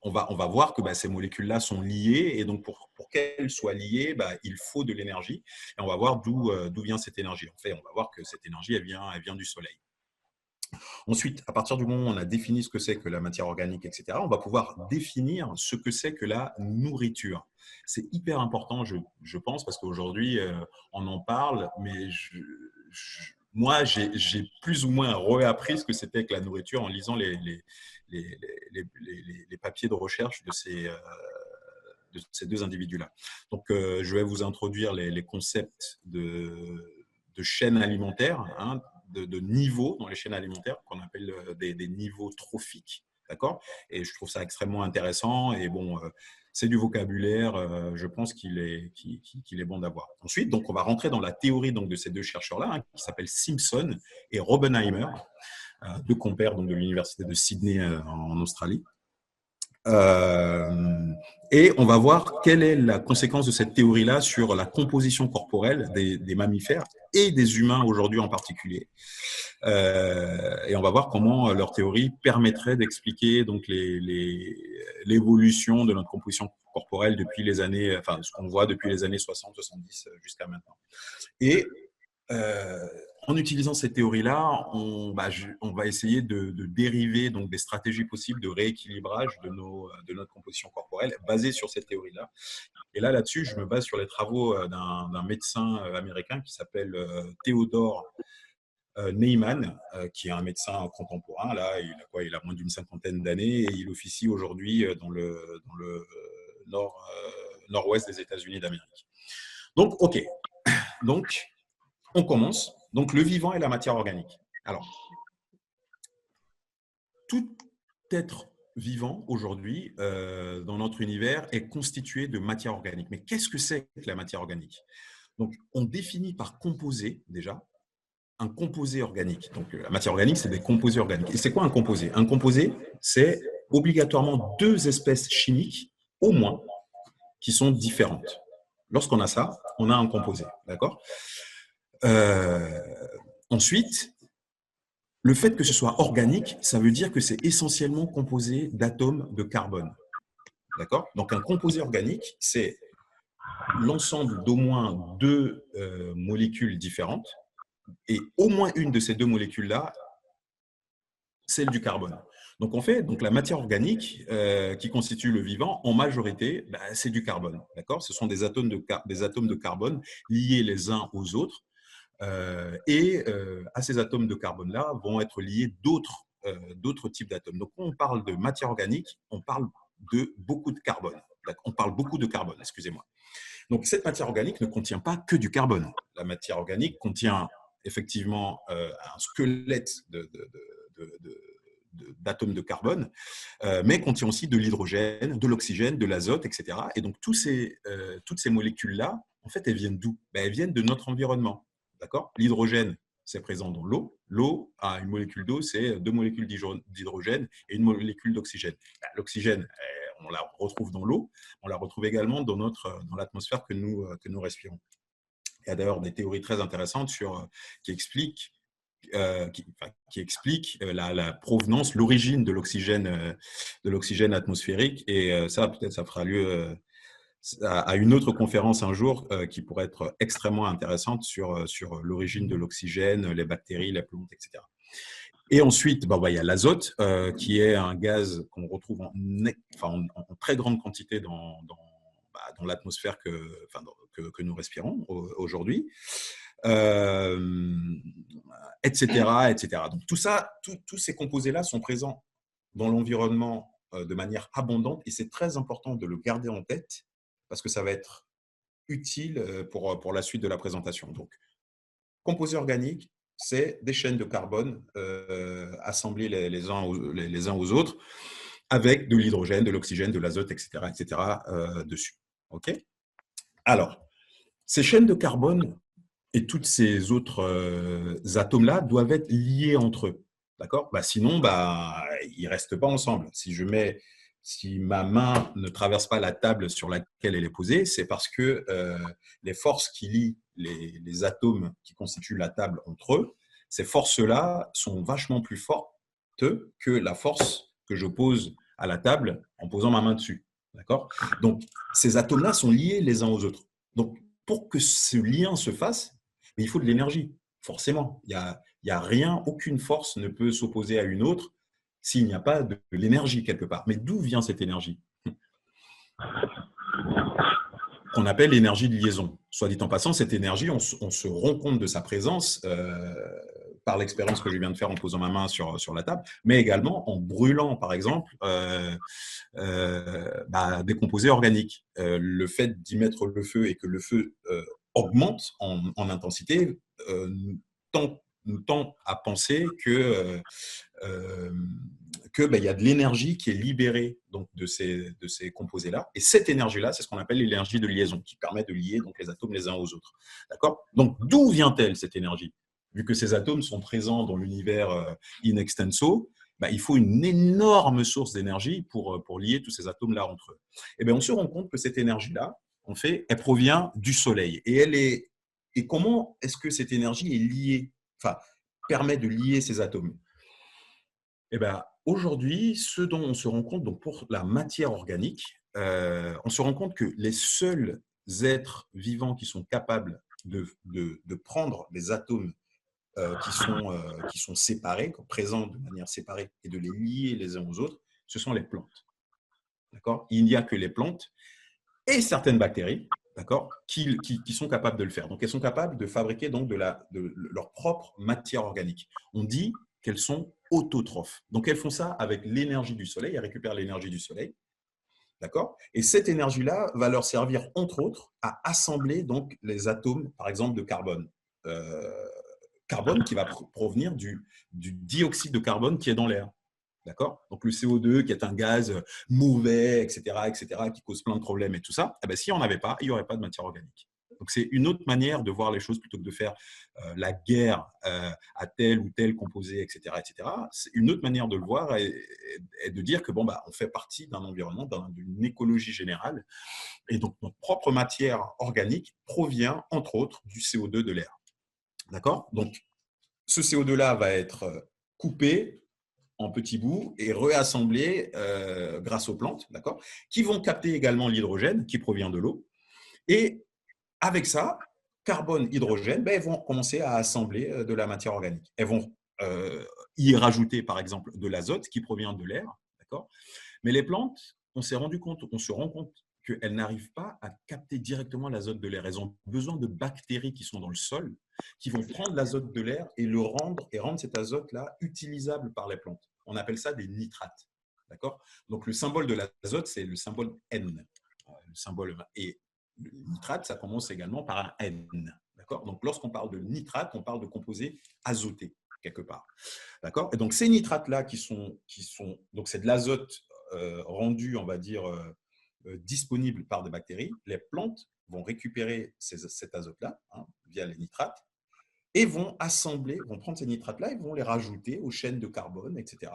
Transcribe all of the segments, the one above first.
on va voir que ces molécules-là sont liées, et donc pour qu'elles soient liées, il faut de l'énergie, et on va voir d'où vient cette énergie. En fait, on va voir que cette énergie, elle vient du soleil. Ensuite, à partir du moment où on a défini ce que c'est que la matière organique, etc., on va pouvoir définir ce que c'est que la nourriture. C'est hyper important, je pense, parce qu'aujourd'hui, on en parle, mais moi, j'ai plus ou moins réappris ce que c'était que la nourriture en lisant les papiers de recherche de ces deux individus-là. Donc, je vais vous introduire les concepts de chaîne alimentaire, hein, de niveaux dans les chaînes alimentaires, qu'on appelle des niveaux trophiques. D'accord? Et je trouve ça extrêmement intéressant. Et bon, c'est du vocabulaire, je pense qu'il est bon d'avoir. Ensuite, donc, on va rentrer dans la théorie donc, de ces deux chercheurs-là, hein, qui s'appellent Simpson et Robbenheimer, deux compères donc, de l'université de Sydney en Australie. Et on va voir quelle est la conséquence de cette théorie-là sur la composition corporelle des mammifères et des humains aujourd'hui en particulier. Et on va voir comment leur théorie permettrait d'expliquer donc l'évolution de notre composition corporelle depuis les années, enfin ce qu'on voit depuis les années 60-70 jusqu'à maintenant. Et en utilisant cette théorie-là, on va essayer de dériver donc, des stratégies possibles de rééquilibrage de notre composition corporelle basées sur cette théorie-là. Et là-dessus, je me base sur les travaux d'un médecin américain qui s'appelle Theodore Neyman, qui est un médecin contemporain. Là, il a moins d'une cinquantaine d'années et il officie aujourd'hui dans le nord-ouest des États-Unis d'Amérique. Donc, OK. Donc, on commence. Donc, le vivant et la matière organique. Alors, tout être vivant aujourd'hui dans notre univers est constitué de matière organique. Mais qu'est-ce que c'est que la matière organique? Donc, on définit par composé, déjà, un composé organique. Donc, la matière organique, c'est des composés organiques. Et c'est quoi un composé? Un composé, c'est obligatoirement deux espèces chimiques, au moins, qui sont différentes. Lorsqu'on a ça, on a un composé. D'accord? Ensuite, le fait que ce soit organique, ça veut dire que c'est essentiellement composé d'atomes de carbone. D'accord? Donc, un composé organique, c'est l'ensemble d'au moins deux molécules différentes, et au moins une de ces deux molécules-là, celle du carbone. Donc, en fait, la matière organique qui constitue le vivant, en majorité, c'est du carbone. D'accord? Ce sont des atomes de carbone liés les uns aux autres. Et à ces atomes de carbone-là vont être liés d'autres types d'atomes. Donc, quand on parle de matière organique, on parle de beaucoup de carbone. On parle beaucoup de carbone, excusez-moi. Donc, cette matière organique ne contient pas que du carbone. La matière organique contient effectivement un squelette d'atomes de carbone, mais contient aussi de l'hydrogène, de l'oxygène, de l'azote, etc. Et donc, toutes ces molécules-là, en fait, elles viennent d'où? Elles viennent de notre environnement. D'accord? L'hydrogène, c'est présent dans l'eau. L'eau a une molécule d'eau, c'est deux molécules d'hydrogène et une molécule d'oxygène. L'oxygène, on la retrouve dans l'eau, on la retrouve également dans l'atmosphère que nous respirons. Il y a d'ailleurs des théories très intéressantes qui expliquent la provenance, l'origine de l'oxygène atmosphérique. Et ça, peut-être, ça fera lieu à une autre conférence un jour qui pourrait être extrêmement intéressante sur l'origine de l'oxygène, les bactéries, les plantes, etc. Et ensuite, il y a l'azote, qui est un gaz qu'on retrouve en très grande quantité dans l'atmosphère que nous respirons aujourd'hui, etc., etc. Donc, tout ça, tous ces composés-là sont présents dans l'environnement de manière abondante, et c'est très important de le garder en tête parce que ça va être utile pour la suite de la présentation. Donc, composés organiques, c'est des chaînes de carbone assemblées les uns aux autres avec de l'hydrogène, de l'oxygène, de l'azote, etc., etc. Dessus. OK? Alors, ces chaînes de carbone et tous ces autres atomes-là doivent être liés entre eux. D'accord? Sinon, ils ne restent pas ensemble. Si ma main ne traverse pas la table sur laquelle elle est posée, c'est parce que les forces qui lient les atomes qui constituent la table entre eux, ces forces-là sont vachement plus fortes que la force que j'oppose à la table en posant ma main dessus. D'accord? Donc, ces atomes-là sont liés les uns aux autres. Donc, pour que ce lien se fasse, il faut de l'énergie, forcément. Il y a rien, aucune force ne peut s'opposer à une autre s'il n'y a pas de l'énergie quelque part. Mais d'où vient cette énergie? Qu'on appelle l'énergie de liaison. Soit dit en passant, cette énergie, on se rend compte de sa présence par l'expérience que je viens de faire en posant ma main sur la table, mais également en brûlant, par exemple, des composés organiques. Le fait d'y mettre le feu et que le feu augmente en intensité nous tend à penser que il y a de l'énergie qui est libérée donc, de ces composés-là. Et cette énergie-là, c'est ce qu'on appelle l'énergie de liaison, qui permet de lier donc, les atomes les uns aux autres. D'accord? Donc, d'où vient-elle, cette énergie? Vu que ces atomes sont présents dans l'univers in extenso, il faut une énorme source d'énergie pour lier tous ces atomes-là entre eux. Et bien, on se rend compte que cette énergie-là, en fait, elle provient du Soleil. Et comment est-ce que cette énergie est liée, enfin, permet de lier ces atomes? Eh ben, aujourd'hui, ce dont on se rend compte, donc pour la matière organique, on se rend compte que les seuls êtres vivants qui sont capables de prendre des atomes qui sont séparés, présents de manière séparée, et de les lier les uns aux autres, ce sont les plantes. D'accord? Il n'y a que les plantes et certaines bactéries, d'accord, qui sont capables de le faire. Donc, elles sont capables de fabriquer donc, de leur propre matière organique. On dit qu'elles sont autotrophes. Donc, elles font ça avec l'énergie du soleil. Elles récupèrent l'énergie du soleil. D'accord? Et cette énergie-là va leur servir, entre autres, à assembler donc, les atomes, par exemple, de carbone. Carbone qui va provenir du dioxyde de carbone qui est dans l'air. D'accord? Donc, le CO2, qui est un gaz mauvais, etc., qui cause plein de problèmes et tout ça, eh bien, si on n'avait pas, il n'y aurait pas de matière organique. Donc, c'est une autre manière de voir les choses plutôt que de faire la guerre à tel ou tel composé, etc. C'est une autre manière de le voir et de dire que bon, on fait partie d'un environnement, d'une écologie générale. Et donc, notre propre matière organique provient, entre autres, du CO2 de l'air. D'accord? Donc, ce CO2-là va être coupé en petits bouts et réassemblé grâce aux plantes, d'accord, qui vont capter également l'hydrogène qui provient de l'eau. Et avec ça, carbone, hydrogène, elles vont commencer à assembler de la matière organique. Elles vont y rajouter, par exemple, de l'azote qui provient de l'air, d'accord. Mais les plantes, on se rend compte qu'elles n'arrivent pas à capter directement l'azote de l'air. Elles ont besoin de bactéries qui sont dans le sol, qui vont prendre l'azote de l'air et rendre cet azote-là utilisable par les plantes. On appelle ça des nitrates. D'accord? Donc, le symbole de l'azote, c'est le symbole N. Et le nitrate, ça commence également par un N. D'accord? Donc, lorsqu'on parle de nitrate, on parle de composés azotés, quelque part. D'accord? Et donc, ces nitrates-là donc c'est de l'azote rendu, on va dire, disponible par des bactéries. Les plantes vont récupérer cet azote-là via les nitrates et vont prendre ces nitrates-là et vont les rajouter aux chaînes de carbone, etc.,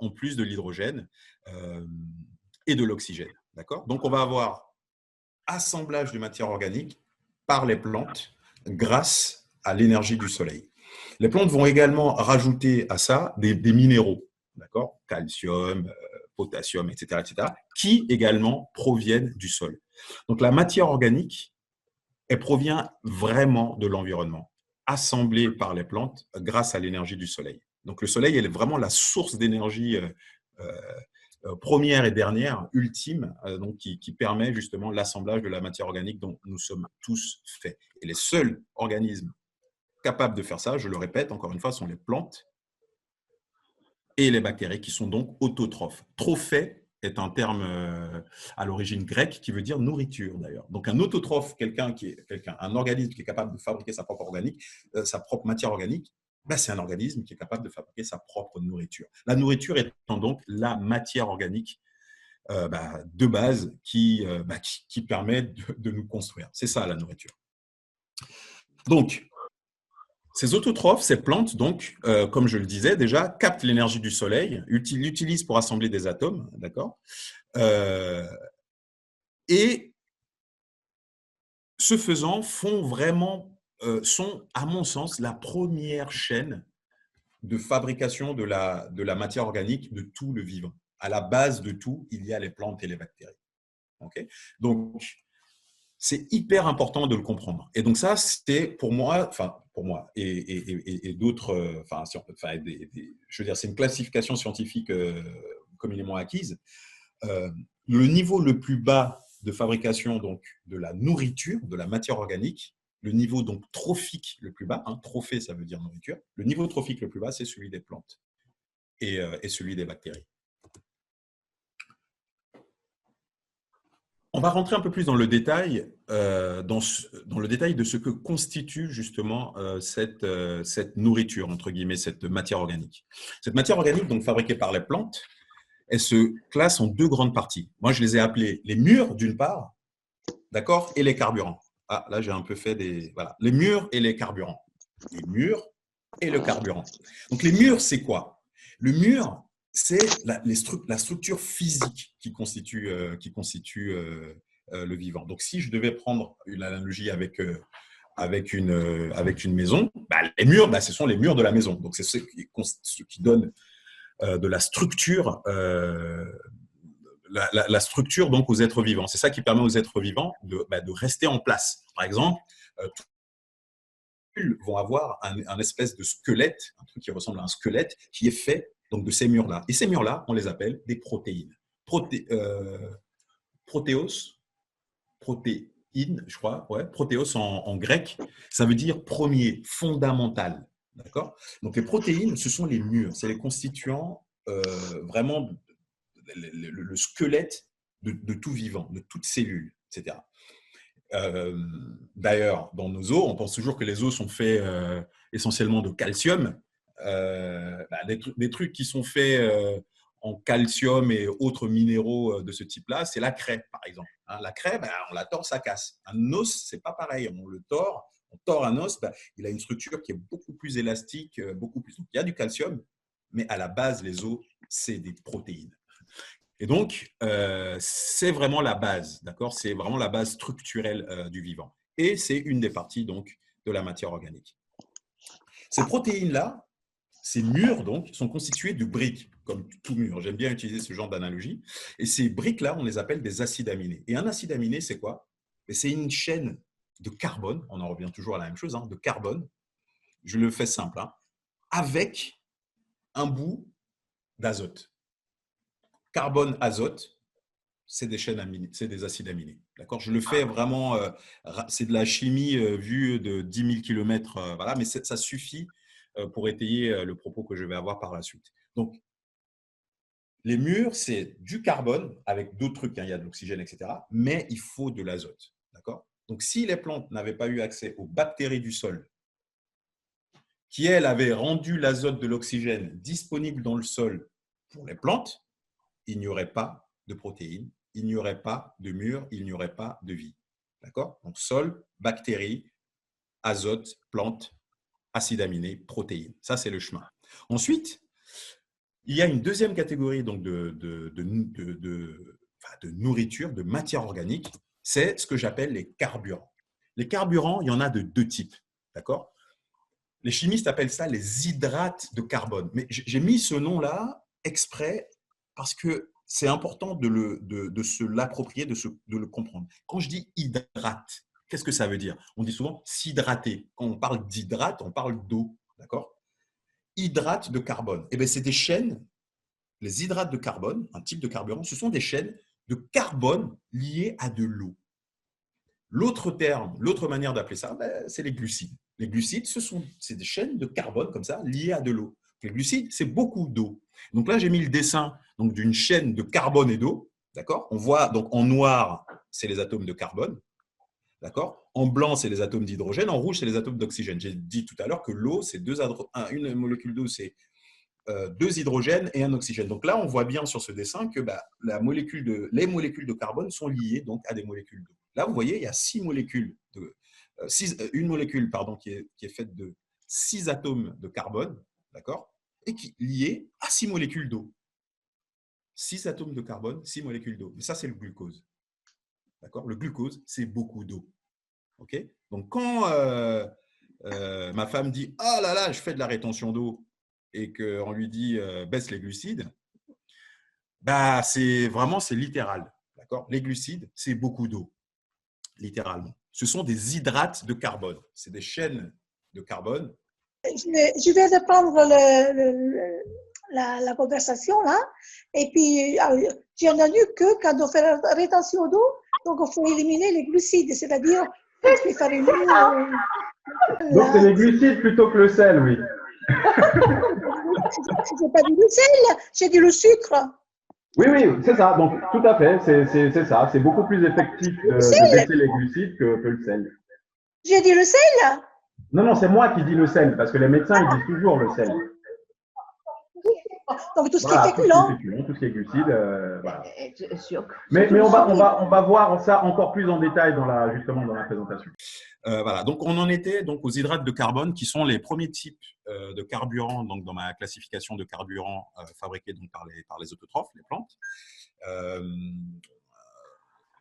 en plus de l'hydrogène et de l'oxygène. D'accord? Donc, on va avoir assemblage de matière organique par les plantes grâce à l'énergie du soleil. Les plantes vont également rajouter à ça des minéraux, d'accord, calcium, potassium, etc., qui également proviennent du sol. Donc, la matière organique, elle provient vraiment de l'environnement, assemblée par les plantes grâce à l'énergie du soleil. Donc, le soleil est vraiment la source d'énergie première et dernière, ultime, donc qui permet justement l'assemblage de la matière organique dont nous sommes tous faits. Et les seuls organismes capables de faire ça, je le répète encore une fois, sont les plantes et les bactéries qui sont donc autotrophes. Trophée est un terme à l'origine grecque qui veut dire nourriture d'ailleurs. Donc un autotrophe, un organisme qui est capable de fabriquer sa propre matière organique, c'est un organisme qui est capable de fabriquer sa propre nourriture. La nourriture étant donc la matière organique de base qui permet de nous construire. C'est ça la nourriture. Donc, ces autotrophes, ces plantes, donc, comme je le disais déjà, captent l'énergie du soleil, l'utilisent pour assembler des atomes, d'accord, et ce faisant, sont, à mon sens, la première chaîne de fabrication de la matière organique de tout le vivant. À la base de tout, il y a les plantes et les bactéries. Okay, donc, c'est hyper important de le comprendre. Et donc ça, c'était pour moi et d'autres, je veux dire, c'est une classification scientifique communément acquise. Le niveau le plus bas de fabrication donc, de la nourriture, de la matière organique, le niveau donc trophique le plus bas, hein, trophée ça veut dire nourriture, le niveau trophique le plus bas, c'est celui des plantes et celui des bactéries. On va rentrer un peu plus dans le détail, dans le détail de ce que constitue justement cette nourriture, entre guillemets, cette matière organique. Cette matière organique, donc fabriquée par les plantes, elle se classe en deux grandes parties. Moi, je les ai appelées les mûres, d'une part, d'accord, et les carburants. Ah, là, j'ai un peu fait des… Voilà, les mûres et les carburants. Les mûres et le carburant. Donc, les mûres, c'est quoi? Le mûr, c'est la structure physique qui constitue le vivant. Donc, si je devais prendre une analogie avec une maison, bah, les murs, bah, ce sont les murs de la maison. Donc, c'est ce qui donne de la structure, la structure donc, aux êtres vivants. C'est ça qui permet aux êtres vivants de rester en place. Par exemple, vont avoir un espèce de squelette, un truc qui ressemble à un squelette, qui est fait donc, de ces murs-là. Et ces murs-là, on les appelle des protéines. Protéos, protéine, je crois, ouais, protéos en grec, ça veut dire premier, fondamental. D'accord? Donc, les protéines, ce sont les murs, c'est les constituants vraiment le squelette de tout vivant, de toute cellule, etc. D'ailleurs, dans nos os, on pense toujours que les os sont faits essentiellement de calcium. Des trucs qui sont faits en calcium et autres minéraux de ce type-là, c'est la craie, par exemple. Hein, la craie, on la tord, ça casse. Un os, c'est pas pareil. On tord un os, il a une structure qui est beaucoup plus élastique, beaucoup plus. Donc, il y a du calcium, mais à la base, les os, c'est des protéines. Et donc, c'est vraiment la base, d'accord? C'est vraiment la base structurelle du vivant. Et c'est une des parties donc de la matière organique. Ces protéines-là, ces murs donc, sont constitués de briques, comme tout mur. J'aime bien utiliser ce genre d'analogie. Et ces briques-là, on les appelle des acides aminés. Et un acide aminé, c'est quoi? C'est une chaîne de carbone, on en revient toujours à la même chose, hein, de carbone, je le fais simple, hein, avec un bout d'azote. Carbone, azote, c'est des chaînes aminées, c'est des acides aminés. D'accord? Je le fais vraiment, c'est de la chimie vue de 10 000 km, voilà, mais ça suffit pour étayer le propos que je vais avoir par la suite. Donc, les murs, c'est du carbone avec d'autres trucs, hein, il y a de l'oxygène, etc. Mais il faut de l'azote. D'accord? Donc, si les plantes n'avaient pas eu accès aux bactéries du sol, qui, elles, avaient rendu l'azote de l'oxygène disponible dans le sol pour les plantes, il n'y aurait pas de protéines, il n'y aurait pas de murs, il n'y aurait pas de vie. D'accord? Donc, sol, bactéries, azote, plantes, acides aminés, protéines. Ça, c'est le chemin. Ensuite, il y a une deuxième catégorie donc, de nourriture, de matière organique, c'est ce que j'appelle les carburants. Les carburants, il y en a de deux types. D'accord? Les chimistes appellent ça les hydrates de carbone. Mais j'ai mis ce nom-là exprès parce que c'est important de se l'approprier, de le comprendre. Quand je dis hydrate, qu'est-ce que ça veut dire? On dit souvent s'hydrater. Quand on parle d'hydrate, on parle d'eau. D'accord? Hydrates de carbone. Eh bien, c'est des chaînes, les hydrates de carbone, un type de carburant, ce sont des chaînes de carbone liées à de l'eau. L'autre terme, l'autre manière d'appeler ça, c'est les glucides. Les glucides, c'est des chaînes de carbone comme ça, liées à de l'eau. Les glucides, c'est beaucoup d'eau. Donc là, j'ai mis le dessin d'une chaîne de carbone et d'eau. D'accord? On voit donc en noir, c'est les atomes de carbone. D'accord? En blanc, c'est les atomes d'hydrogène. En rouge, c'est les atomes d'oxygène. J'ai dit tout à l'heure que l'eau, c'est une molécule d'eau, c'est deux hydrogènes et un oxygène. Donc là, on voit bien sur ce dessin que les molécules de carbone sont liées donc, à des molécules d'eau. Là, vous voyez, il y a une molécule pardon, qui est faite de 6 atomes de carbone, d'accord, et qui est liée à 6 molécules d'eau. 6 atomes de carbone, 6 molécules d'eau. Mais ça, c'est le glucose. D'accord? Le glucose, c'est beaucoup d'eau. OK? Donc, quand ma femme dit « Ah là là, je fais de la rétention d'eau », et qu'on lui dit baisse les glucides, bah, c'est littéral. Les glucides, c'est beaucoup d'eau, littéralement. Ce sont des hydrates de carbone. C'est des chaînes de carbone. Je vais reprendre la conversation là. Et puis, j'ai entendu que quand on fait la rétention d'eau, donc il faut éliminer les glucides, c'est-à-dire les farineux. Donc, c'est les glucides plutôt que le sel, oui. C'est pas du sel, c'est du sucre. Oui, oui, c'est ça. Donc, tout à fait, c'est ça. C'est beaucoup plus effectif de baisser les glucides que le sel. J'ai dit le sel? Non, non, c'est moi qui dis le sel, parce que les médecins, ils disent toujours le sel. Donc, tout ce qui est féculent. Tout ce qui est glucides, voilà. Mais on va voir ça encore plus en détail justement dans la présentation. Voilà, donc on en était donc aux hydrates de carbone qui sont les premiers types de carburants donc dans ma classification de carburants fabriqués donc par les autotrophes, les plantes.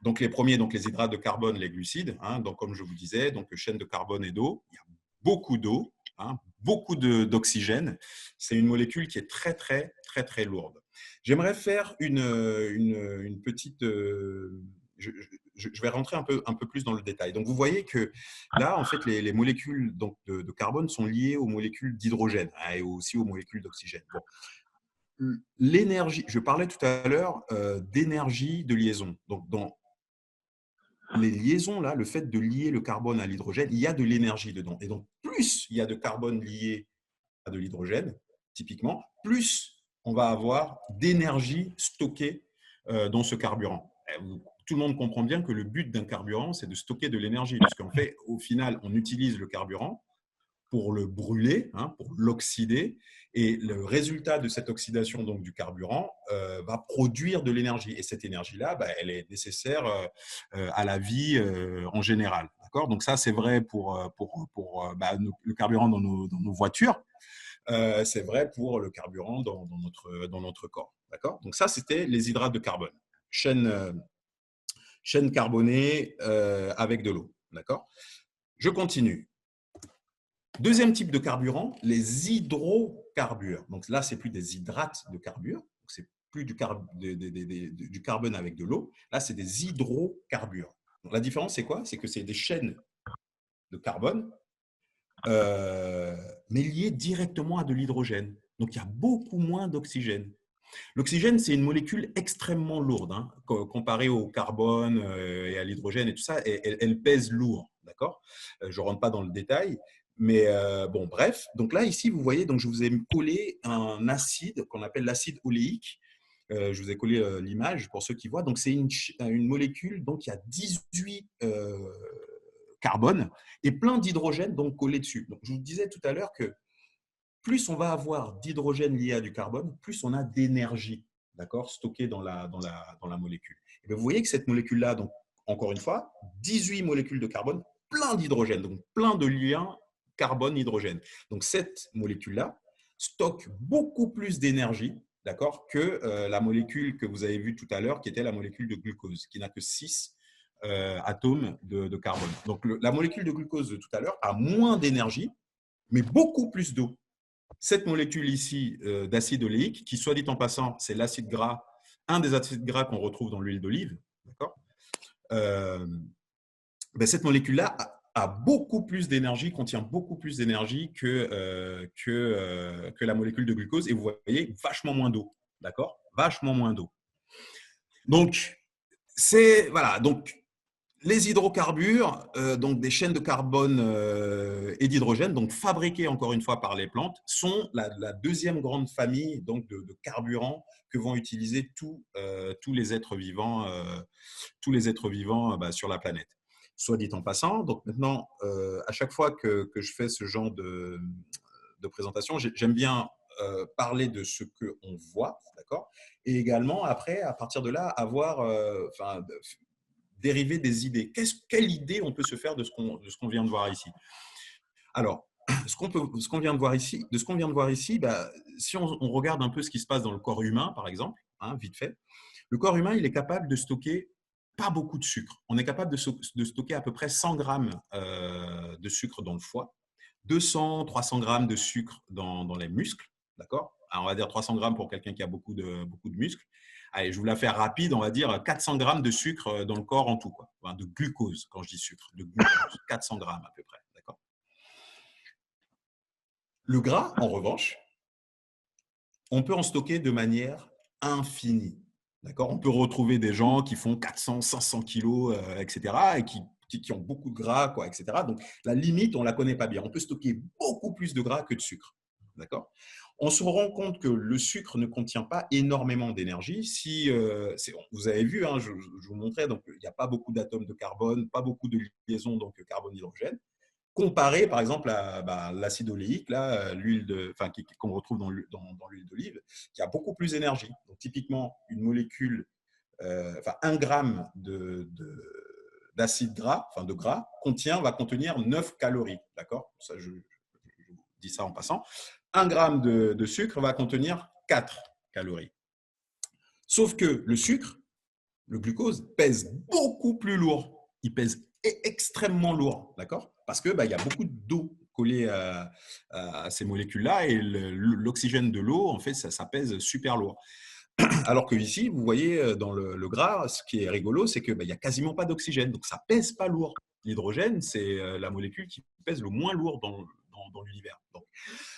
Donc les premiers, donc les hydrates de carbone, les glucides. Hein, donc comme je vous disais, donc chaîne de carbone et d'eau. Il y a beaucoup d'eau, hein, beaucoup d'oxygène. C'est une molécule qui est très très très très lourde. J'aimerais faire une petite je vais rentrer un peu plus dans le détail. Donc, vous voyez que là, en fait, les molécules donc, de carbone sont liées aux molécules d'hydrogène hein, et aussi aux molécules d'oxygène. Bon. L'énergie, je parlais tout à l'heure d'énergie de liaison. Donc, dans les liaisons, là, le fait de lier le carbone à l'hydrogène, il y a de l'énergie dedans. Et donc, plus il y a de carbone lié à de l'hydrogène, typiquement, plus on va avoir d'énergie stockée dans ce carburant. Tout le monde comprend bien que le but d'un carburant, c'est de stocker de l'énergie, parce qu'en fait, au final, on utilise le carburant pour le brûler, hein, pour l'oxyder, et le résultat de cette oxydation donc, du carburant va produire de l'énergie. Et cette énergie-là, bah, elle est nécessaire à la vie en général. Donc ça, c'est vrai pour le carburant dans nos voitures. C'est vrai pour le carburant dans notre corps. Donc ça, c'était les hydrates de carbone. Chaîne carbonée avec de l'eau. Je continue. Deuxième type de carburant, les hydrocarbures. Donc là, c'est plus des hydrates de carbure, c'est plus du carbone avec de l'eau. Là, c'est des hydrocarbures. Donc, la différence, c'est quoi? C'est que c'est des chaînes de carbone, mais liées directement à de l'hydrogène. Donc, il y a beaucoup moins d'oxygène. L'oxygène, c'est une molécule extrêmement lourde, hein, comparée au carbone et à l'hydrogène et tout ça, elle pèse lourd. Je ne rentre pas dans le détail, mais bon, bref. Donc là, ici, vous voyez, donc je vous ai collé un acide qu'on appelle l'acide oléique. Je vous ai collé l'image pour ceux qui voient. Donc, c'est une molécule donc, qui a 18 carbone et plein d'hydrogène donc collé dessus. Donc, je vous disais tout à l'heure que plus on va avoir d'hydrogène lié à du carbone, plus on a d'énergie stockée dans la molécule. Et vous voyez que cette molécule-là, donc encore une fois, 18 molécules de carbone, plein d'hydrogène, donc plein de liens carbone-hydrogène. Donc cette molécule-là stocke beaucoup plus d'énergie que la molécule que vous avez vue tout à l'heure, qui était la molécule de glucose, qui n'a que 6 atomes de carbone. Donc la molécule de glucose de tout à l'heure a moins d'énergie, mais beaucoup plus d'eau. Cette molécule ici d'acide oléique, qui soit dit en passant, c'est l'acide gras, un des acides gras qu'on retrouve dans l'huile d'olive, cette molécule-là a beaucoup plus d'énergie, contient beaucoup plus d'énergie que la molécule de glucose, et vous voyez, vachement moins d'eau, vachement moins d'eau. Donc, voilà, donc les hydrocarbures, donc des chaînes de carbone et d'hydrogène, donc fabriquées encore une fois par les plantes, sont la deuxième grande famille donc, de carburants que vont utiliser tous les êtres vivants, sur la planète. Soit dit en passant, donc maintenant, à chaque fois que je fais ce genre de présentation, j'aime bien parler de ce qu'on voit, et également, après, à partir de là, avoir dériver des idées. Quelle idée on peut se faire de ce qu'on vient de voir ici? Alors, ce qu'on vient de voir ici, si on regarde un peu ce qui se passe dans le corps humain, par exemple, vite fait, le corps humain, il est capable de stocker pas beaucoup de sucre. On est capable de stocker à peu près 100 grammes de sucre dans le foie, 200, 300 grammes de sucre dans les muscles, d'accord? On va dire 300 grammes pour quelqu'un qui a beaucoup de muscles. Allez, je vous la fais rapide, on va dire 400 grammes de sucre dans le corps en tout, quoi. Enfin, de glucose, quand je dis sucre, de glucose, 400 grammes à peu près, d'accord? Le gras, en revanche, on peut en stocker de manière infinie. D'accord? On peut retrouver des gens qui font 400, 500 kilos, etc., et qui ont beaucoup de gras, quoi, etc. Donc, la limite, on ne la connaît pas bien. On peut stocker beaucoup plus de gras que de sucre. D'accord? On se rend compte que le sucre ne contient pas énormément d'énergie. Si, vous avez vu, hein, je vous montrais, donc il n'y a pas beaucoup d'atomes de carbone, pas beaucoup de liaisons, donc carbone-hydrogène. Comparé, par exemple, à l'acide oléique, l'huile qu'on retrouve dans l'huile d'olive, qui a beaucoup plus d'énergie. Donc, typiquement, une molécule, 1 gramme d'acide gras, de gras, va contenir 9 calories. D'accord? Ça, je dis ça en passant. 1 gramme de sucre va contenir 4 calories. Sauf que le sucre, le glucose, pèse beaucoup plus lourd. Il pèse extrêmement lourd, d'accord? Parce que y a beaucoup d'eau collée à ces molécules-là, et l'oxygène de l'eau, en fait, ça pèse super lourd. Alors que ici, vous voyez dans le gras, ce qui est rigolo, c'est que il y a quasiment pas d'oxygène, donc ça pèse pas lourd. L'hydrogène, c'est la molécule qui pèse le moins lourd dans l'univers.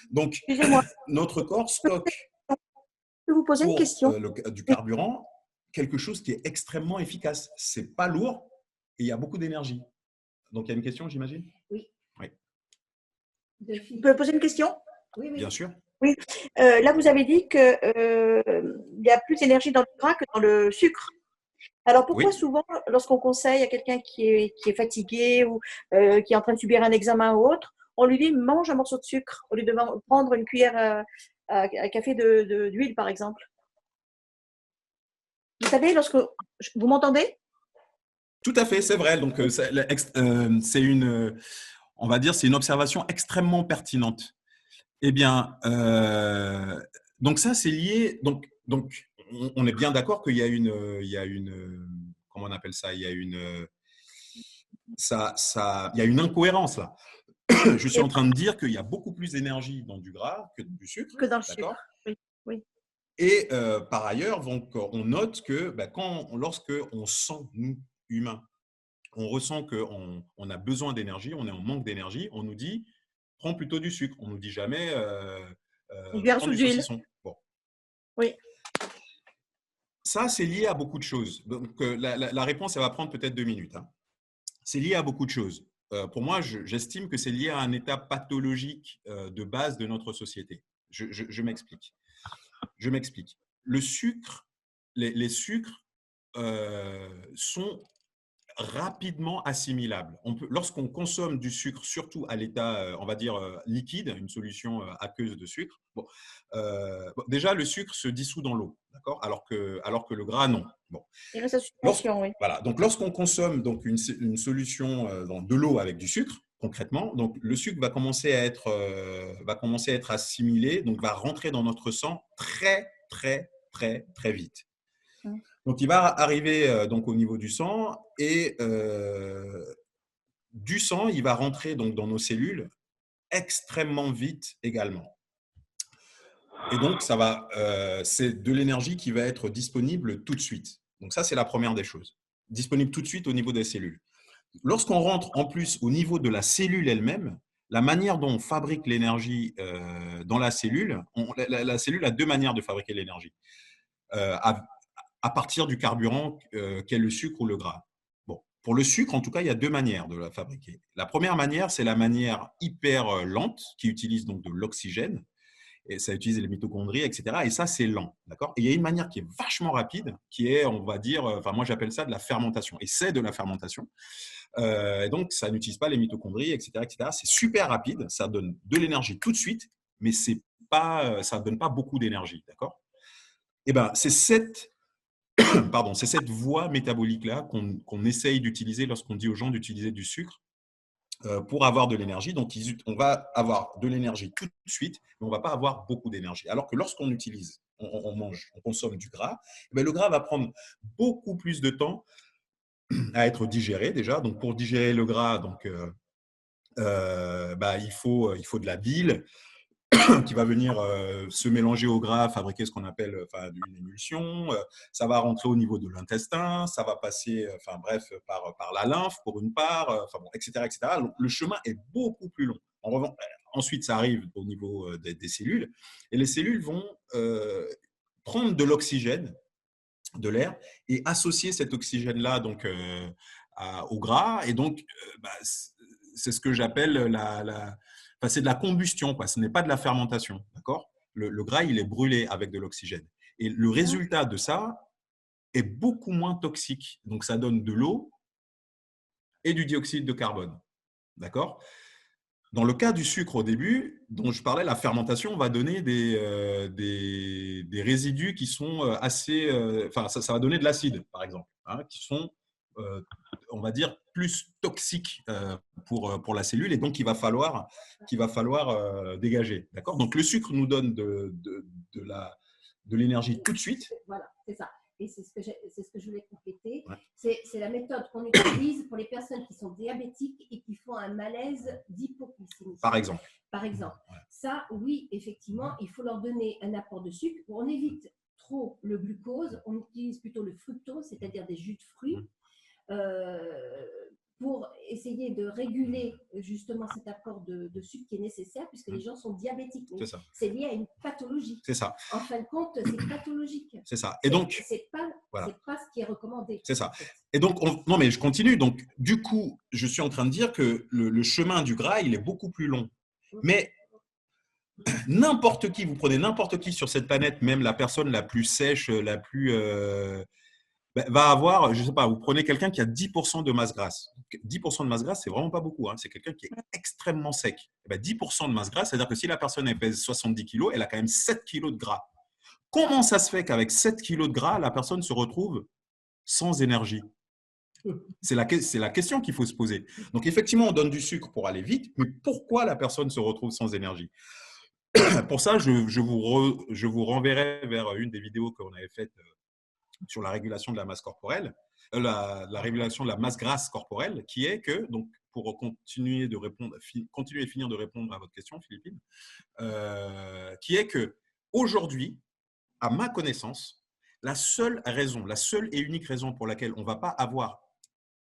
Donc notre corps stocke Je peux vous poser une question? du carburant, quelque chose qui est extrêmement efficace. C'est pas lourd et il y a beaucoup d'énergie. Donc, il y a une question, j'imagine? Oui. Oui. Je peux poser une question? Oui. Bien sûr. Oui. Là, vous avez dit qu'il y a plus d'énergie dans le gras que dans le sucre. Alors, pourquoi souvent, lorsqu'on conseille à quelqu'un qui est fatigué ou qui est en train de subir un examen ou autre, on lui dit mange un morceau de sucre au lieu de prendre une cuillère à café d'huile, par exemple? Vous savez, vous m'entendez? Tout à fait, c'est vrai. Donc, c'est on va dire, c'est une observation extrêmement pertinente. Eh bien, donc ça, c'est lié. Donc, on est bien d'accord qu'il y a comment on appelle ça? Il y a une incohérence là. Je suis en train de dire qu'il y a beaucoup plus d'énergie dans du gras que du sucre. Que dans le sucre. Oui. Et par ailleurs, donc, on note que lorsque on sent, nous, humains, on ressent qu'on a besoin d'énergie, on est en manque d'énergie, on nous dit prends plutôt du sucre. On ne nous dit jamais prends du saucisson. Bon. Oui. Ça, c'est lié à beaucoup de choses. Donc, la réponse, elle va prendre peut-être 2 minutes. Hein. C'est lié à beaucoup de choses. Pour moi, j'estime que c'est lié à un état pathologique de base de notre société. Je m'explique. Le sucre, les sucres sont rapidement assimilables. Lorsqu'on consomme du sucre, surtout à l'état, on va dire, liquide, une solution aqueuse de sucre, déjà, le sucre se dissout dans l'eau, d'accord, alors que le gras, non. Bon. Il reste à suspension, oui. Voilà. Donc, lorsqu'on consomme donc, une solution de l'eau avec du sucre, concrètement, donc, le sucre va commencer à être assimilé, donc va rentrer dans notre sang très, très, très, très vite. Donc, il va arriver donc, au niveau du sang, et du sang, il va rentrer donc, dans nos cellules extrêmement vite également. Et donc, c'est de l'énergie qui va être disponible tout de suite. Donc, ça, c'est la première des choses. Disponible tout de suite au niveau des cellules. Lorsqu'on rentre en plus au niveau de la cellule elle-même, la manière dont on fabrique l'énergie dans la cellule, la cellule a 2 manières de fabriquer l'énergie. À partir du carburant qu'est le sucre ou le gras. Bon, pour le sucre, en tout cas, il y a 2 manières de la fabriquer. La première manière, c'est la manière hyper lente, qui utilise donc de l'oxygène, et ça utilise les mitochondries, etc. Et ça, c'est lent, d'accord? Et il y a une manière qui est vachement rapide, qui est, on va dire, moi j'appelle ça de la fermentation. Et c'est de la fermentation. Et donc, ça n'utilise pas les mitochondries, etc., etc. C'est super rapide, ça donne de l'énergie tout de suite, mais ça ne donne pas beaucoup d'énergie, d'accord? Et ben, c'est cette voie métabolique-là qu'on essaye d'utiliser lorsqu'on dit aux gens d'utiliser du sucre pour avoir de l'énergie. Donc, on va avoir de l'énergie tout de suite, mais on ne va pas avoir beaucoup d'énergie. Alors que lorsqu'on utilise, on mange, on consomme du gras, le gras va prendre beaucoup plus de temps à être digéré déjà. Donc, pour digérer le gras, donc, il faut de la bile. qui va venir se mélanger au gras, fabriquer ce qu'on appelle une émulsion. Ça va rentrer au niveau de l'intestin, ça va passer, par la lymphe pour une part, etc., etc. Donc, le chemin est beaucoup plus long. En revanche, ensuite, ça arrive au niveau des cellules, et les cellules vont prendre de l'oxygène, de l'air, et associer cet oxygène-là donc au gras. Et donc, c'est ce que j'appelle c'est de la combustion, quoi. Ce n'est pas de la fermentation, d'accord? Le gras, il est brûlé avec de l'oxygène. Et le résultat de ça est beaucoup moins toxique. Donc, ça donne de l'eau et du dioxyde de carbone, d'accord? Dans le cas du sucre au début, dont je parlais, la fermentation va donner des résidus qui sont assez… ça va donner de l'acide, par exemple, hein, qui sont, on va dire, plus toxiques pour la cellule, et donc il va falloir dégager. D'accord? Donc, le sucre nous donne de l'énergie tout de suite. Voilà, c'est ça. Et c'est ce que je voulais compléter. Ouais. C'est la méthode qu'on utilise pour les personnes qui sont diabétiques et qui font un malaise d'hypoglycémie. Par exemple. Par exemple. Ouais. Ça, oui, effectivement, il faut leur donner un apport de sucre. On évite trop le glucose, on utilise plutôt le fructose, c'est-à-dire des jus de fruits, pour essayer de réguler justement cet apport de sucre qui est nécessaire, puisque les gens sont diabétiques. C'est lié à une pathologie. C'est ça. En fin de compte, c'est pathologique. C'est ça. Et donc, c'est pas ce qui est recommandé. C'est ça. Et donc, non, mais je continue. Donc, du coup, je suis en train de dire que le chemin du gras, il est beaucoup plus long. Mais n'importe qui, vous prenez n'importe qui sur cette planète, même la personne la plus sèche, la plus… va avoir, je ne sais pas, vous prenez quelqu'un qui a 10% de masse grasse. 10% de masse grasse, c'est vraiment pas beaucoup. Hein. C'est quelqu'un qui est extrêmement sec. 10% de masse grasse, c'est-à-dire que si la personne elle pèse 70 kg, elle a quand même 7 kg de gras. Comment ça se fait qu'avec 7 kg de gras, la personne se retrouve sans énergie? C'est la question qu'il faut se poser. Donc, effectivement, on donne du sucre pour aller vite, mais pourquoi la personne se retrouve sans énergie? Pour ça, je vous renverrai vers une des vidéos qu'on avait faites sur la régulation de la masse corporelle, la régulation de la masse grasse corporelle, qui est que, donc, pour continuer et finir de répondre à votre question, Philippine, qui est que aujourd'hui, à ma connaissance, la seule et unique raison pour laquelle on ne va pas avoir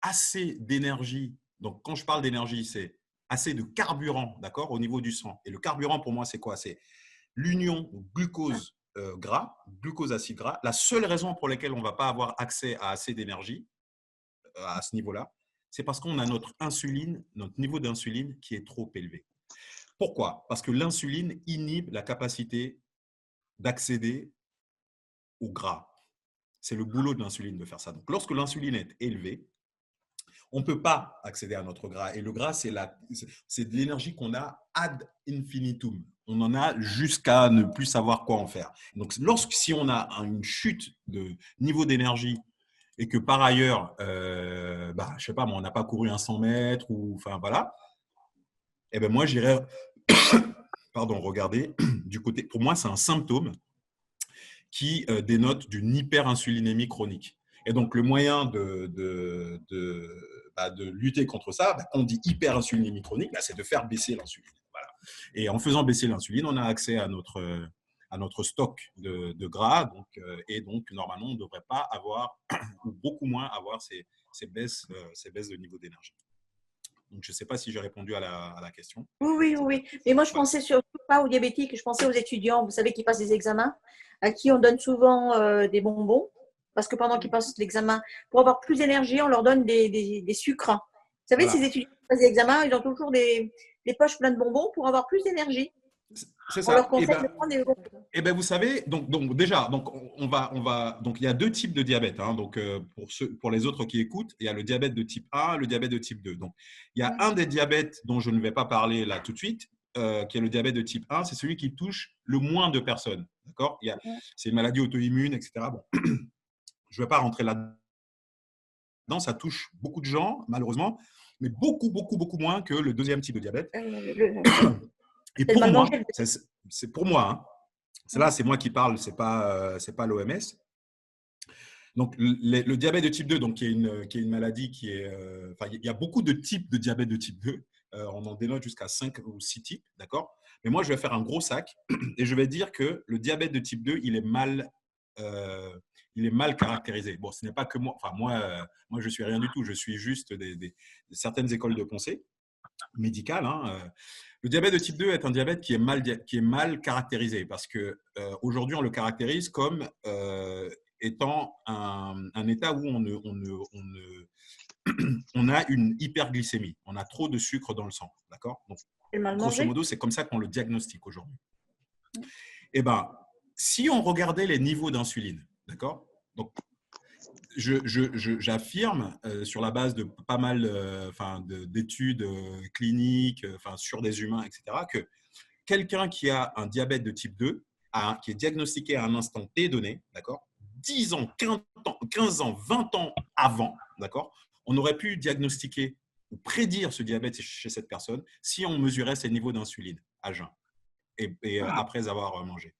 assez d'énergie, donc quand je parle d'énergie, c'est assez de carburant, d'accord, au niveau du sang. Et le carburant, pour moi, c'est quoi? C'est l'union glucose gras, glucose acide gras. La seule raison pour laquelle on ne va pas avoir accès à assez d'énergie à ce niveau-là, c'est parce qu'on a notre niveau d'insuline qui est trop élevé. Pourquoi? Parce que l'insuline inhibe la capacité d'accéder au gras. C'est le boulot de l'insuline de faire ça. Donc, lorsque l'insuline est élevée, on ne peut pas accéder à notre gras. Et le gras, c'est de l'énergie qu'on a ad infinitum. On en a jusqu'à ne plus savoir quoi en faire. Donc, si on a une chute de niveau d'énergie et que par ailleurs, je ne sais pas, on n'a pas couru un 100 mètres, ou enfin voilà, eh ben moi, j'irais regarder du côté. Pour moi, c'est un symptôme qui dénote d'une hyperinsulinémie chronique. Et donc, le moyen de lutter contre ça, on dit hyperinsulinémie chronique, c'est de faire baisser l'insuline. Voilà. Et en faisant baisser l'insuline, on a accès à notre stock de gras. Et donc, normalement, on ne devrait pas avoir, ou beaucoup moins avoir ces baisses de niveau d'énergie. Donc, je ne sais pas si j'ai répondu à la question. Oui. Mais moi, je pensais surtout pas aux diabétiques, je pensais aux étudiants, vous savez, qui passent des examens, à qui on donne souvent des bonbons, parce que pendant qu'ils passent l'examen, pour avoir plus d'énergie, on leur donne des sucres. Vous savez, ces étudiants qui passent des examens, ils ont toujours des poches pleines de bonbons pour avoir plus d'énergie. C'est ça. On leur conseille de prendre des bonbons. Eh ben, vous savez, donc il y a 2 types de diabète. Hein. Donc, pour les autres qui écoutent, il y a le diabète de type 1, le diabète de type 2. Donc, il y a un des diabètes dont je ne vais pas parler là tout de suite, qui est le diabète de type 1, c'est celui qui touche le moins de personnes. D'accord? C'est une maladie auto-immune, etc. Bon. Je ne vais pas rentrer là-dedans. Ça touche beaucoup de gens, malheureusement, mais beaucoup, beaucoup, beaucoup moins que le deuxième type de diabète. Et pour moi, c'est pour moi, hein. Là, c'est moi qui parle, c'est pas l'OMS. Donc, le diabète de type 2, donc, qui est une maladie qui est… il y a beaucoup de types de diabète de type 2. On en dénote jusqu'à 5 ou 6 types, d'accord? Mais moi, je vais faire un gros sac et je vais dire que le diabète de type 2, il est mal caractérisé. Bon, ce n'est pas que moi. Enfin, moi, je ne suis rien du tout. Je suis juste certaines écoles de pensée médicales. Le diabète de type 2 est un diabète qui est mal caractérisé parce qu'aujourd'hui, on le caractérise comme étant un état où on a une hyperglycémie. On a trop de sucre dans le sang. D'accord? Donc, grosso modo, c'est comme ça qu'on le diagnostique aujourd'hui. Eh bien, si on regardait les niveaux d'insuline, d'accord? Donc, j'affirme sur la base de pas mal d'études cliniques sur des humains, etc., que quelqu'un qui a un diabète de type 2, qui est diagnostiqué à un instant T donné, d'accord, 10 ans, 15 ans, 20 ans avant, d'accord, on aurait pu diagnostiquer ou prédire ce diabète chez cette personne si on mesurait ses niveaux d'insuline à jeun et après avoir mangé.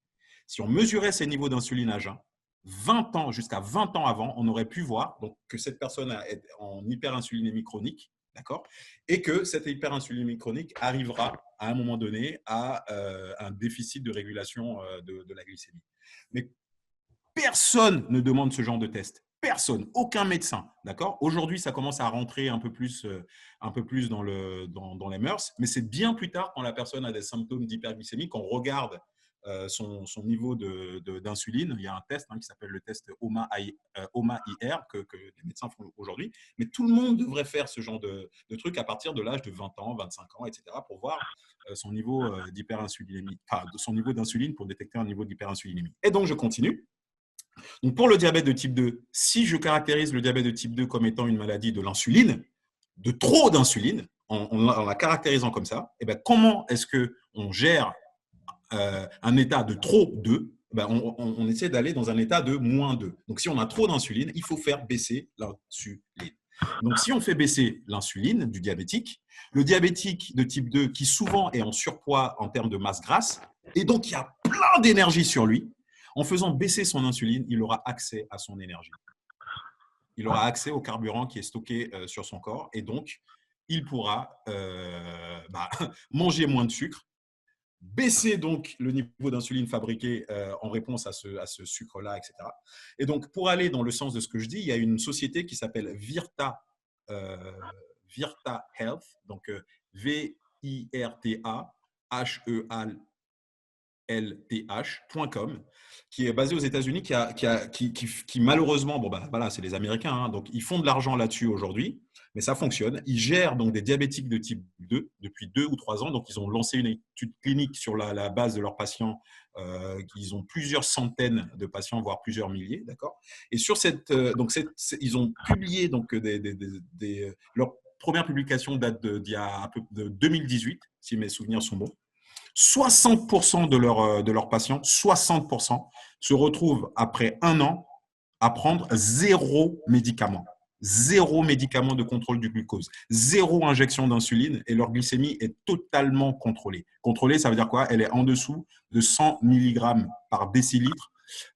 Si on mesurait ses niveaux d'insuline à jeun, 20 ans, jusqu'à 20 ans avant, on aurait pu voir donc, que cette personne est en hyperinsulinémie chronique, d'accord, et que cette hyperinsulinémie chronique arrivera à un moment donné à un déficit de régulation de la glycémie. Mais personne ne demande ce genre de test. Personne, aucun médecin, d'accord. Aujourd'hui, ça commence à rentrer un peu plus dans les mœurs, mais c'est bien plus tard quand la personne a des symptômes d'hyperglycémie qu'on regarde son niveau d'insuline. Il y a un test qui s'appelle le test OMA-IR que les médecins font aujourd'hui. Mais tout le monde devrait faire ce genre de truc à partir de l'âge de 20 ans, 25 ans, etc. pour voir son niveau d'hyperinsulinémie, son niveau d'insuline pour détecter un niveau d'hyperinsulinémie. Et donc, je continue. Donc, pour le diabète de type 2, si je caractérise le diabète de type 2 comme étant une maladie de l'insuline, de trop d'insuline, en la caractérisant comme ça, et bien, comment est-ce qu'on gère un état de trop 2, on essaie d'aller dans un état de moins 2. Donc, si on a trop d'insuline, il faut faire baisser l'insuline. Donc, si on fait baisser l'insuline du diabétique, le diabétique de type 2, qui souvent est en surpoids en termes de masse grasse, et donc il y a plein d'énergie sur lui, en faisant baisser son insuline, il aura accès à son énergie. Il aura accès au carburant qui est stocké sur son corps, et donc il pourra manger moins de sucre, baisser donc le niveau d'insuline fabriqué en réponse à ce sucre-là, etc. Et donc, pour aller dans le sens de ce que je dis, il y a une société qui s'appelle Virta Health, donc VIRTA HEALTH.com, qui est basée aux États-Unis, qui malheureusement, voilà, c'est les Américains, donc ils font de l'argent là-dessus aujourd'hui. Mais ça fonctionne. Ils gèrent donc des diabétiques de type 2 depuis 2 ou 3 ans. Donc, ils ont lancé une étude clinique sur la base de leurs patients. Ils ont plusieurs centaines de patients, voire plusieurs milliers. D'accord. Et sur ils ont publié donc, leur première publication date d'il y a de 2018, si mes souvenirs sont bons. 60% de leurs patients, 60%, se retrouvent après 1 an à prendre 0 médicament. 0 médicament de contrôle du glucose, 0 injection d'insuline et leur glycémie est totalement contrôlée. Contrôlée, ça veut dire quoi? Elle est en dessous de 100 mg par décilitre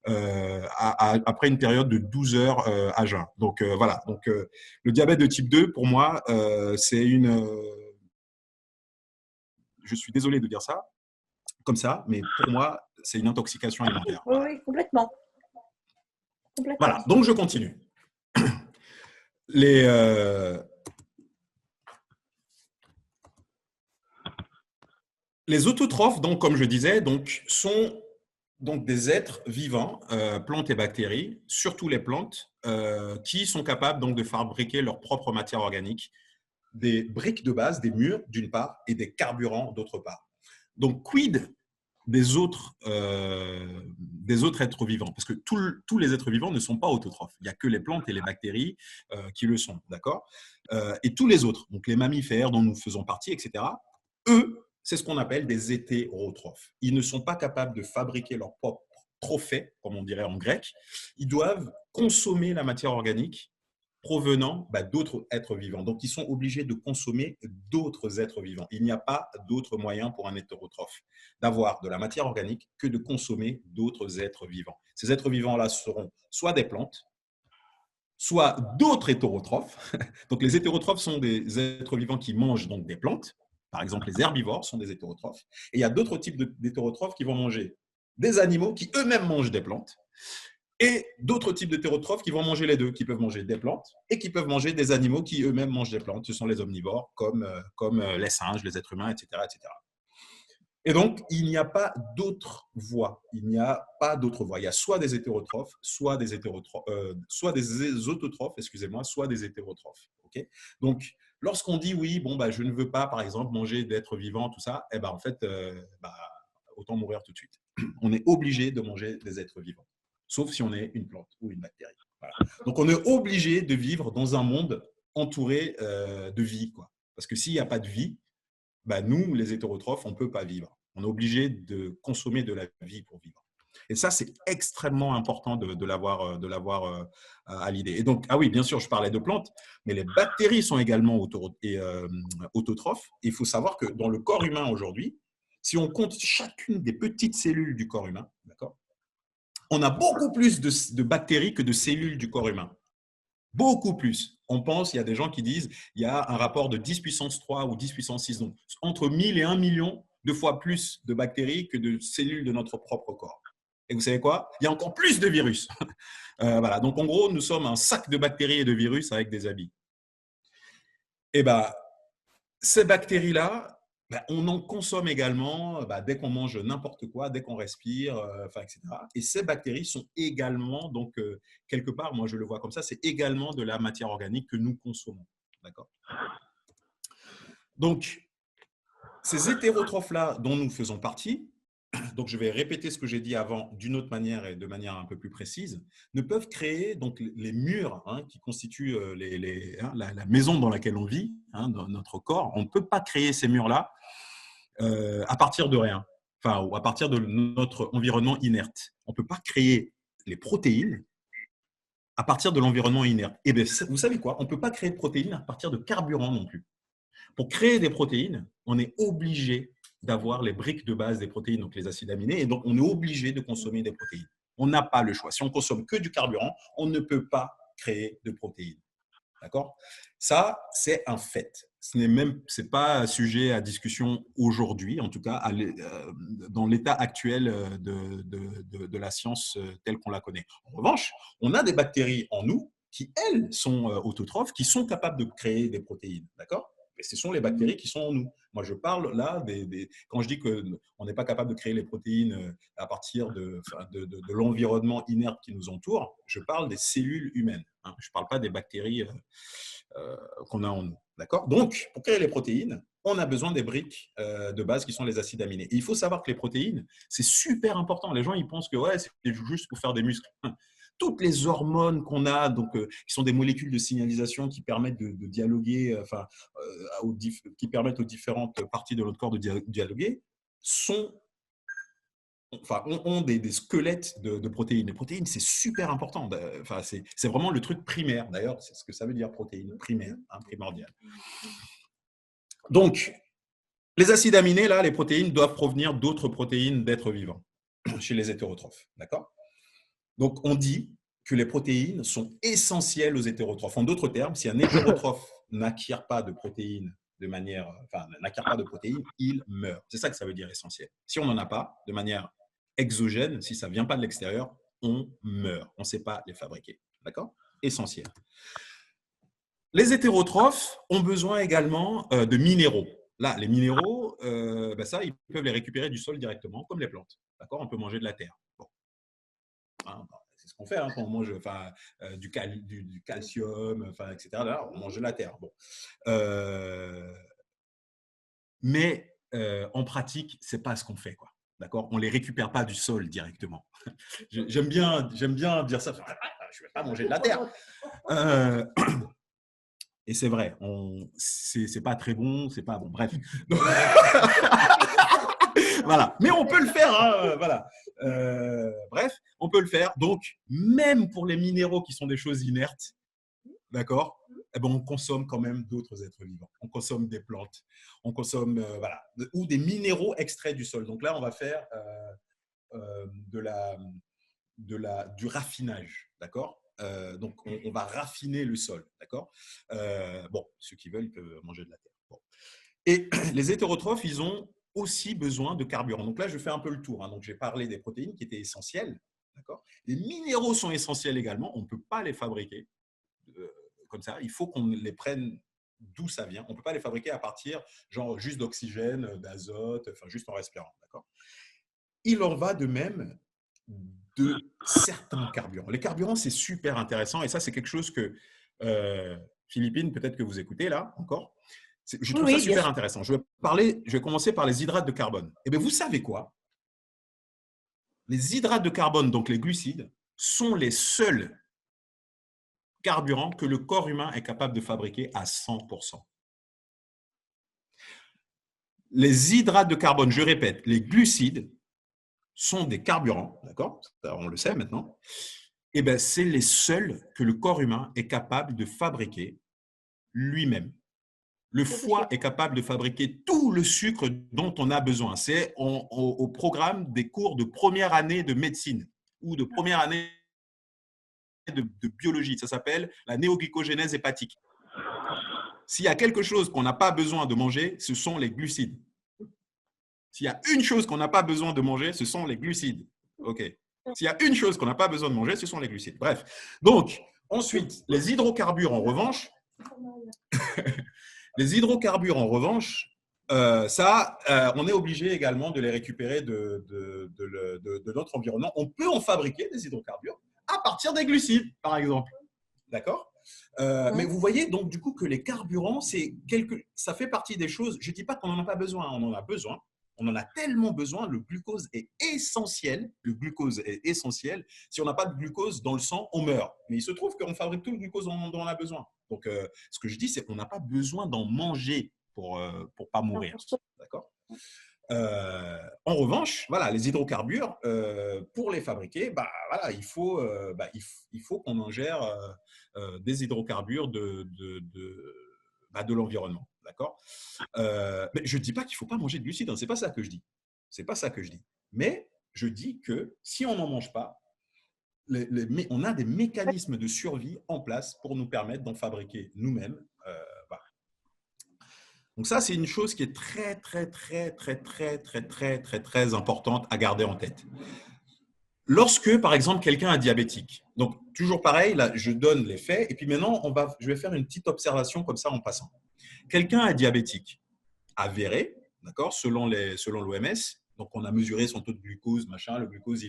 après une période de 12 heures à jeun. Donc, voilà. Donc, le diabète de type 2, pour moi, c'est je suis désolé de dire ça comme ça, mais pour moi, c'est une intoxication alimentaire. Oui, complètement. Voilà, donc je continue. Les autotrophes, donc, comme je disais, sont donc des êtres vivants, plantes et bactéries, surtout les plantes, qui sont capables donc, de fabriquer leur propre matière organique, des briques de base, des murs d'une part, et des carburants d'autre part. Donc, quid des autres êtres vivants, parce que tous les êtres vivants ne sont pas autotrophes. Il n'y a que les plantes et les bactéries qui le sont, d'accord, et tous les autres, donc les mammifères dont nous faisons partie, etc., eux, c'est ce qu'on appelle des hétérotrophes. Ils ne sont pas capables de fabriquer leur propre trophée, comme on dirait en grec. Ils doivent consommer la matière organique provenant d'autres êtres vivants. Donc, ils sont obligés de consommer d'autres êtres vivants. Il n'y a pas d'autre moyen pour un hétérotrophe d'avoir de la matière organique que de consommer d'autres êtres vivants. Ces êtres vivants-là seront soit des plantes, soit d'autres hétérotrophes. Donc, les hétérotrophes sont des êtres vivants qui mangent donc des plantes, Par exemple, les herbivores sont des hétérotrophes. Et il y a d'autres types d'hétérotrophes qui vont manger des animaux qui eux-mêmes mangent des plantes, et d'autres types d'hétérotrophes qui vont manger les deux, qui peuvent manger des plantes et qui peuvent manger des animaux qui eux-mêmes mangent des plantes. Ce sont les omnivores, comme les singes, les êtres humains, etc., etc. Et donc, il n'y a pas d'autre voie. Il n'y a pas d'autre voie. Il y a soit des hétérotrophes, soit des autotrophes, excusez-moi, soit des hétérotrophes. Okay, donc, lorsqu'on dit oui, bon, bah, je ne veux pas, par exemple, manger d'êtres vivants, tout ça, eh ben, en fait, autant mourir tout de suite. On est obligé de manger des êtres vivants, sauf si on est une plante ou une bactérie. Voilà. Donc, on est obligé de vivre dans un monde entouré de vie, quoi. Parce que s'il n'y a pas de vie, bah, nous, les hétérotrophes, on ne peut pas vivre. On est obligé de consommer de la vie pour vivre. Et ça, c'est extrêmement important de l'avoir à l'idée. Et donc, ah oui, bien sûr, je parlais de plantes, mais les bactéries sont également autotrophes. Il faut savoir que dans le corps humain aujourd'hui, si on compte chacune des petites cellules du corps humain, d'accord, on a beaucoup plus de bactéries que de cellules du corps humain. Beaucoup plus. On pense, il y a des gens qui disent, il y a un rapport de 10 puissance 3 ou 10 puissance 6, donc entre 1000 et 1 million de fois plus de bactéries que de cellules de notre propre corps. Et vous savez quoi? Il y a encore plus de virus. Voilà. Donc, en gros, nous sommes un sac de bactéries et de virus avec des habits. Et bien, ces bactéries-là, on en consomme également dès qu'on mange n'importe quoi, dès qu'on respire, etc. Et ces bactéries sont également, donc, quelque part, moi je le vois comme ça, c'est également de la matière organique que nous consommons. D'accord? Donc, ces hétérotrophes-là dont nous faisons partie, donc je vais répéter ce que j'ai dit avant d'une autre manière et de manière un peu plus précise, ne peuvent créer donc les murs qui constituent la maison dans laquelle on vit, dans notre corps. On ne peut pas créer ces murs-là à partir de rien, ou à partir de notre environnement inerte. On ne peut pas créer les protéines à partir de l'environnement inerte. Et bien, vous savez quoi? On ne peut pas créer de protéines à partir de carburant non plus. Pour créer des protéines, on est obligé d'avoir les briques de base des protéines, donc les acides aminés, et donc on est obligé de consommer des protéines. On n'a pas le choix. Si on consomme que du carburant, on ne peut pas créer de protéines. D'accord? Ça, c'est un fait. Ce n'est pas sujet à discussion aujourd'hui, en tout cas dans l'état actuel de la science telle qu'on la connaît. En revanche, on a des bactéries en nous qui, elles, sont autotrophes, qui sont capables de créer des protéines. D'accord? Et ce sont les bactéries qui sont en nous. Moi, je parle là, quand je dis qu'on n'est pas capable de créer les protéines à partir de l'environnement inerte qui nous entoure, je parle des cellules humaines. Je ne parle pas des bactéries qu'on a en nous. D'accord? Donc, pour créer les protéines, on a besoin des briques de base qui sont les acides aminés. Et il faut savoir que les protéines, c'est super important. Les gens, ils pensent que ouais, c'est juste pour faire des muscles. Toutes les hormones qu'on a, donc, qui sont des molécules de signalisation qui permettent de dialoguer, qui permettent aux différentes parties de notre corps de dialoguer, ont des squelettes de protéines. Les protéines, c'est super important. C'est vraiment le truc primaire. D'ailleurs, c'est ce que ça veut dire, protéines, primaire, primordial. Donc, les acides aminés, là, les protéines doivent provenir d'autres protéines d'êtres vivants chez les hétérotrophes. D'accord? Donc, on dit que les protéines sont essentielles aux hétérotrophes. En d'autres termes, si un hétérotrophe n'acquiert pas de protéines il meurt. C'est ça que ça veut dire essentiel. Si on n'en a pas, de manière exogène, si ça ne vient pas de l'extérieur, on meurt. On ne sait pas les fabriquer. D'accord? Essentiel. Les hétérotrophes ont besoin également de minéraux. Là, les minéraux, ça, ils peuvent les récupérer du sol directement, comme les plantes. D'accord? On peut manger de la terre. Bon. C'est ce qu'on fait quand on mange du calcium, etc. Là, on mange de la terre. Bon. Mais en pratique, ce n'est pas ce qu'on fait, quoi. D'accord? On ne les récupère pas du sol directement. J'aime bien dire ça. Je ne vais pas manger de la terre. Et c'est vrai, c'est pas très bon, c'est pas bon. Bref. Donc, voilà. Mais on peut le faire. Voilà. Bref, on peut le faire. Donc, même pour les minéraux qui sont des choses inertes, d'accord, on consomme quand même d'autres êtres vivants. On consomme des plantes, on consomme ou des minéraux extraits du sol. Donc là, on va faire du raffinage, d'accord. Donc, on va raffiner le sol, d'accord. Ceux qui veulent peuvent manger de la terre. Bon. Et les hétérotrophes, ils ont aussi besoin de carburant. Donc là, je fais un peu le tour. Hein. Donc, j'ai parlé des protéines qui étaient essentielles. Les minéraux sont essentiels également. On ne peut pas les fabriquer comme ça. Il faut qu'on les prenne d'où ça vient. On ne peut pas les fabriquer à partir genre juste d'oxygène, d'azote, enfin juste en respirant. Il en va de même de certains carburants. Les carburants, c'est super intéressant. Et ça, c'est quelque chose que Philippine, peut-être que vous écoutez là encore. Je trouve ça super intéressant. Je vais commencer par les hydrates de carbone. Eh bien, vous savez quoi? Les hydrates de carbone, donc les glucides, sont les seuls carburants que le corps humain est capable de fabriquer à 100%. Les hydrates de carbone, je répète, les glucides sont des carburants, d'accord? On le sait maintenant. Eh bien, c'est les seuls que le corps humain est capable de fabriquer lui-même. Le foie est capable de fabriquer tout le sucre dont on a besoin. C'est au programme des cours de première année de médecine ou de première année de biologie. Ça s'appelle la néoglycogénèse hépatique. S'il y a quelque chose qu'on n'a pas besoin de manger, ce sont les glucides. S'il y a une chose qu'on n'a pas besoin de manger, ce sont les glucides. OK. S'il y a une chose qu'on n'a pas besoin de manger, ce sont les glucides. Bref. Donc, ensuite, les hydrocarbures, en revanche, les hydrocarbures, en revanche, on est obligé également de les récupérer de notre environnement. On peut en fabriquer des hydrocarbures à partir des glucides, par exemple. D'accord? Mais vous voyez donc du coup que les carburants, ça fait partie des choses. Je ne dis pas qu'on n'en a pas besoin, on en a besoin. On en a tellement besoin, le glucose est essentiel. Le glucose est essentiel. Si on n'a pas de glucose dans le sang, on meurt. Mais il se trouve qu'on fabrique tout le glucose dont on a besoin. Donc, ce que je dis, c'est qu'on n'a pas besoin d'en manger pour pas mourir. D'accord ? En revanche, voilà, les hydrocarbures, pour les fabriquer, voilà, il faut qu'on ingère des hydrocarbures de l'environnement. D'accord? Mais je ne dis pas qu'il ne faut pas manger de glucides, hein, ce n'est pas ça que je dis. C'est pas ça que je dis. Mais je dis que si on n'en mange pas, on a des mécanismes de survie en place pour nous permettre d'en fabriquer nous-mêmes. Voilà. Donc ça, c'est une chose qui est très, très, très, très, très, très, très, très, très importante à garder en tête. Lorsque, par exemple, quelqu'un est diabétique, donc toujours pareil, là, je donne les faits, et puis maintenant, je vais faire une petite observation comme ça en passant. Quelqu'un est diabétique, avéré, d'accord, selon l'OMS, donc on a mesuré son taux de glucose, machin, le glucose,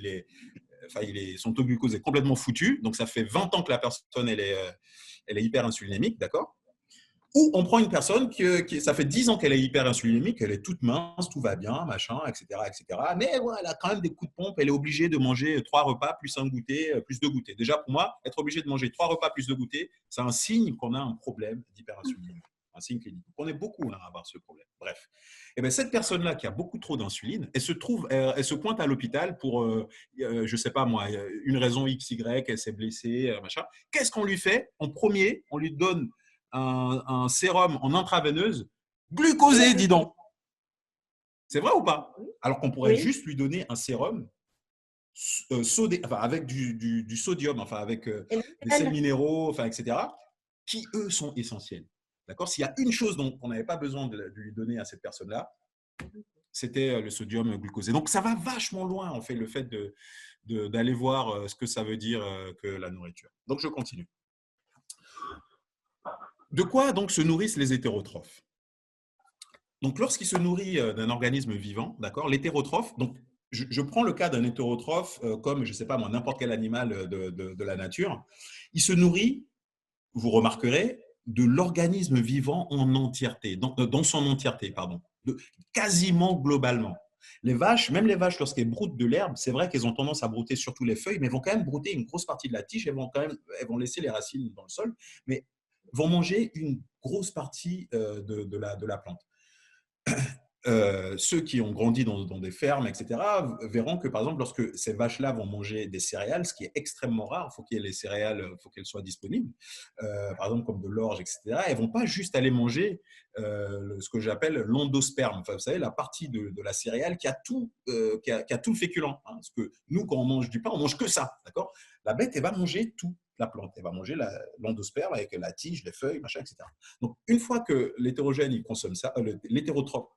son taux de glucose est complètement foutu, donc ça fait 20 ans que la personne, elle est hyperinsulinémique, d'accord? Ou on prend une personne ça fait 10 ans qu'elle est hyperinsulinémique, elle est toute mince, tout va bien, machin, etc., etc. Mais ouais, elle a quand même des coups de pompe, elle est obligée de manger 3 repas plus un goûter, plus 2 goûters. Déjà, pour moi, être obligé de manger 3 repas plus 2 goûters, c'est un signe qu'on a un problème d'hyperinsulinémie. Un signe clinique. On est beaucoup à avoir ce problème. Bref. Et bien, cette personne-là qui a beaucoup trop d'insuline, elle se pointe à l'hôpital pour, je ne sais pas moi, une raison XY, elle s'est blessée, machin. Qu'est-ce qu'on lui fait? En premier, on lui donne un sérum en intraveineuse glucosé, dis donc. C'est vrai ou pas? Alors qu'on pourrait juste lui donner un sérum avec du sodium, enfin avec des sels minéraux, enfin, etc., qui, eux, sont essentiels. D'accord? S'il y a une chose dont on n'avait pas besoin de lui donner à cette personne-là, c'était le sodium glucosé. Donc, ça va vachement loin, en fait, le fait d'aller voir ce que ça veut dire que la nourriture. Donc, je continue. De quoi donc se nourrissent les hétérotrophes? Donc, lorsqu'il se nourrit d'un organisme vivant, d'accord, l'hétérotrophe, donc je prends le cas d'un hétérotrophe comme, je ne sais pas moi, n'importe quel animal de la nature, il se nourrit, vous remarquerez, de l'organisme vivant en entièreté, dans son entièreté, pardon, quasiment globalement. Les vaches, même les vaches, lorsqu'elles broutent de l'herbe, c'est vrai qu'elles ont tendance à brouter surtout les feuilles, mais elles vont quand même brouter une grosse partie de la tige, elles vont laisser les racines dans le sol, mais vont manger une grosse partie de la plante. Ceux qui ont grandi dans des fermes, etc., verront que, par exemple, lorsque ces vaches-là vont manger des céréales, ce qui est extrêmement rare, il faut qu'il y ait les céréales, il faut qu'elles soient disponibles, par exemple comme de l'orge, etc., elles ne vont pas juste aller manger ce que j'appelle l'endosperme, enfin, vous savez, la partie de la céréale qui a tout, qui a tout le féculent. Hein, parce que nous, quand on mange du pain, on ne mange que ça, d'accord? La bête, elle va manger tout. la plante. Elle va manger l'endosperme avec la tige, les feuilles, machin, etc. Donc, une fois que l'hétérogène, il consomme ça, l'hétérotrophe,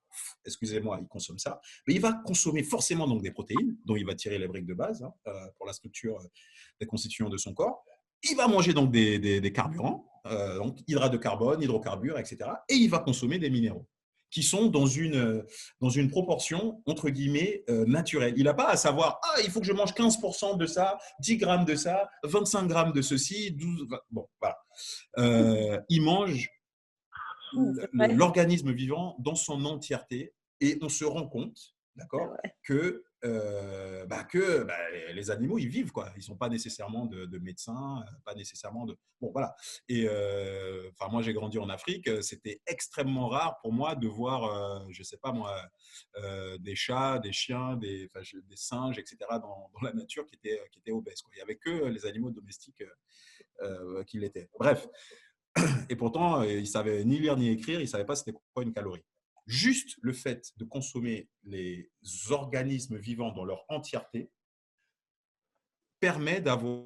excusez-moi, il consomme ça, mais il va consommer forcément donc des protéines, dont il va tirer les briques de base pour la structure des constituants de son corps. Il va manger donc des carburants, donc hydrates de carbone, hydrocarbures, etc. Et il va consommer des minéraux qui sont dans une proportion, entre guillemets, naturelle. Il n'a pas à savoir, il faut que je mange 15% de ça, 10 grammes de ça, 25 grammes de ceci, 12… Bon, voilà. Il mange l'organisme vivant dans son entièreté et on se rend compte, d'accord, que les animaux, ils vivent, quoi. Ils ne sont pas nécessairement de médecins, pas nécessairement de… Bon, voilà. Et moi, j'ai grandi en Afrique. C'était extrêmement rare pour moi de voir, je ne sais pas moi, des chats, des chiens, des singes, etc. dans la nature qui étaient obèses, quoi. Il n'y avait que les animaux domestiques qui l'étaient. Bref. Et pourtant, ils ne savaient ni lire ni écrire. Ils ne savaient pas c'était quoi une calorie. Juste le fait de consommer les organismes vivants dans leur entièreté permet d'avoir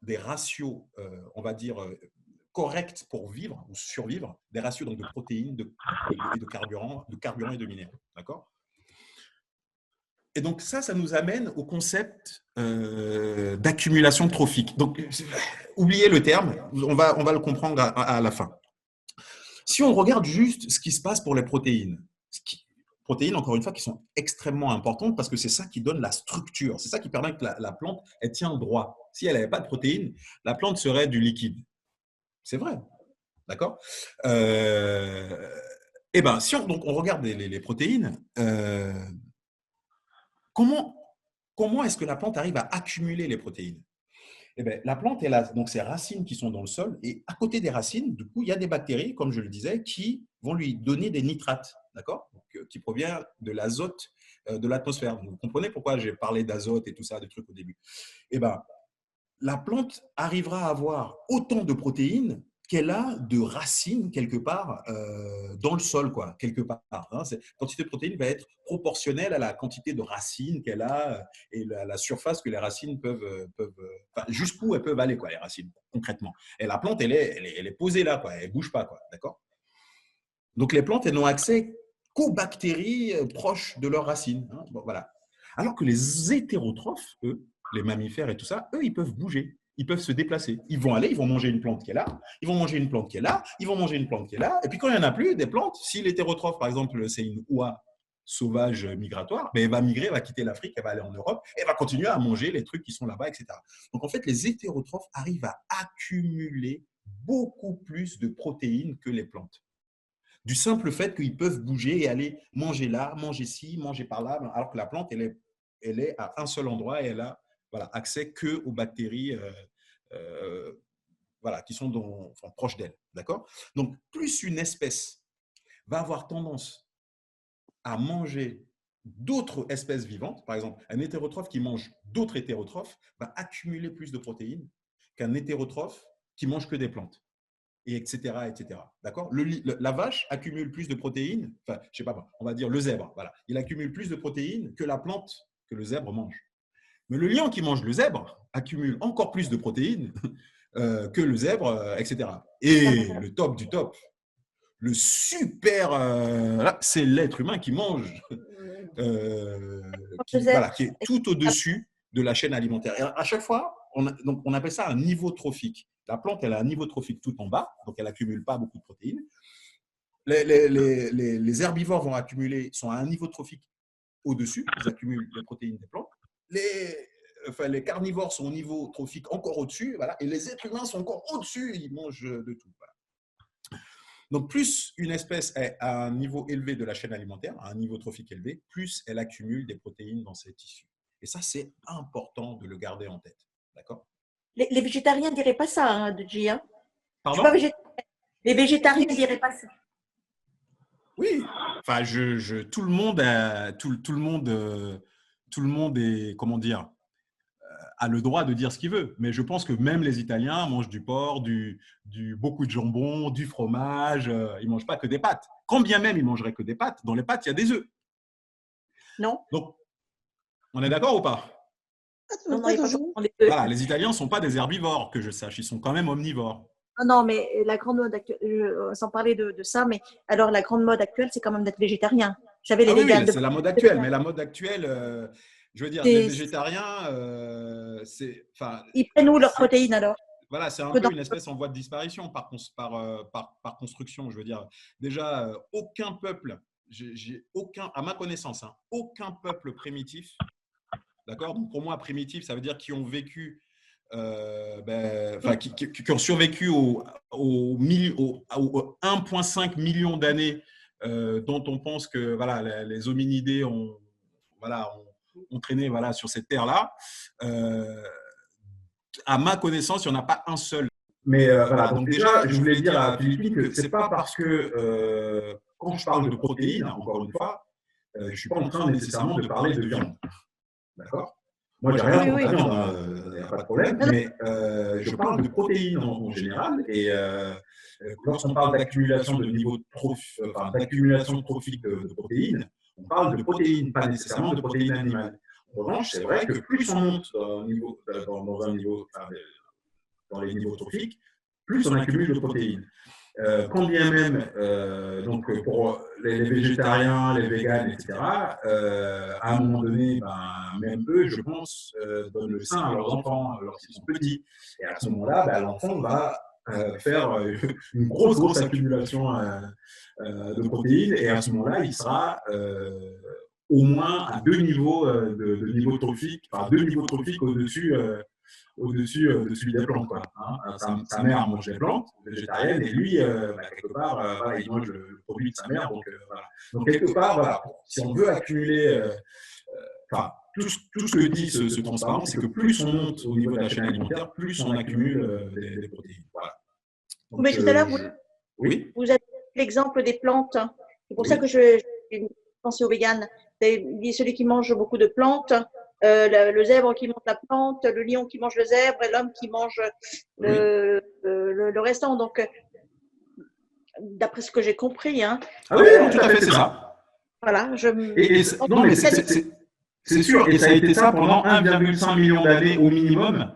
des ratios, on va dire, corrects pour vivre ou survivre, des ratios donc, de protéines, de carburants et de minéraux. D'accord ? Et donc ça nous amène au concept d'accumulation trophique. Donc, oubliez le terme, on va le comprendre à la fin. Si on regarde juste ce qui se passe pour les protéines, protéines, encore une fois, qui sont extrêmement importantes parce que c'est ça qui donne la structure. C'est ça qui permet que la plante, elle tient droit. Si elle n'avait pas de protéines, la plante serait du liquide. C'est vrai. D'accord ? Eh bien, si on regarde les protéines, comment est-ce que la plante arrive à accumuler les protéines ? Eh bien, la plante, elle a donc ses racines qui sont dans le sol et à côté des racines, du coup, il y a des bactéries, comme je le disais, qui vont lui donner des nitrates, d'accord ? Qui provient de l'azote de l'atmosphère. Vous comprenez pourquoi j'ai parlé d'azote et tout ça, de trucs au début. Eh bien, la plante arrivera à avoir autant de protéines qu'elle a de racines quelque part dans le sol, quoi, quelque part. Hein. La quantité de protéines va être proportionnelle à la quantité de racines qu'elle a et la surface que les racines peuvent jusqu'où elles peuvent aller, quoi, les racines, concrètement. Et la plante, elle est posée là, quoi, elle ne bouge pas, quoi, d'accord ? Donc, les plantes, elles n'ont accès qu'aux bactéries proches de leurs racines. Hein. Bon, voilà. Alors que les hétérotrophes, eux, les mammifères et tout ça, eux, ils peuvent bouger. Ils peuvent se déplacer. Ils vont aller, ils vont manger une plante qui est là, ils vont manger une plante qui est là, ils vont manger une plante qui est là. Et puis, quand il n'y en a plus, des plantes, si l'hétérotrophe, par exemple, c'est une oie sauvage migratoire, ben elle va migrer, elle va quitter l'Afrique, elle va aller en Europe, et elle va continuer à manger les trucs qui sont là-bas, etc. Donc, en fait, les hétérotrophes arrivent à accumuler beaucoup plus de protéines que les plantes. Du simple fait qu'ils peuvent bouger et aller manger là, manger ci, manger par là, alors que la plante, elle est à un seul endroit et elle a accès qu'aux bactéries qui sont proches d'elle. D'accord ? Donc, plus une espèce va avoir tendance à manger d'autres espèces vivantes, par exemple, un hétérotrophe qui mange d'autres hétérotrophes va accumuler plus de protéines qu'un hétérotrophe qui mange que des plantes. Et etc. D'accord ? La vache accumule plus de protéines, enfin, je sais pas, on va dire le zèbre, voilà. Il accumule plus de protéines que la plante que le zèbre mange. Mais le lion qui mange le zèbre accumule encore plus de protéines que le zèbre, etc. Et le top du top, le super, c'est l'être humain qui mange, qui est tout au-dessus de la chaîne alimentaire. Et à chaque fois, on appelle ça un niveau trophique. La plante, elle a un niveau trophique tout en bas, donc elle n'accumule pas beaucoup de protéines. Les herbivores sont à un niveau trophique au-dessus, ils accumulent les protéines des plantes. Les carnivores sont au niveau trophique encore au-dessus, voilà, et les êtres humains sont encore au-dessus, ils mangent de tout. Voilà. Donc, plus une espèce est à un niveau élevé de la chaîne alimentaire, à un niveau trophique élevé, plus elle accumule des protéines dans ses tissus. Et ça, c'est important de le garder en tête. D'accord ? Les végétariens ne diraient pas ça, hein, Dji, hein ? Pardon ? Les végétariens ne diraient pas ça. Oui, enfin, tout le monde est, comment dire, a le droit de dire ce qu'il veut. Mais je pense que même les Italiens mangent du porc, beaucoup de jambon, du fromage. Ils ne mangent pas que des pâtes. Quand bien même ils mangeraient que des pâtes, dans les pâtes, il y a des œufs. Non. Donc, on est d'accord ou pas ? Non, pas il y a pas toujours. forcément les deux. Voilà, les Italiens ne sont pas des herbivores, que je sache. Ils sont quand même omnivores. Non, mais la grande mode actuelle, sans parler de ça, mais alors la grande mode actuelle, c'est quand même d'être végétarien. J'avais les Ah oui, véganes oui, de c'est la mode actuelle. Mais la mode actuelle, je veux dire, les c'est- végétariens, enfin, ils prennent où leurs protéines alors? voilà, c'est un Que peu dans- une espèce en voie de disparition par construction. Je veux dire, déjà, aucun peuple, à ma connaissance, hein, aucun peuple primitif, d'accord? Donc pour moi, primitif, ça veut dire qui ont vécu, qui ont survécu au 1,5 million d'années dont on pense que voilà, les hominidés ont traîné voilà, sur cette terre-là. À ma connaissance, il n'y en a pas un seul. Mais voilà, donc déjà, je voulais dire à Philippine que c'est pas parce que quand je parle de protéines, encore une fois, je ne suis pas en train nécessairement de parler de viande. D'accord? Moi, j'ai rien contre la viande, il n'y a pas de problème, mais je parle de protéines en général. Et lorsqu'on parle d'accumulation de niveau d'accumulation trophique de protéines, on parle de protéines, pas nécessairement de protéines animales. En revanche, c'est vrai que plus on monte dans les niveaux trophiques, plus on accumule de protéines. Quand bien même, donc pour les végétariens, les véganes, etc., à un moment donné, même eux, je pense, donnent le sein à leurs enfants lorsqu'ils sont petits. Et à ce moment-là, l'enfant va faire une grosse accumulation de protéines. Et à ce moment-là, il sera au moins à deux niveaux de niveau trophique, enfin deux niveaux trophiques au-dessus de celui des plantes. Quoi, hein. Sa mère mange des plantes végétariennes et lui, quelque part, voilà, il mange le produit de sa mère. Donc, voilà. Donc quelque part, voilà, si on veut accumuler, tout ce que dit ce transparent, c'est que plus on monte au niveau de la chaîne alimentaire, plus on accumule des protéines. Voilà. Donc, mais tout à l'heure, oui, vous avez l'exemple des plantes. C'est pour ça que je pensais aux véganes. C'est celui qui mange beaucoup de plantes, le zèbre qui mange la plante, le lion qui mange le zèbre et l'homme qui mange le restant. Donc, d'après ce que j'ai compris. Hein, ah oui, tout à fait, c'est ça. Voilà. Non, mais c'est sûr, et ça a été ça pendant 1,5 million d'années au minimum.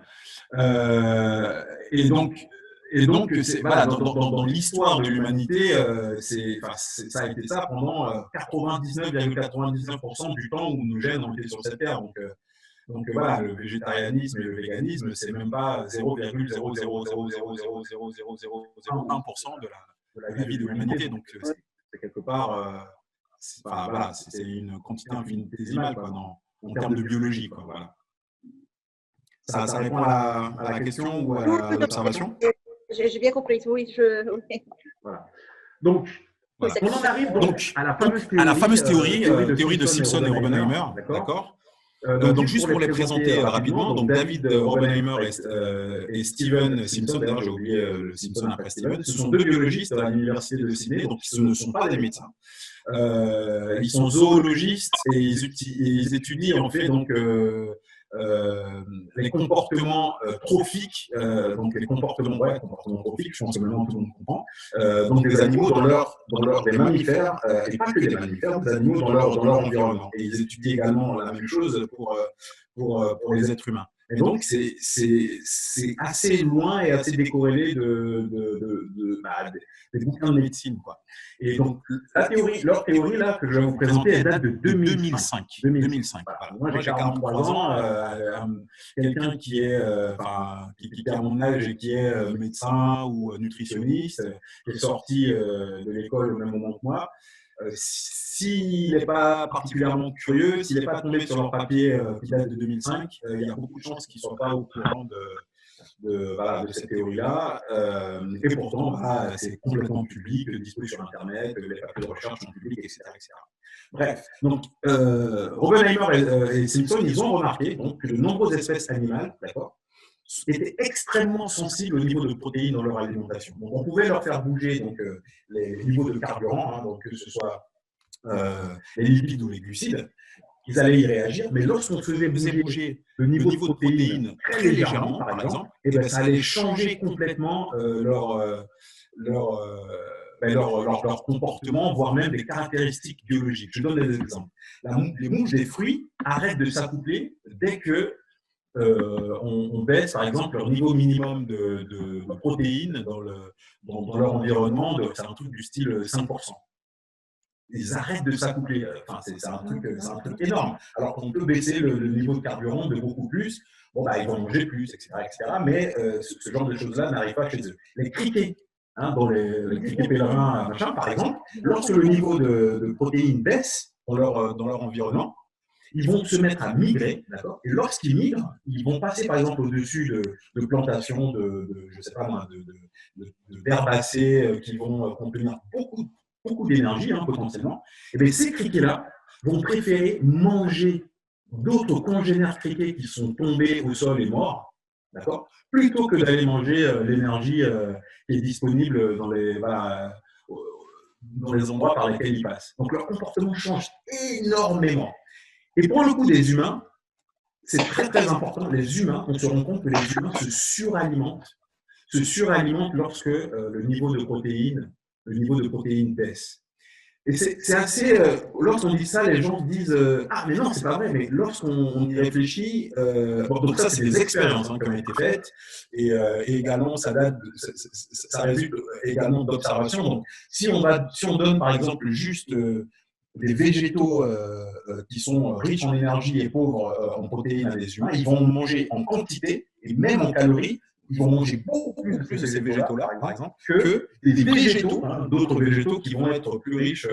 Et donc, voilà, dans l'histoire de l'humanité, ça a été ça pendant 99,99% du temps où nos gènes ont été sur cette terre. Donc voilà, le végétarianisme et le véganisme, c'est même pas 0,000000001% de la vie de l'humanité. Donc c'est quelque part, c'est une quantité infinitésimale en termes de biologie. Quoi, voilà. Ça répond à la question ou à l'observation? J'ai bien compris, oui. Voilà. Donc, voilà. On en arrive donc à la fameuse théorie de Simpson et Oppenheimer. D'accord. Donc, juste pour les présenter rapidement, donc David Oppenheimer et Steven Simpson, d'ailleurs j'ai oublié le Simpson après Steven, ce sont deux biologistes à l'université de Sydney, donc ce ne sont pas des médecins. Ils sont zoologistes et ils étudient en fait donc les comportements trophiques, donc les comportements trophiques, je pense que maintenant tout le monde comprend, donc des animaux des mammifères, et pas que des mammifères, des animaux dans leur environnement. Et ils étudient également la même chose pour les êtres humains. Et donc, c'est assez loin et assez décorrélé des bouquins de médecine, quoi. Et donc, leur théorie là, que je vais vous présenter, elle date de 2005. Voilà. Moi, j'ai 43 ans. Quelqu'un qui est à mon âge et qui est médecin ou nutritionniste, qui est sorti de l'école au même moment que moi, s'il n'est pas particulièrement curieux, s'il n'est pas tombé sur leur papier qui date de 2005, il y a beaucoup de chances qu'il ne soit pas au courant de cette théorie-là. Et pourtant, c'est complètement public, disponible sur Internet, les papiers de recherche sont publics, etc. Bref, donc Oppenheimer et Simpson, ils ont remarqué donc, que de nombreuses espèces animales, d'accord, étaient extrêmement sensibles au niveau de protéines dans leur alimentation. Donc, on pouvait leur faire bouger donc, les niveaux de carburant, hein, donc que ce soit les lipides ou les glucides, ils allaient y réagir, mais lorsqu'on faisait bouger le niveau de protéines très légèrement, par exemple, ça allait changer complètement leur comportement, voire même des caractéristiques biologiques. Je donne des exemples. Les mouches des fruits arrêtent de s'accoupler dès que on baisse, par exemple, leur niveau minimum de protéines dans leur environnement, c'est un truc du style 5%. Ils arrêtent de s'accoupler. Enfin, c'est un truc énorme. Alors qu'on peut baisser le niveau de carburant de beaucoup plus. Bon, bah, ils vont manger plus, etc. Mais ce genre de choses-là n'arrive pas chez eux. Les criquets, dans les criquets pèlerins, machin, par exemple, lorsque le niveau de protéines baisse dans leur environnement, ils vont se mettre à migrer, d'accord. Et lorsqu'ils migrent, ils vont passer par exemple au-dessus de plantations je sais pas moi, d'herbacées qui vont contenir beaucoup d'énergie potentiellement. Et bien ces criquets-là vont préférer manger d'autres congénères criquets qui sont tombés au sol et morts, d'accord, plutôt que d'aller manger l'énergie qui est disponible dans les endroits par lesquels ils passent. Donc leur comportement change énormément. Et pour le coup des humains, c'est très très important. Les humains, on se rend compte que les humains se suralimentent lorsque le niveau de protéines baisse. Et c'est assez. Lorsqu'on dit ça, les gens se disent ah mais non, c'est pas vrai. Mais lorsqu'on y réfléchit, donc ça c'est des expériences qui ont été faites et également ça résulte également d'observations. Donc si on donne par exemple juste des végétaux qui sont riches en énergie et pauvres en protéines à des humains, ils vont manger en quantité et même en calories, ils vont manger beaucoup plus de ces végétaux-là, par exemple, que des végétaux, d'autres végétaux qui vont être plus riches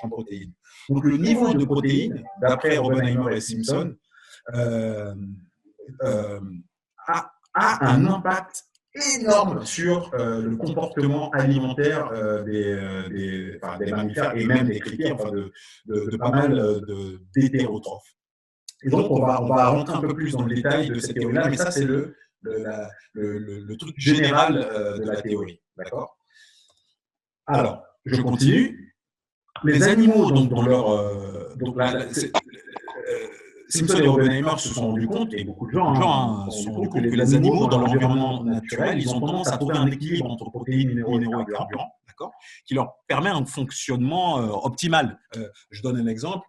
en protéines. Donc le niveau de protéines, d'après Oppenheimer et Simpson, a un impact énorme sur le comportement alimentaire des mammifères et même des criquets, enfin de pas mal d'hétérotrophes. Et donc, on va rentrer un peu plus dans le détail de cette théorie-là, mais ça, c'est le truc général de la théorie. D'accord? Alors, je continue. Les animaux, donc, dans leur. Simpson et Oppenheimer se sont rendus compte, et beaucoup de gens se sont rendus compte que les animaux, dans leur environnement naturel, ils ont tendance à trouver un équilibre entre protéines, minéraux et carburants, d'accord, qui leur permet un fonctionnement optimal. Je donne un exemple.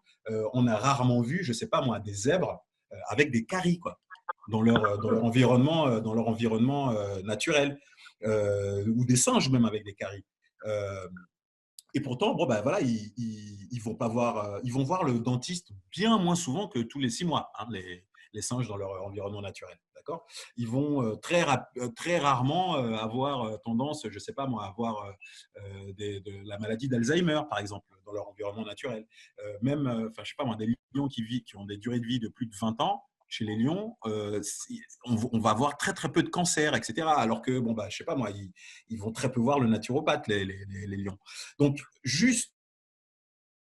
On a rarement vu, je ne sais pas moi, des zèbres avec des caries, quoi, dans leur environnement naturel, ou des singes même avec des caries. Et pourtant, bon, ben voilà, ils vont voir le dentiste bien moins souvent que tous les 6 mois, les singes dans leur environnement naturel. D'accord ? Ils vont très rarement avoir tendance, je ne sais pas moi, à avoir de la maladie d'Alzheimer, par exemple, dans leur environnement naturel. Même, je sais pas moi, des lions qui ont des durées de vie de plus de 20 ans, chez les lions, on va avoir très très peu de cancer, etc. Alors que, bon, je sais pas moi, ils vont très peu voir le naturopathe, les lions. Donc, juste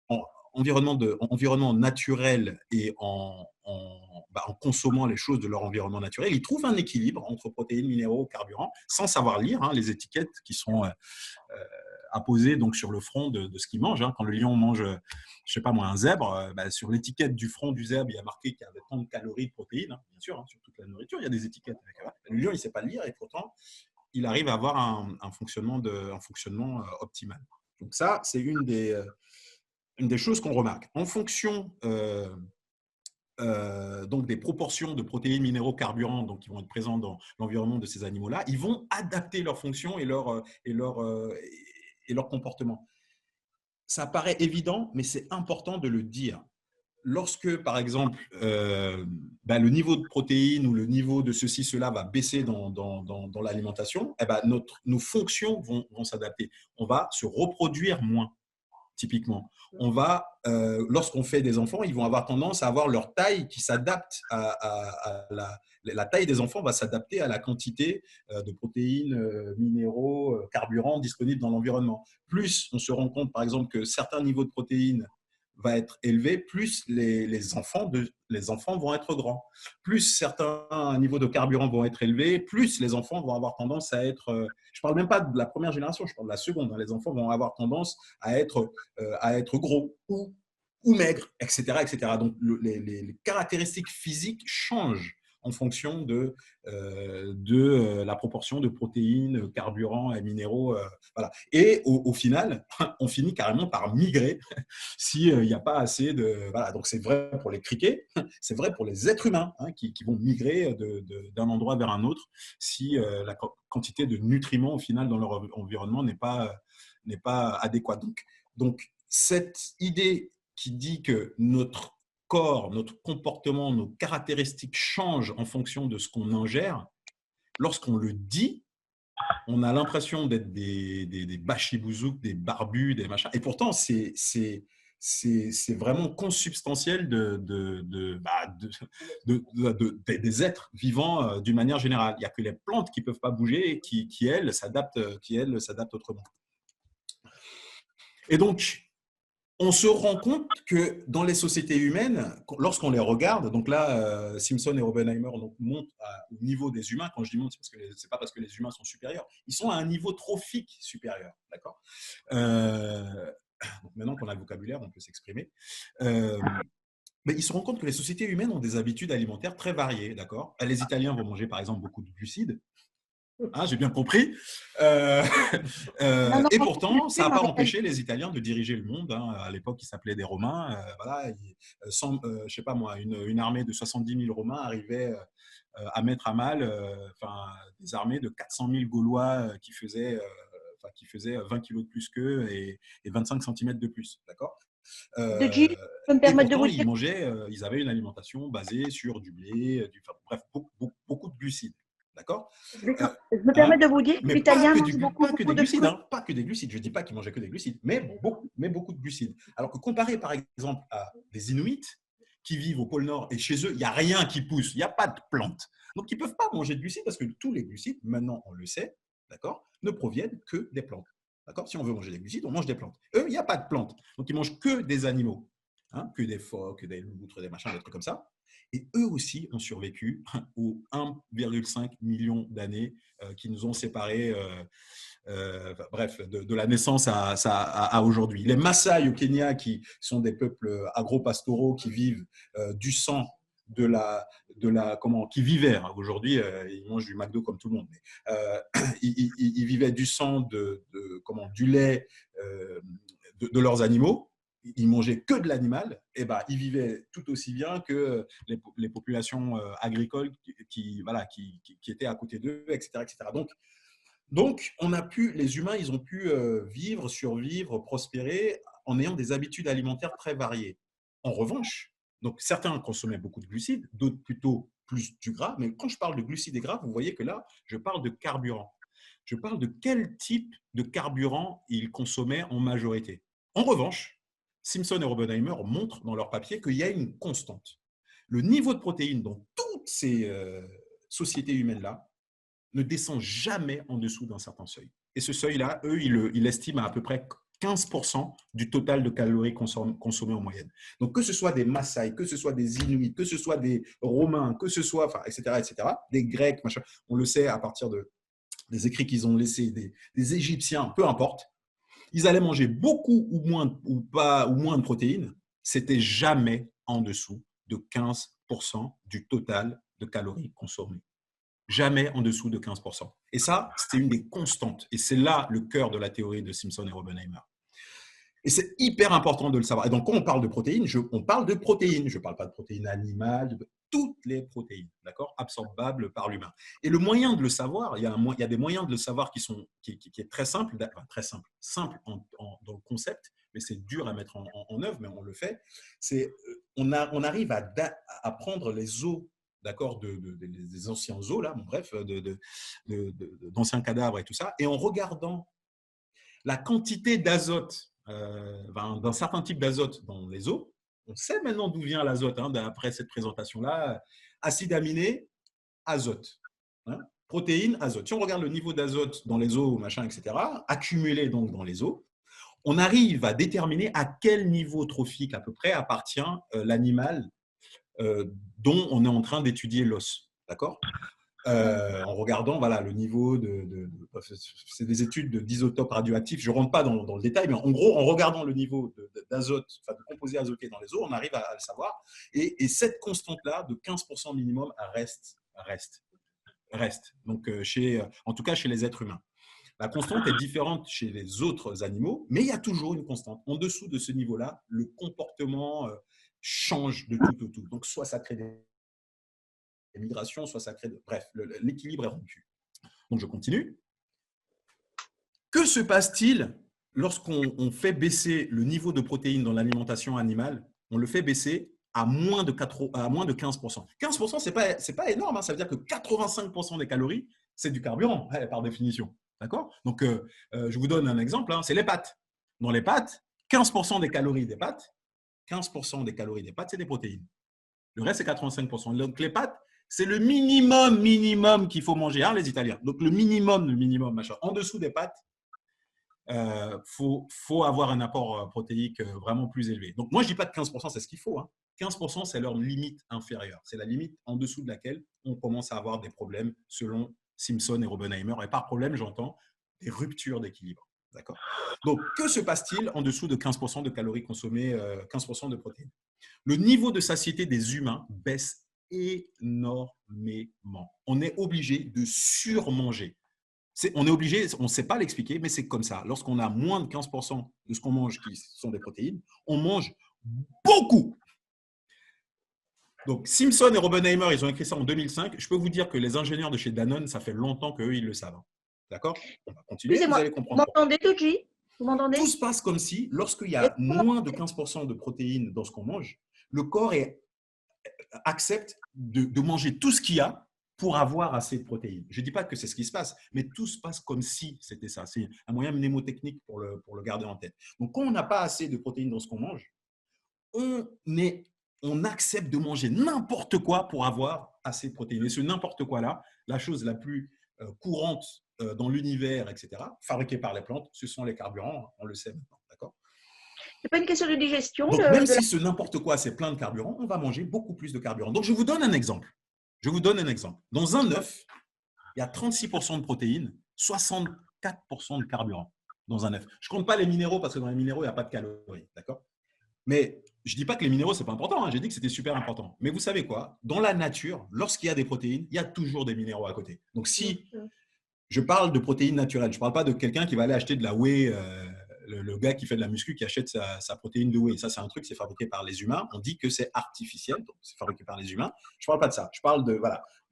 en environnement naturel et en consommant les choses de leur environnement naturel, ils trouvent un équilibre entre protéines, minéraux, carburants, sans savoir lire les étiquettes qui sont apposées donc sur le front de ce qu'ils mangent. Quand le lion mange, je sais pas moi, un zèbre, sur l'étiquette du front du zèbre, il y a marqué qu'il y avait tant de calories de protéines, bien sûr, sur toute la nourriture, il y a des étiquettes. Le lion, il ne sait pas lire et pourtant, il arrive à avoir un fonctionnement optimal. Donc ça, c'est une des choses qu'on remarque. En fonction donc des proportions de protéines, minéraux, carburants donc, qui vont être présents dans l'environnement de ces animaux-là, ils vont adapter leur fonction et leur comportement. Ça paraît évident, mais c'est important de le dire. Lorsque, par exemple, le niveau de protéines ou le niveau de ceci, cela va baisser dans l'alimentation, nos fonctions vont s'adapter. On va se reproduire moins, typiquement. Lorsqu'on fait des enfants, ils vont avoir tendance à avoir leur taille qui s'adapte à la taille des enfants va s'adapter à la quantité de protéines, minéraux, carburants disponibles dans l'environnement. Plus on se rend compte, par exemple, que certains niveaux de protéines va être élevé, plus les enfants vont être grands. Plus certains niveaux de carburant vont être élevés, plus les enfants vont avoir tendance à être… je ne parle même pas de la première génération, je parle de la seconde. Les enfants vont avoir tendance à être gros ou maigres, etc. Donc, les caractéristiques physiques changent en fonction de la proportion de protéines, carburants et minéraux. Voilà. Et au final, on finit carrément par migrer s'il n'y a pas assez de… Voilà. Donc, c'est vrai pour les criquets, c'est vrai pour les êtres humains hein, qui vont migrer d'un endroit vers un autre si la quantité de nutriments, au final, dans leur environnement n'est pas adéquate. Donc, cette idée qui dit que notre corps, notre comportement, nos caractéristiques changent en fonction de ce qu'on ingère, lorsqu'on le dit, on a l'impression d'être des bachibouzouk, des barbus, des machins. Et pourtant, c'est vraiment consubstantiel des êtres vivants d'une manière générale. Il n'y a que les plantes qui ne peuvent pas bouger et qui elles, s'adaptent autrement. Et donc, on se rend compte que dans les sociétés humaines, lorsqu'on les regarde, donc là, Simpson et Oppenheimer montent au niveau des humains. Quand je dis montent, c'est ce n'est pas parce que les humains sont supérieurs. Ils sont à un niveau trophique supérieur. D'accord donc maintenant qu'on a le vocabulaire, on peut s'exprimer. Mais ils se rendent compte que les sociétés humaines ont des habitudes alimentaires très variées. D'accord les Italiens vont manger, par exemple, beaucoup de glucides. Hein, j'ai bien compris. Et pourtant, ça n'a pas empêché les Italiens de diriger le monde. Hein. À l'époque, ils s'appelaient des Romains. Voilà, je sais pas moi, une armée de 70 000 Romains arrivait à mettre à mal des armées de 400 000 Gaulois qui faisaient 20 kilos de plus qu'eux et 25 cm de plus. D'accord De G, je peux me permettre de vous dire. Ils avaient une alimentation basée sur du blé, bref, beaucoup de glucides. D'accord Je me permets de vous dire que l'italien mange beaucoup de glucides. Pas que des glucides. Je ne dis pas qu'ils mangeaient que des glucides, mais beaucoup de glucides. Alors que comparé, par exemple, à des Inuits qui vivent au pôle Nord et chez eux, il n'y a rien qui pousse, il n'y a pas de plantes. Donc, ils ne peuvent pas manger de glucides parce que tous les glucides, maintenant, on le sait, d'accord, ne proviennent que des plantes. D'accord ? Si on veut manger des glucides, on mange des plantes. Eux, il n'y a pas de plantes. Donc, ils mangent que des animaux, hein, que des phoques, des loutres, des machins, des trucs comme ça. Et eux aussi ont survécu aux 1,5 million d'années qui nous ont séparés de la naissance à aujourd'hui. Les Maasai au Kenya, qui sont des peuples agro-pastoraux qui vivent du sang qui vivaient, hein, aujourd'hui ils mangent du McDo comme tout le monde, mais ils vivaient du sang, du lait de leurs animaux. Ils mangeaient que de l'animal, et ils vivaient tout aussi bien que les populations agricoles qui étaient à côté d'eux, etc. Donc, les humains, ils ont pu vivre, survivre, prospérer en ayant des habitudes alimentaires très variées. En revanche, donc certains consommaient beaucoup de glucides, d'autres plutôt plus du gras, mais quand je parle de glucides et gras, vous voyez que là, je parle de carburant. Je parle de quel type de carburant ils consommaient en majorité. En revanche, Simpson et Oppenheimer montrent dans leur papier qu'il y a une constante. Le niveau de protéines dans toutes ces sociétés humaines-là ne descend jamais en dessous d'un certain seuil. Et ce seuil-là, eux, ils l'estiment à peu près 15% du total de calories consommées en moyenne. Donc, que ce soit des Maasai, que ce soit des Inuits, que ce soit des Romains, que ce soit, etc., des Grecs, machin, on le sait à partir des écrits qu'ils ont laissés, des Égyptiens, peu importe, ils allaient manger beaucoup ou moins de protéines, c'était jamais en dessous de 15% du total de calories consommées. Jamais en dessous de 15%. Et ça, c'était une des constantes. Et c'est là le cœur de la théorie de Simpson et Oppenheimer. Et c'est hyper important de le savoir. Et donc, quand on parle de protéines, on parle de protéines. Je ne parle pas de protéines animales, de toutes les protéines, d'accord, absorbables par l'humain. Et le moyen de le savoir, il y a des moyens de le savoir qui est très simple, simple dans le concept, mais c'est dur à mettre en œuvre, mais on le fait. On arrive à prendre les os, d'accord, des anciens os, là, bref, d'anciens cadavres et tout ça, et en regardant la quantité d'azote, d'un certain type d'azote dans les os, on sait maintenant d'où vient l'azote, hein, après cette présentation-là, acide aminé, azote, hein, protéines, azote. Si on regarde le niveau d'azote dans les os, machin, etc., accumulé donc dans les os, on arrive à déterminer à quel niveau trophique à peu près appartient l'animal dont on est en train d'étudier l'os. D'accord ? en regardant voilà, le niveau c'est des études d'isotopes radioactifs. Je ne rentre pas dans le détail, mais en gros, en regardant le niveau d'azote, enfin de composés azotés dans les eaux, on arrive à le savoir. Et cette constante-là, de 15% minimum, reste. Donc, en tout cas, chez les êtres humains. La constante est différente chez les autres animaux, mais il y a toujours une constante. En dessous de ce niveau-là, le comportement change de tout au tout. Donc, soit ça crée des migrations, soit ça crée… Bref, l'équilibre est rompu. Donc, je continue. Que se passe-t-il lorsqu'on fait baisser le niveau de protéines dans l'alimentation animale? On le fait baisser à moins de 15%. 15%, ce n'est pas énorme. Hein. Ça veut dire que 85% des calories, c'est du carburant, par définition. D'accord? Donc, je vous donne un exemple. Hein. C'est les pâtes. Dans les pâtes, 15% des calories des pâtes, c'est des protéines. Le reste, c'est 85%. Donc, les pâtes, c'est le minimum qu'il faut manger, hein, les Italiens. Donc, le minimum, machin. En dessous des pâtes, faut avoir un apport protéique vraiment plus élevé. Donc, moi, je ne dis pas que 15%, c'est ce qu'il faut. Hein. 15%, c'est leur limite inférieure. C'est la limite en dessous de laquelle on commence à avoir des problèmes selon Simpson et Robenheimer. Et par problème, j'entends des ruptures d'équilibre. D'accord ? Donc, que se passe-t-il en dessous de 15% de calories consommées, 15% de protéines? Le niveau de satiété des humains baisse énormément. On est obligé de surmanger. On est obligé, on ne sait pas l'expliquer, mais c'est comme ça. Lorsqu'on a moins de 15% de ce qu'on mange qui sont des protéines, on mange beaucoup. Donc, Simpson et Robenheimer, ils ont écrit ça en 2005. Je peux vous dire que les ingénieurs de chez Danone, ça fait longtemps qu'eux, ils le savent. D'accord? On va continuer, vous allez comprendre. Vous m'entendez, Toji? Vous m'entendez? Tout se passe comme si, lorsqu'il y a moins de 15% de protéines dans ce qu'on mange, le corps accepte de manger tout ce qu'il y a pour avoir assez de protéines. Je ne dis pas que c'est ce qui se passe, mais tout se passe comme si c'était ça. C'est un moyen mnémotechnique pour le garder en tête. Donc, quand on n'a pas assez de protéines dans ce qu'on mange, on accepte de manger n'importe quoi pour avoir assez de protéines. Et ce n'importe quoi-là, la chose la plus courante dans l'univers, etc., fabriquée par les plantes, ce sont les carburants, on le sait maintenant. D'accord ? Ce n'est pas une question de digestion. Donc, même si ce n'importe quoi, c'est plein de carburant, on va manger beaucoup plus de carburant. Donc, je vous donne un exemple. Dans un œuf, il y a 36% de protéines, 64% de carburant dans un œuf. Je ne compte pas les minéraux parce que dans les minéraux, il n'y a pas de calories. D'accord ? Mais je ne dis pas que les minéraux, ce n'est pas important. Hein. J'ai dit que c'était super important. Mais vous savez quoi? Dans la nature, lorsqu'il y a des protéines, il y a toujours des minéraux à côté. Donc, si je parle de protéines naturelles, je ne parle pas de quelqu'un qui va aller acheter de la whey, le gars qui fait de la muscu, qui achète sa protéine de whey. Ça, c'est un truc, c'est fabriqué par les humains. On dit que c'est artificiel, donc c'est fabriqué par les humains. Je ne parle pas de ça. Je parle de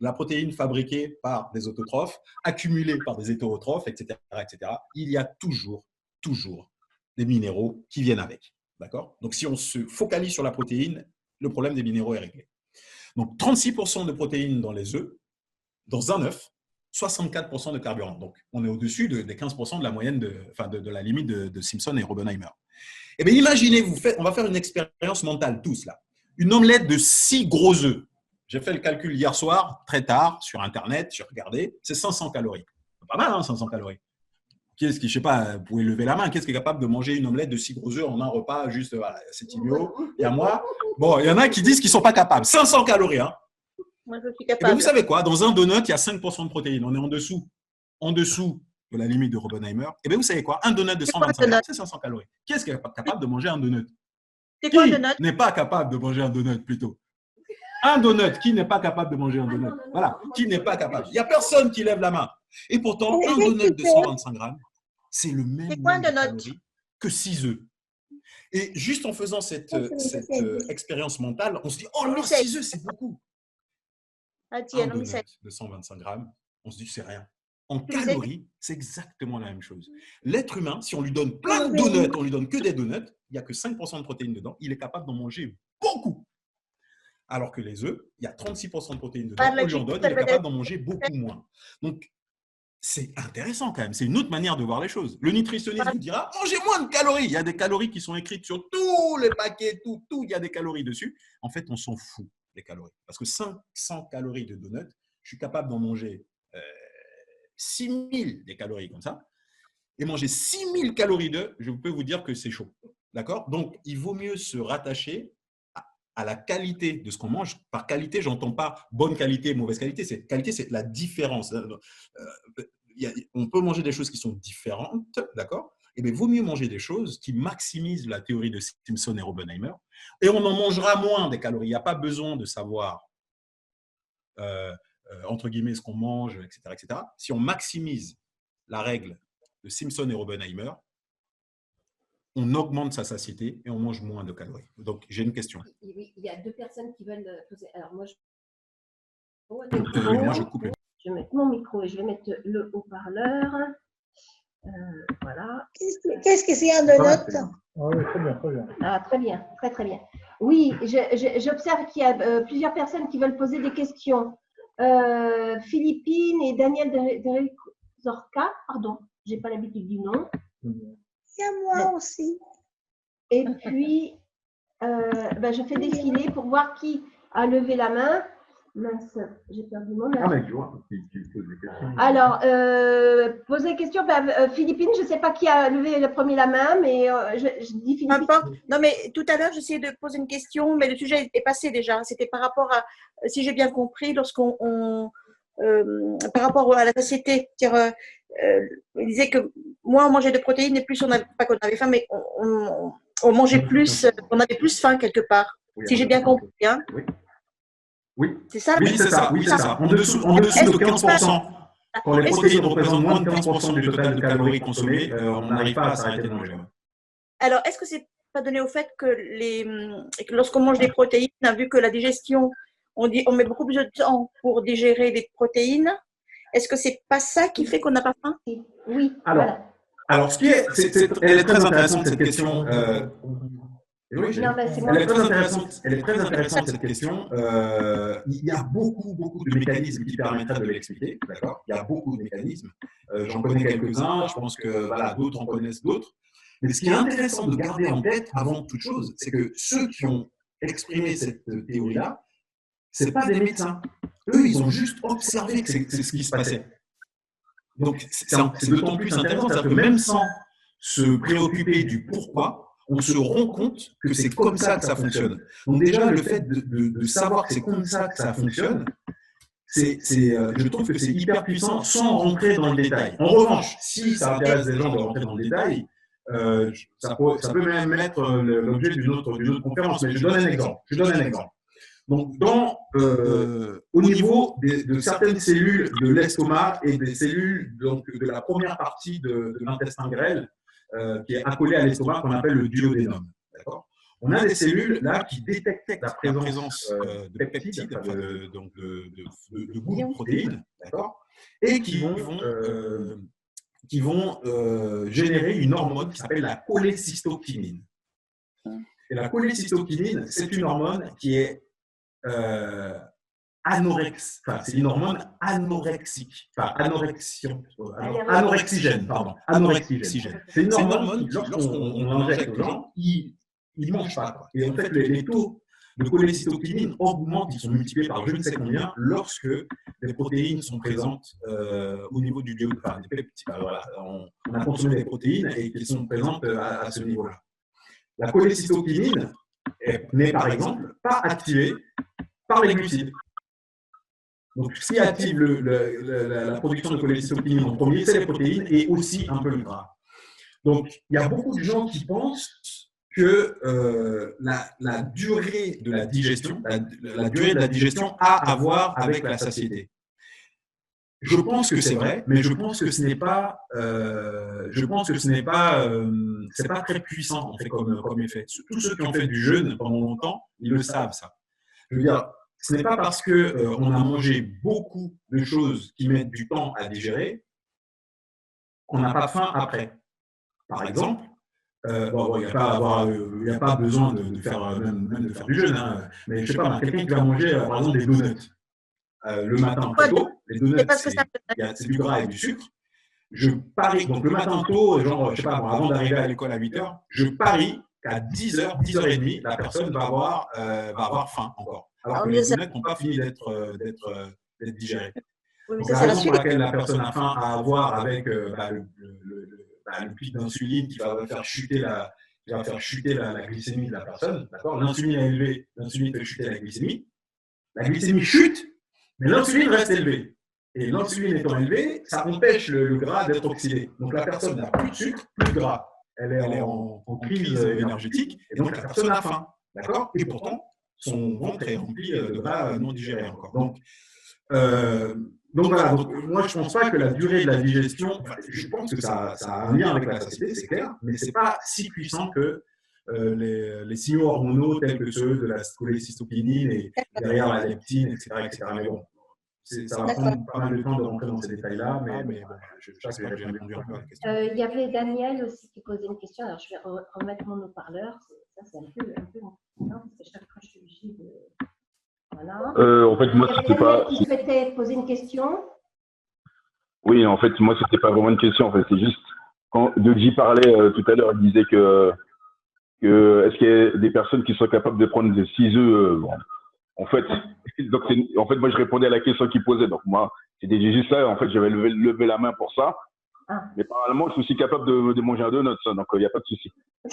la protéine fabriquée par des autotrophes, accumulée par des hétérotrophes, etc., etc. Il y a toujours des minéraux qui viennent avec. D'accord ? Donc, si on se focalise sur la protéine, le problème des minéraux est réglé. Donc, 36% de protéines dans les œufs, dans un œuf, 64% de carburant. Donc, on est au-dessus des 15% de la moyenne, de la limite de Simpson et Robenheimer. Eh bien, imaginez, on va faire une expérience mentale tous là. Une omelette de 6 gros œufs. J'ai fait le calcul hier soir, très tard, sur Internet, j'ai regardé, c'est 500 calories. Pas mal, hein, 500 calories. Qu'est-ce qui, je sais pas, vous pouvez lever la main, qu'est-ce qui est capable de manger une omelette de 6 gros œufs en un repas, juste, voilà, c'est Timio, il y a moi. Bon, il y en a qui disent qu'ils ne sont pas capables. 500 calories, hein. Moi, je suis Et capable. bien, vous savez quoi? Dans un donut, il y a 5% de protéines. On est en dessous de la limite de Robenheimer. Et bien, vous savez quoi? Un donut de 125 grammes, c'est 500 calories. Qui est-ce qui est capable de manger un donut? C'est quoi un donut? Qui n'est pas capable de manger un donut, plutôt? Un donut, qui n'est pas capable de manger un donut? Voilà, qui n'est pas capable? Il n'y a personne qui lève la main. Et pourtant, un donut de 125 grammes, c'est le même nombre de calories que 6 œufs. Et juste en faisant cette expérience mentale, on se dit « Oh non, 6 œufs, c'est beaucoup !» Un donut de 125 grammes, on se dit « C'est rien ». En calories, c'est exactement la même chose. L'être humain, si on lui donne plein de donuts, on lui donne que des donuts, il n'y a que 5% de protéines dedans, il est capable d'en manger beaucoup. Alors que les œufs, il y a 36% de protéines dedans, on lui en donne, il est capable d'en manger beaucoup moins. Donc, c'est intéressant quand même. C'est une autre manière de voir les choses. Le nutritionniste vous dira « Mangez moins de calories ». Il y a des calories qui sont écrites sur tous les paquets, tout, il y a des calories dessus. En fait, on s'en fout des calories. Parce que 500 calories de donuts, je suis capable d'en manger 6000 des calories comme ça. Et manger 6000 calories d'œufs, je peux vous dire que c'est chaud. D'accord? Donc, il vaut mieux se rattacher à la qualité de ce qu'on mange. Par qualité, j'entends pas bonne qualité, mauvaise qualité. Qualité, c'est la différence. On peut manger des choses qui sont différentes, d'accord? Eh bien, vaut mieux manger des choses qui maximisent la théorie de Simpson et Oppenheimer, et on en mangera moins des calories. Il n'y a pas besoin de savoir, entre guillemets, ce qu'on mange, etc., etc. Si on maximise la règle de Simpson et Oppenheimer, on augmente sa satiété et on mange moins de calories. Donc, j'ai une question. Oui, il y a deux personnes qui veulent poser. Alors, moi, moi, je coupe. Je vais mettre mon micro et je vais mettre le haut-parleur. Voilà. Qu'est-ce que c'est un de notes? Ah oui, très bien, très bien. Ah, très bien, très très bien. Oui, j'observe qu'il y a plusieurs personnes qui veulent poser des questions. Philippine et Daniel Zorka, pardon, j'ai pas l'habitude du nom. Il y a moi aussi. Et puis, je fais défiler pour voir qui a levé la main. Mince, j'ai perdu mon âge. Ah, mais tu vois, tu poses des questions. Alors, poser question, Philippine, je ne sais pas qui a levé le premier la main, mais je dis Philippine. Non, mais tout à l'heure, j'essayais de poser une question, mais le sujet est passé déjà. C'était par rapport à, si j'ai bien compris, par rapport à la satiété. Il disait que moins on mangeait de protéines et plus on avait, pas qu'on avait faim, mais on mangeait plus, on avait plus faim quelque part. Oui, si j'ai bien compris. Hein. Oui. Oui, c'est ça. Oui, c'est ça. Oui, c'est ça. En dessous de 15%, quand les protéines représentent moins de 15% du total de calories consommées, on n'arrive pas à s'arrêter de manger. Alors, est-ce que c'est pas donné au fait que lorsqu'on mange des protéines, on a vu que la digestion, on met beaucoup plus de temps pour digérer les protéines. Est-ce que c'est pas ça qui fait qu'on n'a pas faim? Oui. Alors, ce qui est, elle est très intéressante cette question. Oui, elle est très intéressante cette question. Il y a beaucoup de mécanismes qui permettraient de l'expliquer. D'accord ? Il y a beaucoup de mécanismes. J'en connais quelques-uns. Je pense que voilà, d'autres en connaissent d'autres. Mais ce qui est intéressant de garder en tête, avant toute chose, c'est que ceux qui ont exprimé cette théorie-là, ce n'est pas des médecins. Eux, ils ont juste observé que c'est ce qui se passait. Donc, c'est d'autant plus intéressant, c'est-à-dire que même sans se préoccuper du pourquoi, on se rend compte que c'est comme ça que ça fonctionne. Donc déjà, le fait de savoir que c'est comme ça que ça fonctionne, je trouve que c'est hyper puissant sans rentrer dans le détail. En revanche, si ça intéresse les gens de rentrer dans le détail, ça peut même être l'objet d'une autre conférence, mais je donne un exemple. Donc, au niveau de certaines cellules de l'estomac et des cellules donc, de la première partie de l'intestin grêle, qui est accolé à l'estomac, qu'on appelle le duodénum. On a des cellules là qui détectent la présence de peptides, de bouts de protéines, et qui vont générer une hormone qui s'appelle la cholécystokinine. Et la cholécystokinine, c'est une hormone qui est c'est une hormone anorexigène. C'est une hormone qui, lorsqu'on l'injecte aux gens, ils ne mangent pas. Et en fait, les taux de cholécystokinine augmentent, ils sont multipliés par je ne sais combien, lorsque les protéines sont présentes au niveau du duodénum. Enfin, voilà, on a consommé des protéines et qui sont présentes à ce niveau-là. La cholécystokinine n'est par exemple pas activée par les glucides. Donc, ce qui active la production de cholécystokinine en premier, c'est les protéines et aussi un peu le gras. Donc, il y a beaucoup de gens qui pensent que la durée de la digestion, la durée de la digestion a à voir avec la satiété. Je pense que c'est vrai, mais je pense que ce n'est pas, c'est pas très puissant en fait comme effet. Tous ceux qui ont fait du jeûne pendant longtemps, ils le savent ça. Je veux dire, ce n'est pas parce qu'on a mangé beaucoup de choses qui mettent du temps à digérer qu'on n'a pas faim après. Par exemple, il n'y a pas besoin de faire, même de faire du jeûne, hein, mais je ne sais pas, quelqu'un qui va manger par exemple des donuts le matin très tôt, les donuts c'est du gras et du sucre. Je parie, donc le matin tôt, genre, je sais pas, avant d'arriver à l'école à 8h, je parie qu'à 10h, 10h30, la personne va avoir faim encore. Alors que les donuts n'ont pas fini d'être digérés. Oui, la raison pour laquelle la personne a faim à avoir avec le pic d'insuline qui va faire chuter qui va faire chuter la glycémie de la personne. L'insuline est élevée, l'insuline fait chuter la glycémie chute, mais l'insuline reste élevée. Et l'insuline étant élevée, ça empêche le gras d'être oxydé. Donc la personne n'a plus de sucre, plus de gras. Elle est en crise énergétique, et donc la personne a faim. D'accord? Et pourtant, son ventre est rempli de gras non digéré encore. Donc voilà, moi je ne pense pas que la durée de la digestion, je pense que ça a un lien avec la satiété, c'est clair, mais ce n'est pas si puissant que les signaux hormonaux tels que ceux de la cholécystokinin et derrière la leptine, etc. Mais bon, ça va prendre pas mal de temps de rentrer dans ces détails-là, mais bon, j'espère que j'ai répondu un peu à la question. Il y avait Daniel aussi qui posait une question, alors je vais remettre mon haut-parleur, ça c'est un peu parce que chaque fois je suis obligée de… Voilà. En fait, moi, c'était pas… Il souhaitait poser une question. Oui, en fait, moi, c'était pas vraiment une question. En fait, c'est juste quand Deji parlait tout à l'heure, il disait que est-ce qu'il y a des personnes qui sont capables de prendre des 6 œufs en fait, moi, je répondais à la question qu'il posait. Donc, moi, c'était juste ça. En fait, j'avais levé la main pour ça. Ah. Mais normalement, je suis aussi capable de manger un donut, ça, donc il n'y a pas de souci. Oui.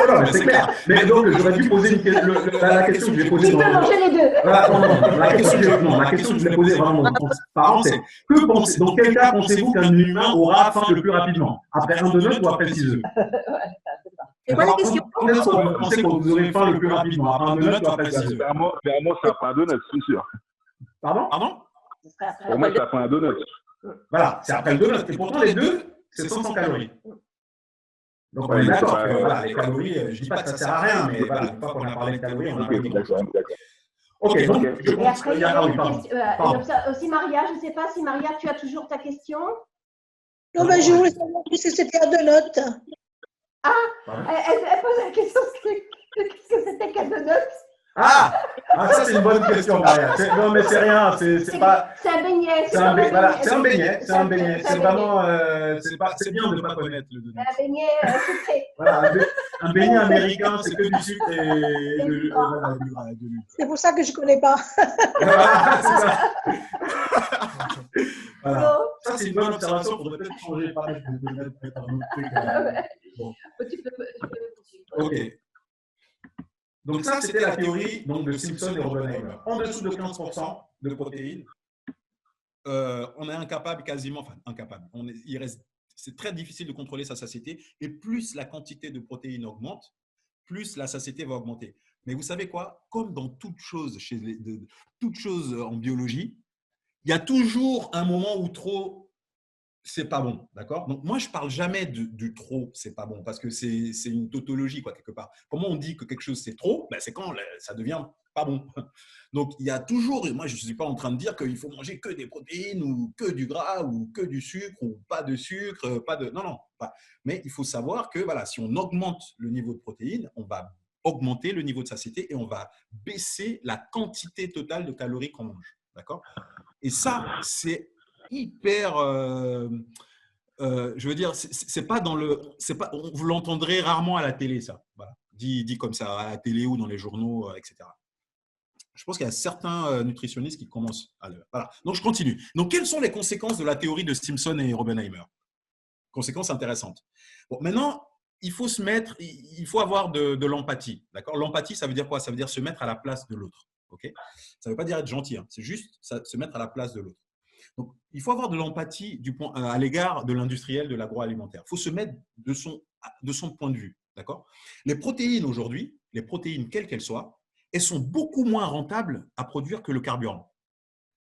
Non, c'est clair. Mais donc, j'aurais dû poser la question que j'ai posée. Tu peux manger les deux. La question que je l'ai posée vraiment aux parents, c'est dans quel cas pensez-vous qu'un humain aura faim le plus rapidement? Après un donut ou après 6 œufs? C'est quoi la question? Quand est-ce que vous pensez que vous aurez faim le plus rapidement? Après un donut ou après 6 œufs? Clairement, c'est après un donut, c'est sûr. Pardon? Pour moi, c'est après un donut. Voilà, c'est après le donut. Et pourtant, les deux, c'est 500 calories. Donc, on est d'accord que voilà, les calories, je ne dis pas que ça ne sert à rien, mais voilà, une fois qu'on a parlé de calories, on a parlé de d'accord. Ok, donc je pense qu'il y a une question. Aussi, Maria, je ne sais pas si Maria, tu as toujours ta question? Non, mais je voulais savoir si c'était un donut. Ah, elle pose la question, qu'est-ce que c'était qu'un donut? Ah, ça c'est une bonne question, Maria. Non, mais c'est rien, c'est pas. C'est un beignet. C'est un beignet. C'est vraiment. C'est bien de ne pas connaître le donut. Un beignet sucré. Voilà, un beignet américain, c'est que du sucre et de l'huile. C'est pour ça que je ne connais pas. Voilà, c'est ça. Voilà. Ça, c'est une bonne observation. Il faudrait peut-être changer pas mal de donut, peut-être un autre truc. Bon. Tu peux poursuivre. Ok. Donc ça, c'était la théorie de Simpson et Oppenheimer. En dessous de 15% de protéines, on est incapable quasiment, enfin incapable, c'est très difficile de contrôler sa satiété et plus la quantité de protéines augmente, plus la satiété va augmenter. Mais vous savez quoi? Comme dans toute chose, toute chose en biologie, il y a toujours un moment où trop, c'est pas bon, d'accord? Donc, moi, je parle jamais du trop, c'est pas bon, parce que c'est une tautologie, quoi, quelque part. Comment on dit que quelque chose, c'est trop? Ben, c'est quand ça devient pas bon. Donc, il y a toujours, et moi, je ne suis pas en train de dire qu'il faut manger que des protéines, ou que du gras, ou que du sucre, ou pas de sucre, pas de… Non, pas. Mais il faut savoir que, voilà, si on augmente le niveau de protéines, on va augmenter le niveau de satiété et on va baisser la quantité totale de calories qu'on mange, d'accord? Et ça, c'est hyper, je veux dire, c'est pas dans le, c'est pas, vous l'entendrez rarement à la télé, ça, voilà, dit comme ça à la télé ou dans les journaux, etc. Je pense qu'il y a certains nutritionnistes qui commencent à le… Voilà. Donc je continue. Donc quelles sont les conséquences de la théorie de Simpson et Oppenheimer? Conséquences intéressantes. Bon, maintenant, il faut avoir de l'empathie, d'accord? L'empathie, ça veut dire quoi? Ça veut dire se mettre à la place de l'autre, ok? Ça ne veut pas dire être gentil, hein, c'est juste se mettre à la place de l'autre. Donc, il faut avoir de l'empathie à l'égard de l'industriel de l'agroalimentaire. Il faut se mettre de son point de vue. D'accord ? Les protéines aujourd'hui, les protéines quelles qu'elles soient, elles sont beaucoup moins rentables à produire que le carburant.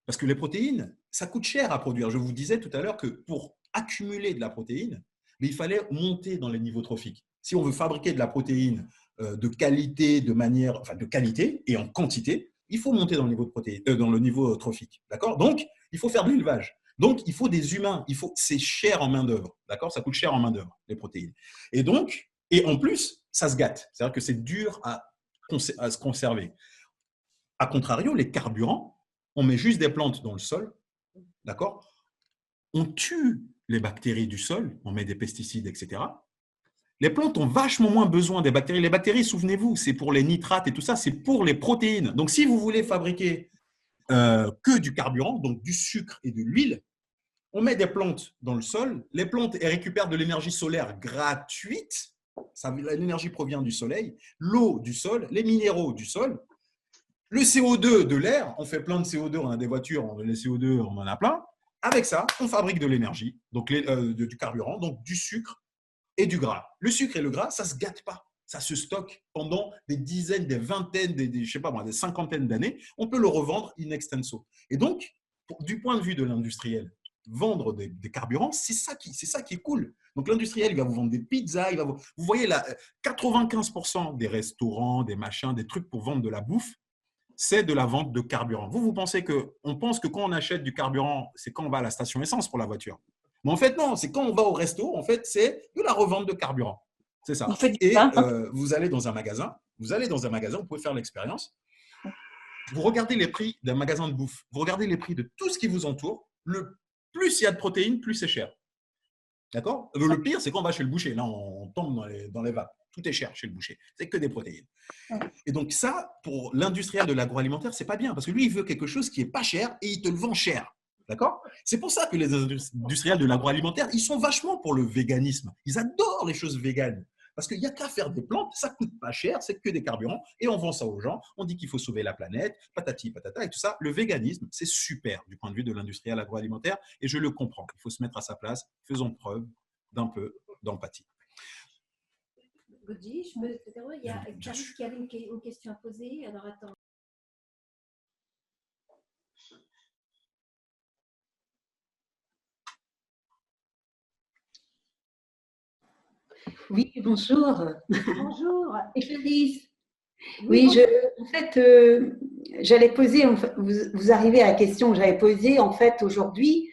Parce que les protéines, ça coûte cher à produire. Je vous disais tout à l'heure que pour accumuler de la protéine, il fallait monter dans les niveaux trophiques. Si on veut fabriquer de la protéine de qualité, de qualité et en quantité, il faut monter dans le niveau de protéines, dans le niveau trophique. D'accord ? Donc, il faut faire de l'élevage. Donc, il faut des humains. C'est cher en main-d'œuvre. D'accord ? Ça coûte cher en main-d'œuvre, les protéines. Et donc, et en plus, ça se gâte. C'est-à-dire que c'est dur à se conserver. A contrario, les carburants, on met juste des plantes dans le sol. D'accord ? On tue les bactéries du sol, on met des pesticides, etc. Les plantes ont vachement moins besoin des bactéries. Les bactéries, souvenez-vous, c'est pour les nitrates et tout ça, c'est pour les protéines. Donc, si vous voulez fabriquer que du carburant, donc du sucre et de l'huile, On met des plantes dans le sol. Les plantes, elles récupèrent de l'énergie solaire gratuite. L'énergie provient du soleil, l'eau du sol, les minéraux du sol, le CO2 de l'air. On fait plein de CO2, on a des voitures, les CO2, on en a plein. Avec ça, on fabrique de l'énergie, donc du carburant, donc du sucre et du gras. Le sucre et le gras, ça ne se gâte pas. Ça se stocke pendant des dizaines, des vingtaines, je sais pas moi, des cinquantaines d'années. On peut le revendre in extenso. Et donc, du point de vue de l'industriel, vendre des carburants, c'est ça qui est cool. Donc, l'industriel, il va vous vendre des pizzas. Vous voyez, là, 95% des restaurants, des machins, des trucs pour vendre de la bouffe, c'est de la vente de carburant. Vous pensez on pense que quand on achète du carburant, c'est quand on va à la station essence pour la voiture. Mais en fait, non, c'est quand on va au resto, en fait, c'est de la revente de carburant. C'est ça. Et vous allez dans un magasin, vous pouvez faire l'expérience. Vous regardez les prix d'un magasin de bouffe, vous regardez les prix de tout ce qui vous entoure. Plus il y a de protéines, plus c'est cher. D'accord? Le pire, c'est quand on va chez le boucher. Là, on tombe dans les vapes. Tout est cher chez le boucher. C'est que des protéines. Et donc ça, pour l'industriel de l'agroalimentaire, c'est pas bien parce que lui, il veut quelque chose qui est pas cher et il te le vend cher. D'accord? C'est pour ça que les industriels de l'agroalimentaire, ils sont vachement pour le véganisme. Ils adorent les choses véganes. Parce qu'il n'y a qu'à faire des plantes, ça ne coûte pas cher, c'est que des carburants, et on vend ça aux gens, on dit qu'il faut sauver la planète, patati, patata, et tout ça. Le véganisme, c'est super du point de vue de l'industriel agroalimentaire, et je le comprends. Il faut se mettre à sa place, faisons preuve d'un peu d'empathie. Gaudji, je me t'interromps, il y a Clarisse qui avait une question à poser, alors attends. Oui, bonjour. Bonjour. Clarisse. Oui, en fait, j'allais poser, vous arrivez à la question que j'avais posée, en fait, aujourd'hui,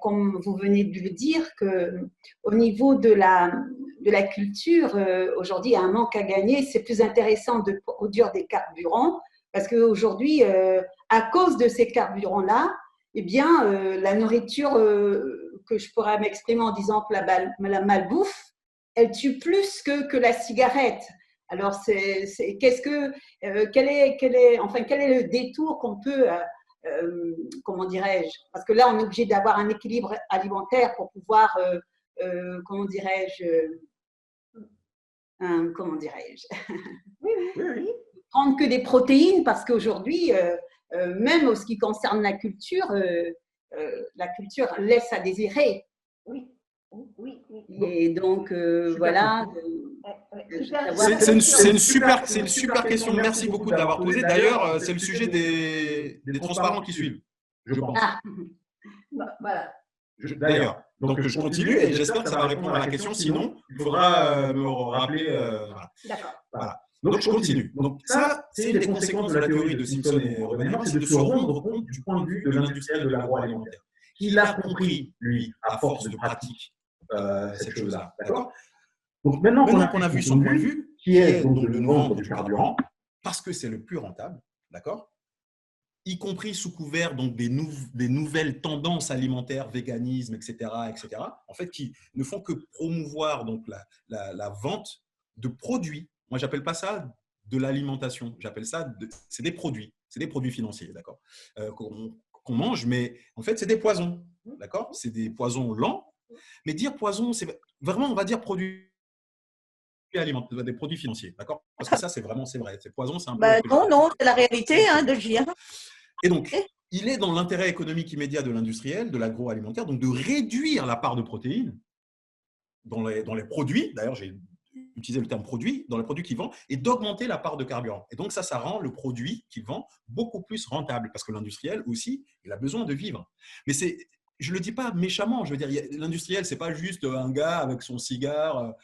comme vous venez de le dire, qu'au niveau de la culture, aujourd'hui, il y a un manque à gagner. C'est plus intéressant de produire des carburants parce qu'aujourd'hui, à cause de ces carburants-là, eh bien, la nourriture, que je pourrais m'exprimer en disant que la malbouffe, elle tue plus que la cigarette. Alors, quel est le détour qu'on peut, comment dirais-je, parce que là, on est obligé d'avoir un équilibre alimentaire pour pouvoir, comment dirais-je, prendre que des protéines, parce qu'aujourd'hui, même en ce qui concerne la culture laisse à désirer. Oui. Oui. Et donc, voilà. C'est une super question. Merci beaucoup de l'avoir posée. D'ailleurs, c'est le sujet des transparents qui suivent, je pense. Voilà. D'ailleurs, donc je continue et j'espère que ça va répondre à la question. Sinon, il faudra me rappeler. D'accord. Voilà. Donc, je continue. Donc, ça, c'est une des conséquences de la théorie de Simpson et Robbenheimer, c'est de se rendre compte du point de vue de l'industriel de l'agroalimentaire. Il a compris, lui, à force de pratique, cette chose-là. D'accord? Donc, maintenant qu'on a vu son point de vue, qui est donc de nous vendre du carburant, parce que c'est le plus rentable, d'accord? Y compris sous couvert donc, des nouvelles tendances alimentaires, véganisme, etc., en fait, qui ne font que promouvoir donc, la vente de produits. Moi, je n'appelle pas ça de l'alimentation, j'appelle ça, c'est des produits financiers, d'accord, qu'on mange, mais en fait, c'est des poisons, d'accord? C'est des poisons lents, mais dire poison, c'est vraiment, on va dire produits alimentaires, des produits financiers, d'accord? Parce que ça, c'est vrai. Ces poisons, c'est un peu… non, c'est la réalité de J. Et donc, il est dans l'intérêt économique immédiat de l'industriel, de l'agroalimentaire, donc de réduire la part de protéines dans les produits. D'ailleurs, j'ai utilisé le terme produit, dans les produits qu'il vend, et d'augmenter la part de carburant. Et donc, ça rend le produit qu'il vend beaucoup plus rentable, parce que l'industriel aussi, il a besoin de vivre. Mais je ne le dis pas méchamment, je veux dire, l'industriel, ce n'est pas juste un gars avec son cigare,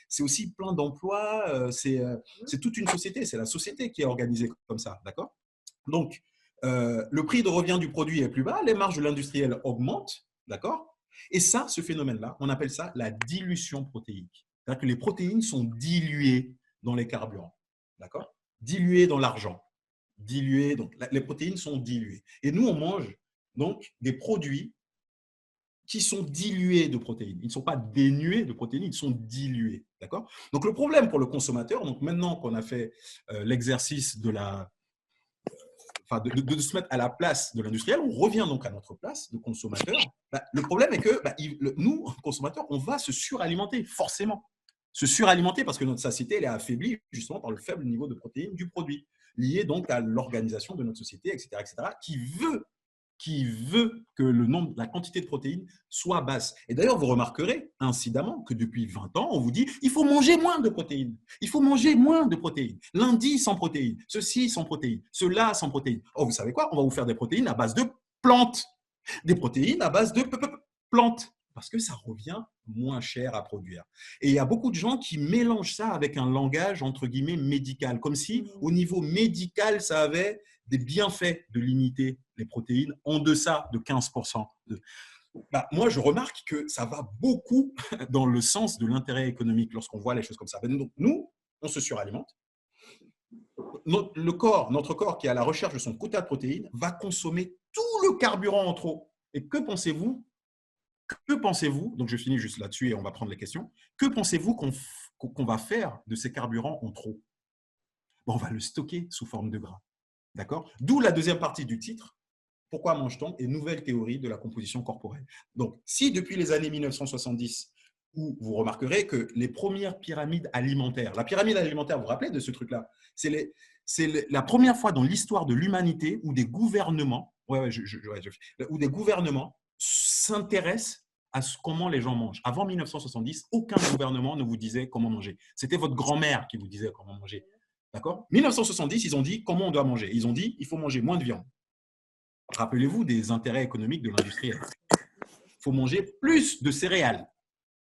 c'est aussi plein d'emplois, c'est toute une société, c'est la société qui est organisée comme ça, d'accord? Donc, le prix de revient du produit est plus bas, les marges de l'industriel augmentent, d'accord? Et ça, ce phénomène-là, on appelle ça la dilution protéique. C'est-à-dire que les protéines sont diluées dans les carburants, d'accord? Diluées dans l'argent, diluées, donc les protéines sont diluées. Et nous, on mange donc des produits qui sont dilués de protéines. Ils ne sont pas dénués de protéines, ils sont dilués, d'accord? Donc, le problème pour le consommateur, donc maintenant qu'on a fait l'exercice de enfin, de se mettre à la place de l'industriel, on revient donc à notre place de consommateur. Le problème est que nous, consommateurs, on va se suralimenter, forcément. Se suralimenter parce que notre satiété, elle est affaiblie justement par le faible niveau de protéines du produit, lié donc à l'organisation de notre société, etc., qui veut que la quantité de protéines soit basse. Et d'ailleurs, vous remarquerez incidemment que depuis 20 ans, on vous dit il faut manger moins de protéines. Il faut manger moins de protéines. Lundi sans protéines, ceci sans protéines, cela sans protéines. Oh, vous savez quoi? On va vous faire des protéines à base de plantes. Des protéines à base de plantes. Parce que ça revient moins cher à produire. Et il y a beaucoup de gens qui mélangent ça avec un langage, entre guillemets, médical. Comme si, au niveau médical, ça avait des bienfaits de limiter les protéines en deçà de 15%. Moi, je remarque que ça va beaucoup dans le sens de l'intérêt économique lorsqu'on voit les choses comme ça. Donc, nous, on se suralimente. Notre corps, qui est à la recherche de son quota de protéines, va consommer tout le carburant en trop. Et que pensez-vous? Donc je finis juste là-dessus et on va prendre les questions. Que pensez-vous qu'on va faire de ces carburants en trop? On va le stocker sous forme de gras. D'accord? D'où la deuxième partie du titre. Pourquoi mange-t-on? Et nouvelle théorie de la composition corporelle. Donc, si depuis les années 1970, où vous remarquerez que les premières pyramides alimentaires, la pyramide alimentaire, vous vous rappelez de ce truc-là? C'est la première fois dans l'histoire de l'humanité où des gouvernements, où des gouvernements s'intéressent à comment les gens mangent. Avant 1970, aucun gouvernement ne vous disait comment manger. C'était votre grand-mère qui vous disait comment manger. D'accord? 1970, ils ont dit comment on doit manger. Ils ont dit il faut manger moins de viande. Rappelez-vous des intérêts économiques de l'industriel. Il faut manger plus de céréales.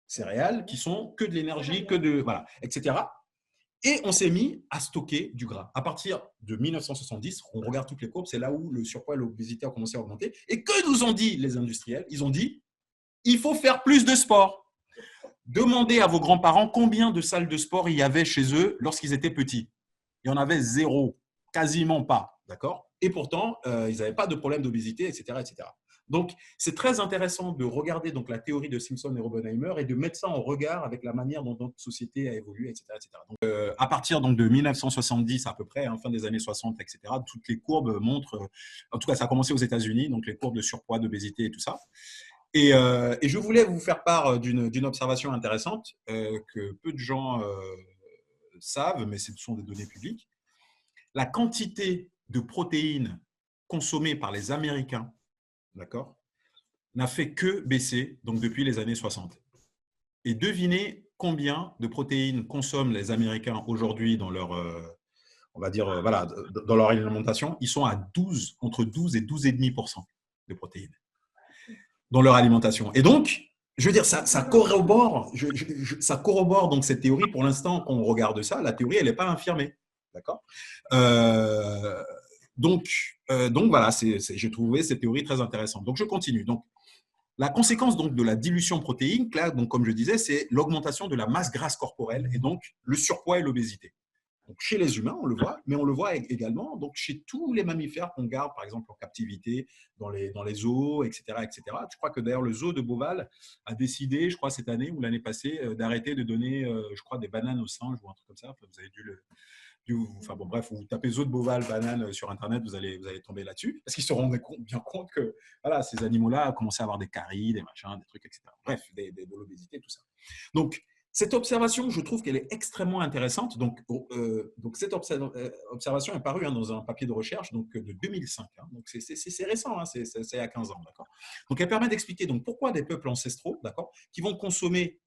Céréales qui sont que de l'énergie, voilà, etc. Et on s'est mis à stocker du gras. À partir de 1970, on regarde toutes les courbes, c'est là où le surpoids et l'obésité ont commencé à augmenter. Et que nous ont dit les industriels? Ils ont dit il faut faire plus de sport. Demandez à vos grands-parents combien de salles de sport il y avait chez eux lorsqu'ils étaient petits. Il y en avait zéro, quasiment pas. D'accord? Et pourtant, ils n'avaient pas de problème d'obésité, etc., etc. Donc, c'est très intéressant de regarder donc, la théorie de Simpson et Oppenheimer et de mettre ça en regard avec la manière dont notre société a évolué, etc. etc. Donc, à partir donc, de 1970 à peu près, fin des années 60, etc., toutes les courbes montrent, en tout cas, ça a commencé aux États-Unis, donc les courbes de surpoids, d'obésité et tout ça. Et je voulais vous faire part d'une observation intéressante que peu de gens savent, mais ce sont des données publiques. La quantité de protéines consommées par les Américains, d'accord, n'a fait que baisser donc, depuis les années 60. Et devinez combien de protéines consomment les Américains aujourd'hui dans leur, on va dire, voilà, dans leur alimentation. Ils sont à entre 12 et 12,5% de protéines dans leur alimentation. Et donc, je veux dire, ça corrobore donc cette théorie. Pour l'instant, quand on regarde ça, la théorie, elle n'est pas infirmée. D'accord? Donc voilà, j'ai trouvé cette théorie très intéressante. Donc, je continue. Donc, la conséquence donc, de la dilution protéinique, là, donc, comme je disais, c'est l'augmentation de la masse grasse corporelle et donc le surpoids et l'obésité. Donc, chez les humains, on le voit, mais on le voit également donc, chez tous les mammifères qu'on garde, par exemple, en captivité, dans les zoos, etc., etc. Je crois que d'ailleurs, le zoo de Beauval a décidé, je crois, cette année ou l'année passée, d'arrêter de donner, je crois, des bananes aux singes ou un truc comme ça. Enfin, vous avez enfin bon, bref, vous tapez zoo de Beauval, banane sur Internet, vous allez tomber là-dessus, parce qu'ils se rendent bien compte que voilà, ces animaux-là commençaient à avoir des caries, des machins, des trucs, etc. Bref, de l'obésité, tout ça. Donc, cette observation, je trouve qu'elle est extrêmement intéressante. Donc cette observation est parue dans un papier de recherche de 2005. Donc, c'est récent, c'est il y a 15 ans. Donc, elle permet d'expliquer pourquoi des peuples ancestraux qui vont consommer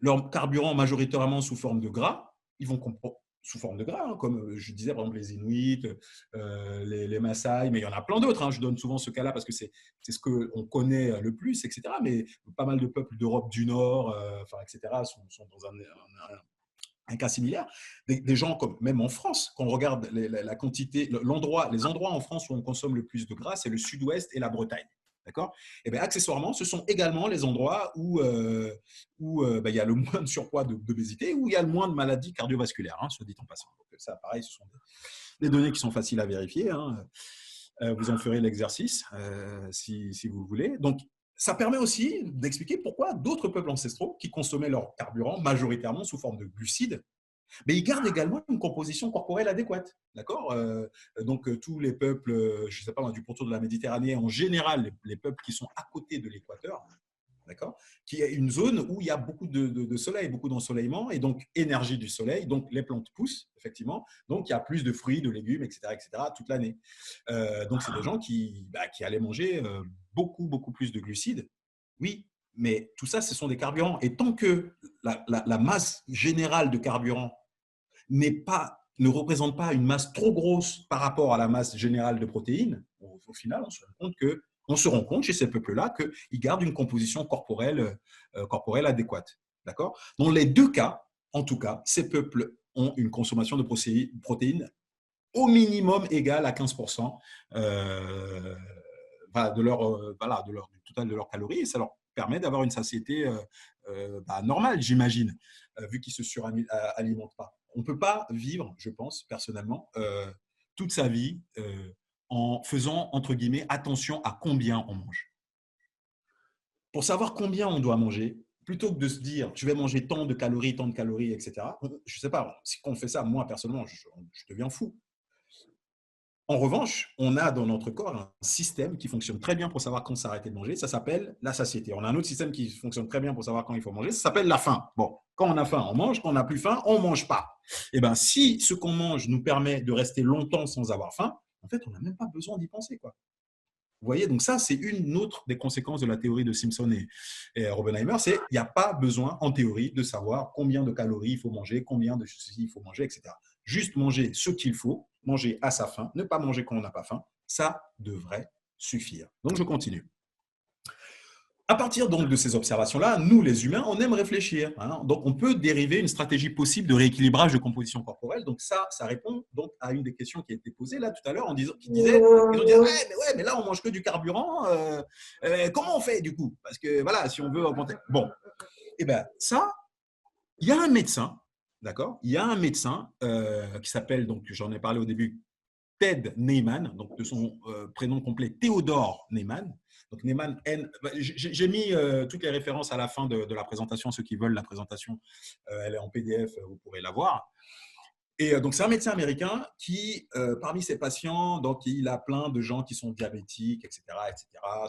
leur carburant majoritairement sous forme de gras, ils vont sous forme de gras, comme je disais, par exemple, les Inuits, les Maasai, mais il y en a plein d'autres. Je donne souvent ce cas-là parce que c'est ce qu'on connaît le plus, etc. Mais pas mal de peuples d'Europe du Nord, etc., sont dans un cas similaire. Des gens comme, même en France, quand on regarde la quantité, les endroits en France où on consomme le plus de gras, c'est le Sud-Ouest et la Bretagne. D'accord? Et bien, accessoirement, ce sont également les endroits où il y a le moins de surpoids d'obésité, où il y a le moins de maladies cardiovasculaires, soit dit en passant. Donc, ça, pareil, ce sont des données qui sont faciles à vérifier. Vous en ferez l'exercice si vous voulez. Donc, ça permet aussi d'expliquer pourquoi d'autres peuples ancestraux qui consommaient leur carburant majoritairement sous forme de glucides Mais ils gardent également une composition corporelle adéquate. D'accord. Donc, tous les peuples, je ne sais pas, du pourtour de la Méditerranée, en général, les peuples qui sont à côté de l'équateur, d'accord, qui est une zone où il y a beaucoup de soleil, beaucoup d'ensoleillement, et donc énergie du soleil, donc les plantes poussent, effectivement, donc il y a plus de fruits, de légumes, etc., toute l'année. Donc, c'est des gens qui allaient manger beaucoup plus de glucides, oui, mais tout ça, ce sont des carburants. Et tant que la masse générale de carburant ne représente pas une masse trop grosse par rapport à la masse générale de protéines, au final, on se rend compte chez ces peuples-là qu'ils gardent une composition corporelle adéquate. D'accord. Dans les deux cas, en tout cas, ces peuples ont une consommation de protéines au minimum égale à 15% du total de leurs calories, et ça leur permet d'avoir une satiété normale, j'imagine, vu qu'ils ne se suralimentent pas. On ne peut pas vivre, je pense, personnellement, toute sa vie en faisant, entre guillemets, attention à combien on mange. Pour savoir combien on doit manger, plutôt que de se dire, je vais manger tant de calories, etc., je ne sais pas, si on fait ça, moi, personnellement, je deviens fou. En revanche, on a dans notre corps un système qui fonctionne très bien pour savoir quand s'arrêter de manger. Ça s'appelle la satiété. On a un autre système qui fonctionne très bien pour savoir quand il faut manger. Ça s'appelle la faim. Bon, quand on a faim, on mange. Quand on n'a plus faim, on ne mange pas. Et bien, si ce qu'on mange nous permet de rester longtemps sans avoir faim, en fait, on n'a même pas besoin d'y penser, quoi. Vous voyez, donc ça, c'est une autre des conséquences de la théorie de Simpson et Oppenheimer, c'est qu'il n'y a pas besoin, en théorie, de savoir combien de calories il faut manger, combien de ceci il faut manger, etc. Juste manger ce qu'il faut, manger à sa faim, ne pas manger quand on n'a pas faim, ça devrait suffire. Donc, je continue. À partir donc de ces observations-là, nous, les humains, on aime réfléchir. Hein. Donc, on peut dériver une stratégie possible de rééquilibrage de composition corporelle. Donc, ça répond donc à une des questions qui a été posée là tout à l'heure, ils ont dit, mais là, on mange que du carburant. Comment on fait du coup? Parce que voilà, si on veut augmenter. Bon, et bien ça, il y a un médecin, d'accord? Il y a un médecin qui s'appelle, donc j'en ai parlé au début, Ted Naiman, donc de son prénom complet Théodore Naiman. Donc Naiman, j'ai mis toutes les références à la fin de la présentation. Ceux qui veulent la présentation, elle est en PDF, vous pourrez la voir. Et donc c'est un médecin américain qui, parmi ses patients, donc il a plein de gens qui sont diabétiques, etc.,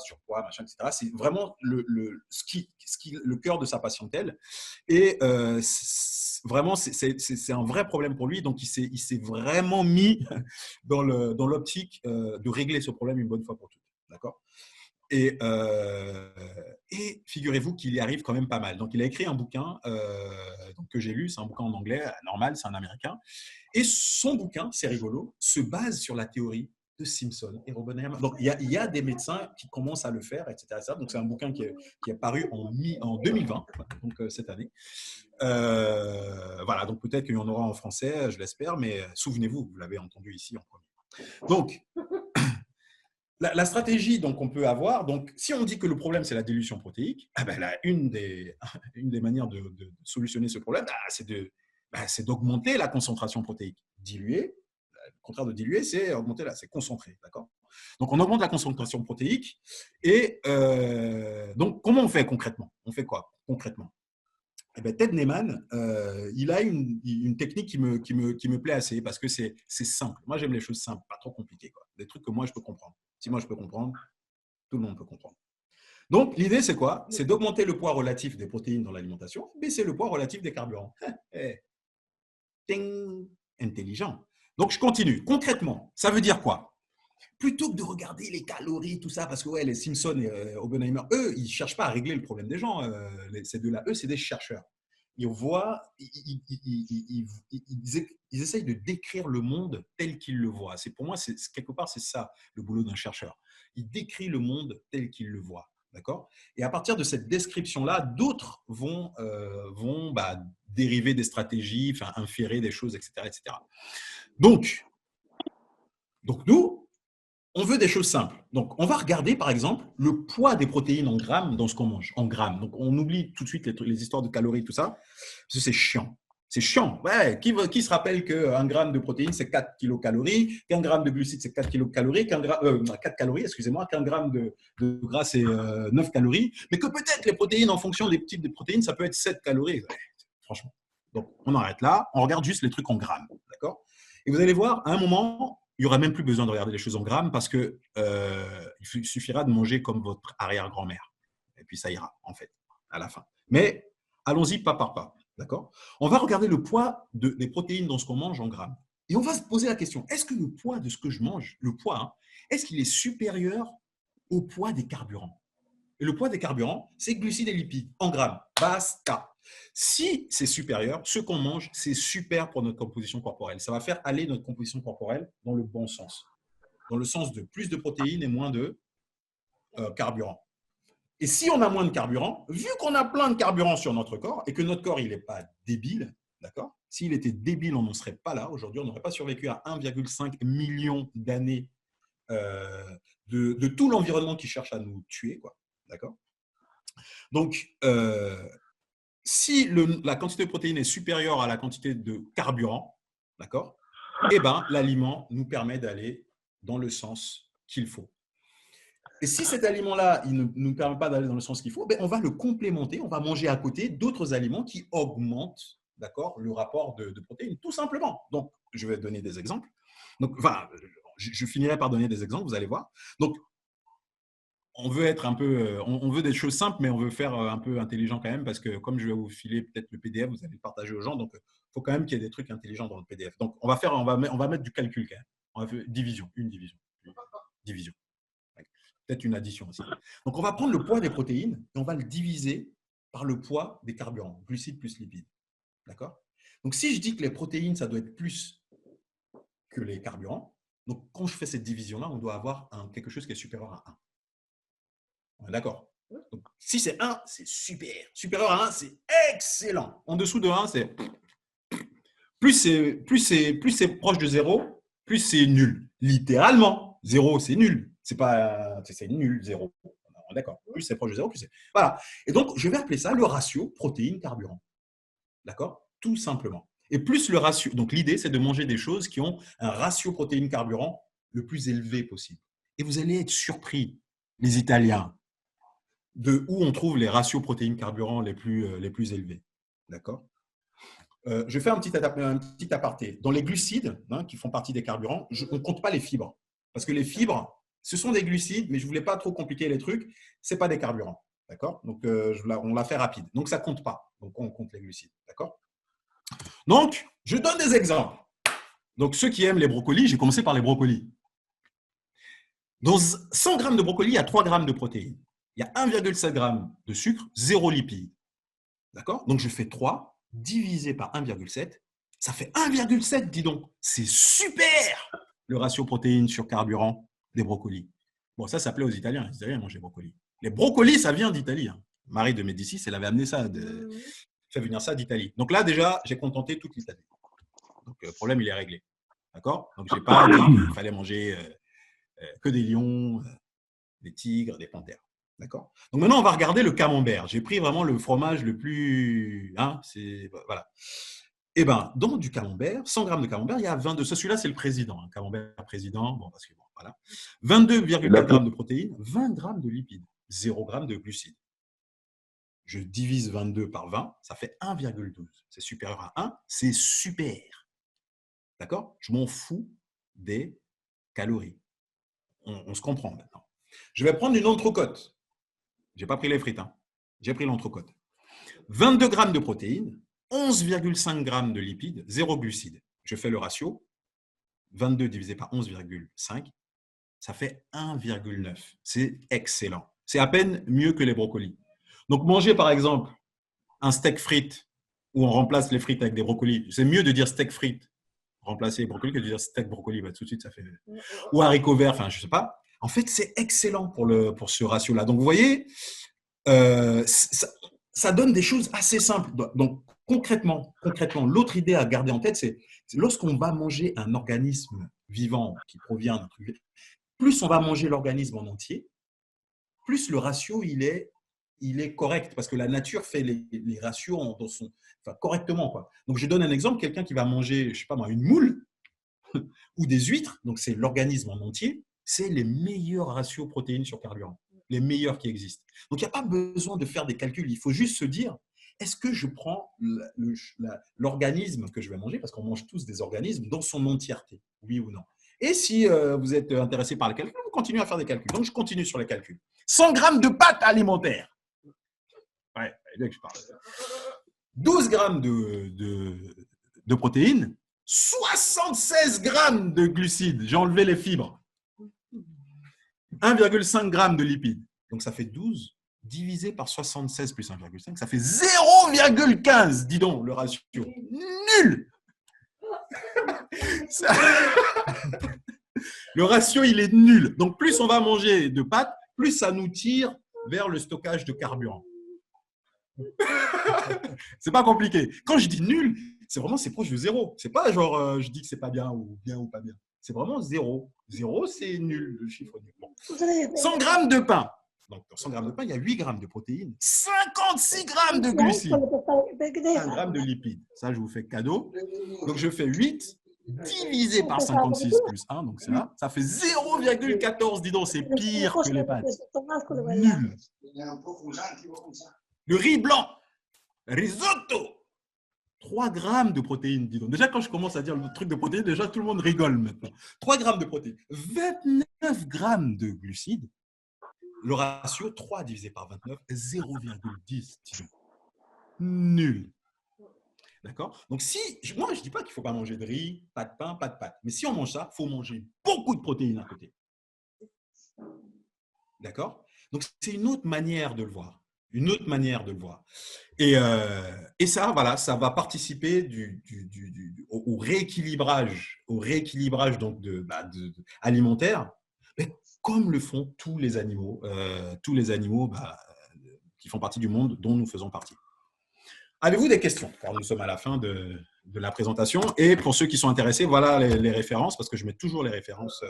surpoids, machin, etc. C'est vraiment le cœur de sa patientèle. Et vraiment, c'est un vrai problème pour lui. Donc, il s'est vraiment mis dans l'optique de régler ce problème une bonne fois pour toutes. D'accord ? Et figurez-vous qu'il y arrive quand même pas mal. Donc, il a écrit un bouquin que j'ai lu. C'est un bouquin en anglais, normal, c'est un américain. Et son bouquin, c'est rigolo, se base sur la théorie de Simpson et Oppenheimer. Donc, il y a des médecins qui commencent à le faire, etc. Donc, c'est un bouquin qui est paru en 2020, donc cette année. Voilà, donc peut-être qu'il y en aura en français, je l'espère, mais souvenez-vous, vous l'avez entendu ici en premier. Donc, la stratégie qu'on peut avoir, donc, si on dit que le problème, c'est la dilution protéique, une des manières de solutionner ce problème, c'est d'augmenter la concentration protéique. Diluer, le contraire de diluer, c'est augmenter c'est concentrer. D'accord ? Donc, on augmente la concentration protéique. Et donc, comment on fait concrètement ? On fait quoi concrètement ? Ted Naiman, il a une technique qui me plaît assez parce que c'est simple. Moi, j'aime les choses simples, pas trop compliquées, quoi. Des trucs que moi, je peux comprendre. Si moi, je peux comprendre, tout le monde peut comprendre. Donc, l'idée, c'est quoi? C'est d'augmenter le poids relatif des protéines dans l'alimentation, baisser le poids relatif des carburants. Ting, intelligent. Donc, je continue. Concrètement, ça veut dire quoi? Plutôt que de regarder les calories, tout ça, parce que les Simpson et Oppenheimer, eux, ils ne cherchent pas à régler le problème des gens. Ces deux-là, eux, c'est des chercheurs. Ils essayent de décrire le monde tel qu'ils le voient. Pour moi, quelque part, c'est ça le boulot d'un chercheur. Il décrit le monde tel qu'il le voit. D'accord ? Et à partir de cette description-là, d'autres vont dériver des stratégies, inférer des choses, etc. Donc nous, on veut des choses simples. Donc, on va regarder, par exemple, le poids des protéines en grammes dans ce qu'on mange, en grammes. Donc, on oublie tout de suite les histoires de calories, tout ça, parce que c'est chiant. C'est chiant. Ouais, qui se rappelle qu'un gramme de protéines, c'est 4 kilocalories, qu'un gramme de glucides, c'est 4 kilocalories, 4 calories, excusez-moi, qu'un gramme de gras, c'est 9 calories, mais que peut-être les protéines, en fonction des types de protéines, ça peut être 7 calories. Ouais, franchement, Donc, on arrête là, on regarde juste les trucs en grammes. D'accord? Et vous allez voir, à un moment, il n'y aura même plus besoin de regarder les choses en grammes parce qu'il suffira de manger comme votre arrière-grand-mère. Et puis, ça ira, en fait, à la fin. Mais allons-y pas par pas. D'accord? On va regarder le poids des protéines dans ce qu'on mange en grammes. Et on va se poser la question, est-ce que le poids de ce que je mange, le poids, hein, est-ce qu'il est supérieur au poids des carburants? Et le poids des carburants, c'est glucides et lipides en grammes. Basta. Si c'est supérieur, ce qu'on mange, c'est super pour notre composition corporelle. Ça va faire aller notre composition corporelle dans le bon sens. Dans le sens de plus de protéines et moins de carburant. Et si on a moins de carburant, vu qu'on a plein de carburant sur notre corps et que notre corps, il n'est pas débile, d'accord? S'il était débile, on n'en serait pas là. Aujourd'hui, on n'aurait pas survécu à 1,5 million d'années de tout l'environnement qui cherche à nous tuer, quoi. D'accord? Donc, si la quantité de protéines est supérieure à la quantité de carburant, d'accord, eh ben, l'aliment nous permet d'aller dans le sens qu'il faut. Et si cet aliment-là, il ne nous permet pas d'aller dans le sens qu'il faut, ben, on va le complémenter, on va manger à côté d'autres aliments qui augmentent, d'accord, le rapport de protéines, tout simplement. Donc, je vais donner des exemples. Donc, enfin, je finirai par donner des exemples, vous allez voir. Donc, on veut être un peu, on veut des choses simples, mais on veut faire un peu intelligent quand même, parce que comme je vais vous filer peut-être le PDF, vous allez le partager aux gens, donc il faut quand même qu'il y ait des trucs intelligents dans le PDF. Donc on va mettre du calcul quand même. On va faire une division, peut-être une addition aussi. Donc on va prendre le poids des protéines et on va le diviser par le poids des carburants, glucides plus lipides. D'accord? Donc si je dis que les protéines, ça doit être plus que les carburants, donc quand je fais cette division-là, on doit avoir quelque chose qui est supérieur à 1. D'accord. Donc, si c'est 1, c'est super. Supérieur à 1, c'est excellent. En dessous de 1, c'est… Plus c'est proche de 0, plus c'est nul. Littéralement, 0, c'est nul. C'est nul, 0. D'accord. Plus c'est proche de 0, plus c'est… Voilà. Et donc, je vais appeler ça le ratio protéines-carburant. D'accord? Tout simplement. Et plus le ratio… Donc, l'idée, c'est de manger des choses qui ont un ratio protéines-carburant le plus élevé possible. Et vous allez être surpris, les Italiens, de où on trouve les ratios protéines-carburant les plus élevés. D'accord? Je fais un petit aparté. Dans les glucides, hein, qui font partie des carburants, on ne compte pas les fibres. Parce que les fibres, ce sont des glucides, mais je ne voulais pas trop compliquer les trucs, ce n'est pas des carburants. D'accord? Donc, on l'a fait rapide. Donc, ça ne compte pas. Donc, on compte les glucides. D'accord? Donc, je donne des exemples. Donc, ceux qui aiment les brocolis, j'ai commencé par les brocolis. Dans 100 grammes de brocolis, il y a 3 grammes de protéines. Il y a 1,7 g de sucre, 0 lipides. D'accord? Donc, je fais 3 divisé par 1,7. Ça fait 1,7, dis donc. C'est super le ratio protéines sur carburant des brocolis. Bon, ça plaît aux Italiens. Les Italiens mangent les brocolis. Les brocolis, ça vient d'Italie. Hein. Marie de Médicis, elle avait amené ça, fait venir ça d'Italie. Donc là, déjà, j'ai contenté toute l'Italie. Donc, le problème, il est réglé. D'accord? Donc, je n'ai pas dit qu'il fallait manger que des lions, des tigres, des panthères. D'accord? Donc maintenant, on va regarder le camembert. J'ai pris vraiment le fromage le plus… Hein, voilà. Eh bien, dans du camembert, 100 grammes de camembert, il y a 22. Celui-là, c'est le président. Hein, camembert président. Bon, parce que bon, voilà. 22,4 grammes de protéines, 20 grammes de lipides, 0 grammes de glucides. Je divise 22 par 20, ça fait 1,12. C'est supérieur à 1, c'est super. D'accord? Je m'en fous des calories. On se comprend maintenant. Je vais prendre une entrecôte. Je n'ai pas pris les frites, hein. J'ai pris l'entrecôte. 22 grammes de protéines, 11,5 grammes de lipides, 0 glucides. Je fais le ratio. 22 divisé par 11,5, ça fait 1,9. C'est excellent. C'est à peine mieux que les brocolis. Donc, manger par exemple un steak frites où on remplace les frites avec des brocolis. C'est mieux de dire steak frites, remplacer les brocolis, que de dire steak brocoli. Bah, tout de suite, ça fait… Ou haricots verts, enfin, je ne sais pas. En fait, c'est excellent pour ce ratio-là. Donc, vous voyez, ça donne des choses assez simples. Donc, concrètement, l'autre idée à garder en tête, c'est lorsqu'on va manger un organisme vivant qui provient d'un truc, plus on va manger l'organisme en entier, plus le ratio, il est correct, parce que la nature fait les ratios correctement, quoi. Donc, je donne un exemple, quelqu'un qui va manger, je ne sais pas moi, une moule ou des huîtres, donc c'est l'organisme en entier, c'est les meilleurs ratios protéines sur carburant, les meilleurs qui existent. Donc, il n'y a pas besoin de faire des calculs. Il faut juste se dire, est-ce que je prends l'organisme que je vais manger, parce qu'on mange tous des organismes, dans son entièreté, oui ou non? Et si vous êtes intéressé par le calcul, vous continuez à faire des calculs. Donc, je continue sur les calculs. 100 grammes de pâte alimentaire. Ouais, bien que je parle. 12 grammes de protéines, 76 grammes de glucides. J'ai enlevé les fibres. 1,5 g de lipides. Donc, ça fait 12 divisé par 76 plus 1,5, ça fait 0,15. Dis donc, le ratio. Nul. Le ratio, il est nul. Donc, plus on va manger de pâtes, plus ça nous tire vers le stockage de carburant. C'est pas compliqué. Quand je dis nul, c'est proche de zéro. C'est pas genre je dis que c'est pas bien ou pas bien. C'est vraiment zéro. Zéro, c'est nul, le chiffre nul. Bon. 100 grammes de pain. Donc, dans 100 grammes de pain, il y a 8 grammes de protéines, 56 grammes de glucides, 1 gramme de lipides. Ça, je vous fais cadeau. Donc, je fais 8 divisé par 56 plus 1, donc c'est là. Ça fait 0,14. Dis donc, c'est pire que les pâtes. Nul. Le riz blanc, risotto. 3 grammes de protéines, dis donc. Déjà, quand je commence à dire le truc de protéines, déjà, tout le monde rigole maintenant. 3 grammes de protéines, 29 grammes de glucides. Le ratio, 3 divisé par 29, 0,10. Nul. D'accord? Donc, moi, je ne dis pas qu'il ne faut pas manger de riz, pas de pain, pas de pâtes. Mais si on mange ça, il faut manger beaucoup de protéines à côté. D'accord? Donc, c'est une autre manière de le voir. Une autre manière de le voir. Et ça, voilà, ça va participer au rééquilibrage donc alimentaire, mais comme le font tous les animaux qui font partie du monde dont nous faisons partie. Avez-vous des questions? Car nous sommes à la fin de la présentation. Et pour ceux qui sont intéressés, voilà les références, parce que je mets toujours les références.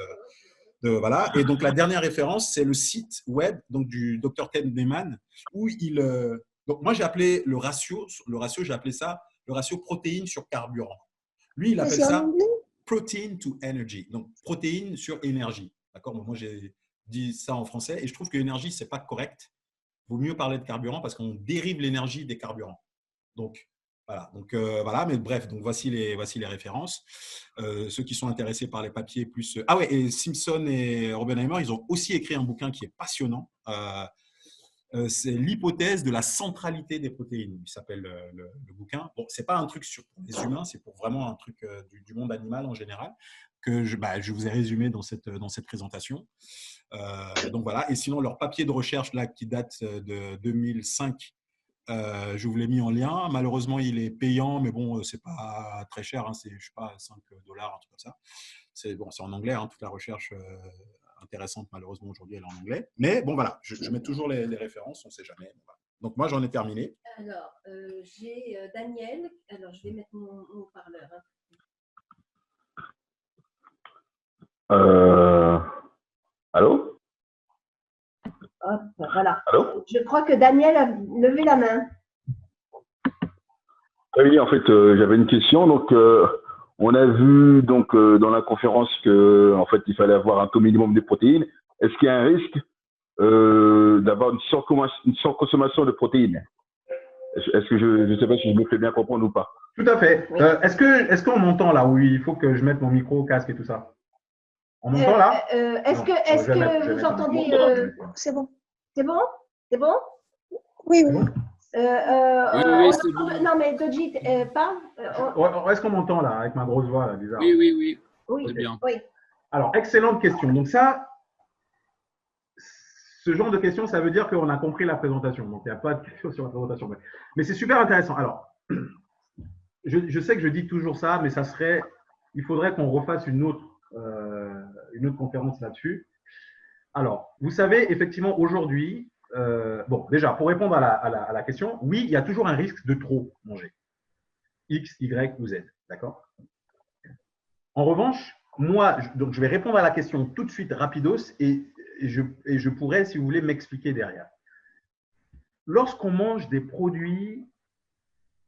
Voilà. Et donc, la dernière référence, c'est le site web donc, du Dr. Ted Naiman, où donc, moi, j'ai appelé le ratio, j'ai appelé ça le ratio protéines sur carburant. Lui, il appelle ça protein to energy, donc protéines sur énergie. D'accord? Moi, j'ai dit ça en français et je trouve que l'énergie, ce n'est pas correct. Il vaut mieux parler de carburant parce qu'on dérive l'énergie des carburants. Donc, voilà, mais bref, donc voici les références. Ceux qui sont intéressés par les papiers plus… Ah ouais, et Simpson et Oppenheimer, ils ont aussi écrit un bouquin qui est passionnant. C'est l'hypothèse de la centralité des protéines. Il s'appelle le bouquin. Bon, c'est pas un truc sur les humains, c'est pour vraiment un truc du monde animal en général que je vous ai résumé dans cette présentation. Donc voilà. Et sinon, leur papier de recherche là qui date de 2005. Je vous l'ai mis en lien. Malheureusement, il est payant, mais bon, c'est pas très cher. Hein, c'est, je sais pas, $5, un truc comme ça. C'est en anglais. Hein, toute la recherche intéressante, malheureusement, aujourd'hui, elle est en anglais. Mais bon, voilà, je mets toujours les références, on ne sait jamais. Voilà. Donc, moi, j'en ai terminé. Alors, j'ai Daniel. Alors, je vais mettre mon haut-parleur. Allô? Hop, voilà. Allô? Je crois que Daniel a levé la main. Oui, en fait, j'avais une question. Donc, on a vu donc dans la conférence que en fait, il fallait avoir un taux minimum de protéines. Est-ce qu'il y a un risque d'avoir une surconsommation de protéines? Est-ce que je ne sais pas si je me fais bien comprendre ou pas? Tout à fait. Oui. Est-ce qu'on m'entend là? Oui, il faut que je mette mon micro, casque et tout ça. On m'entend là? Est-ce que vous entendez? C'est bon. C'est bon? C'est bon? Oui, oui. Oui, c'est bon. Non, mais Dojit, parle. Est-ce qu'on m'entend là, avec ma grosse voix là, bizarre? Oui. Okay. Bien. Oui. Alors, excellente question. Donc ça, ce genre de questions, ça veut dire qu'on a compris la présentation. Donc, il n'y a pas de questions sur la présentation. Mais c'est super intéressant. Alors, je sais que je dis toujours ça, mais il faudrait qu'on refasse une autre conférence là-dessus. Alors, vous savez, effectivement, aujourd'hui, bon, déjà, pour répondre à la question, oui, il y a toujours un risque de trop manger. X, Y ou Z, d'accord? En revanche, moi, donc, je vais répondre à la question tout de suite, rapidos, et je pourrais, si vous voulez, m'expliquer derrière. Lorsqu'on mange des produits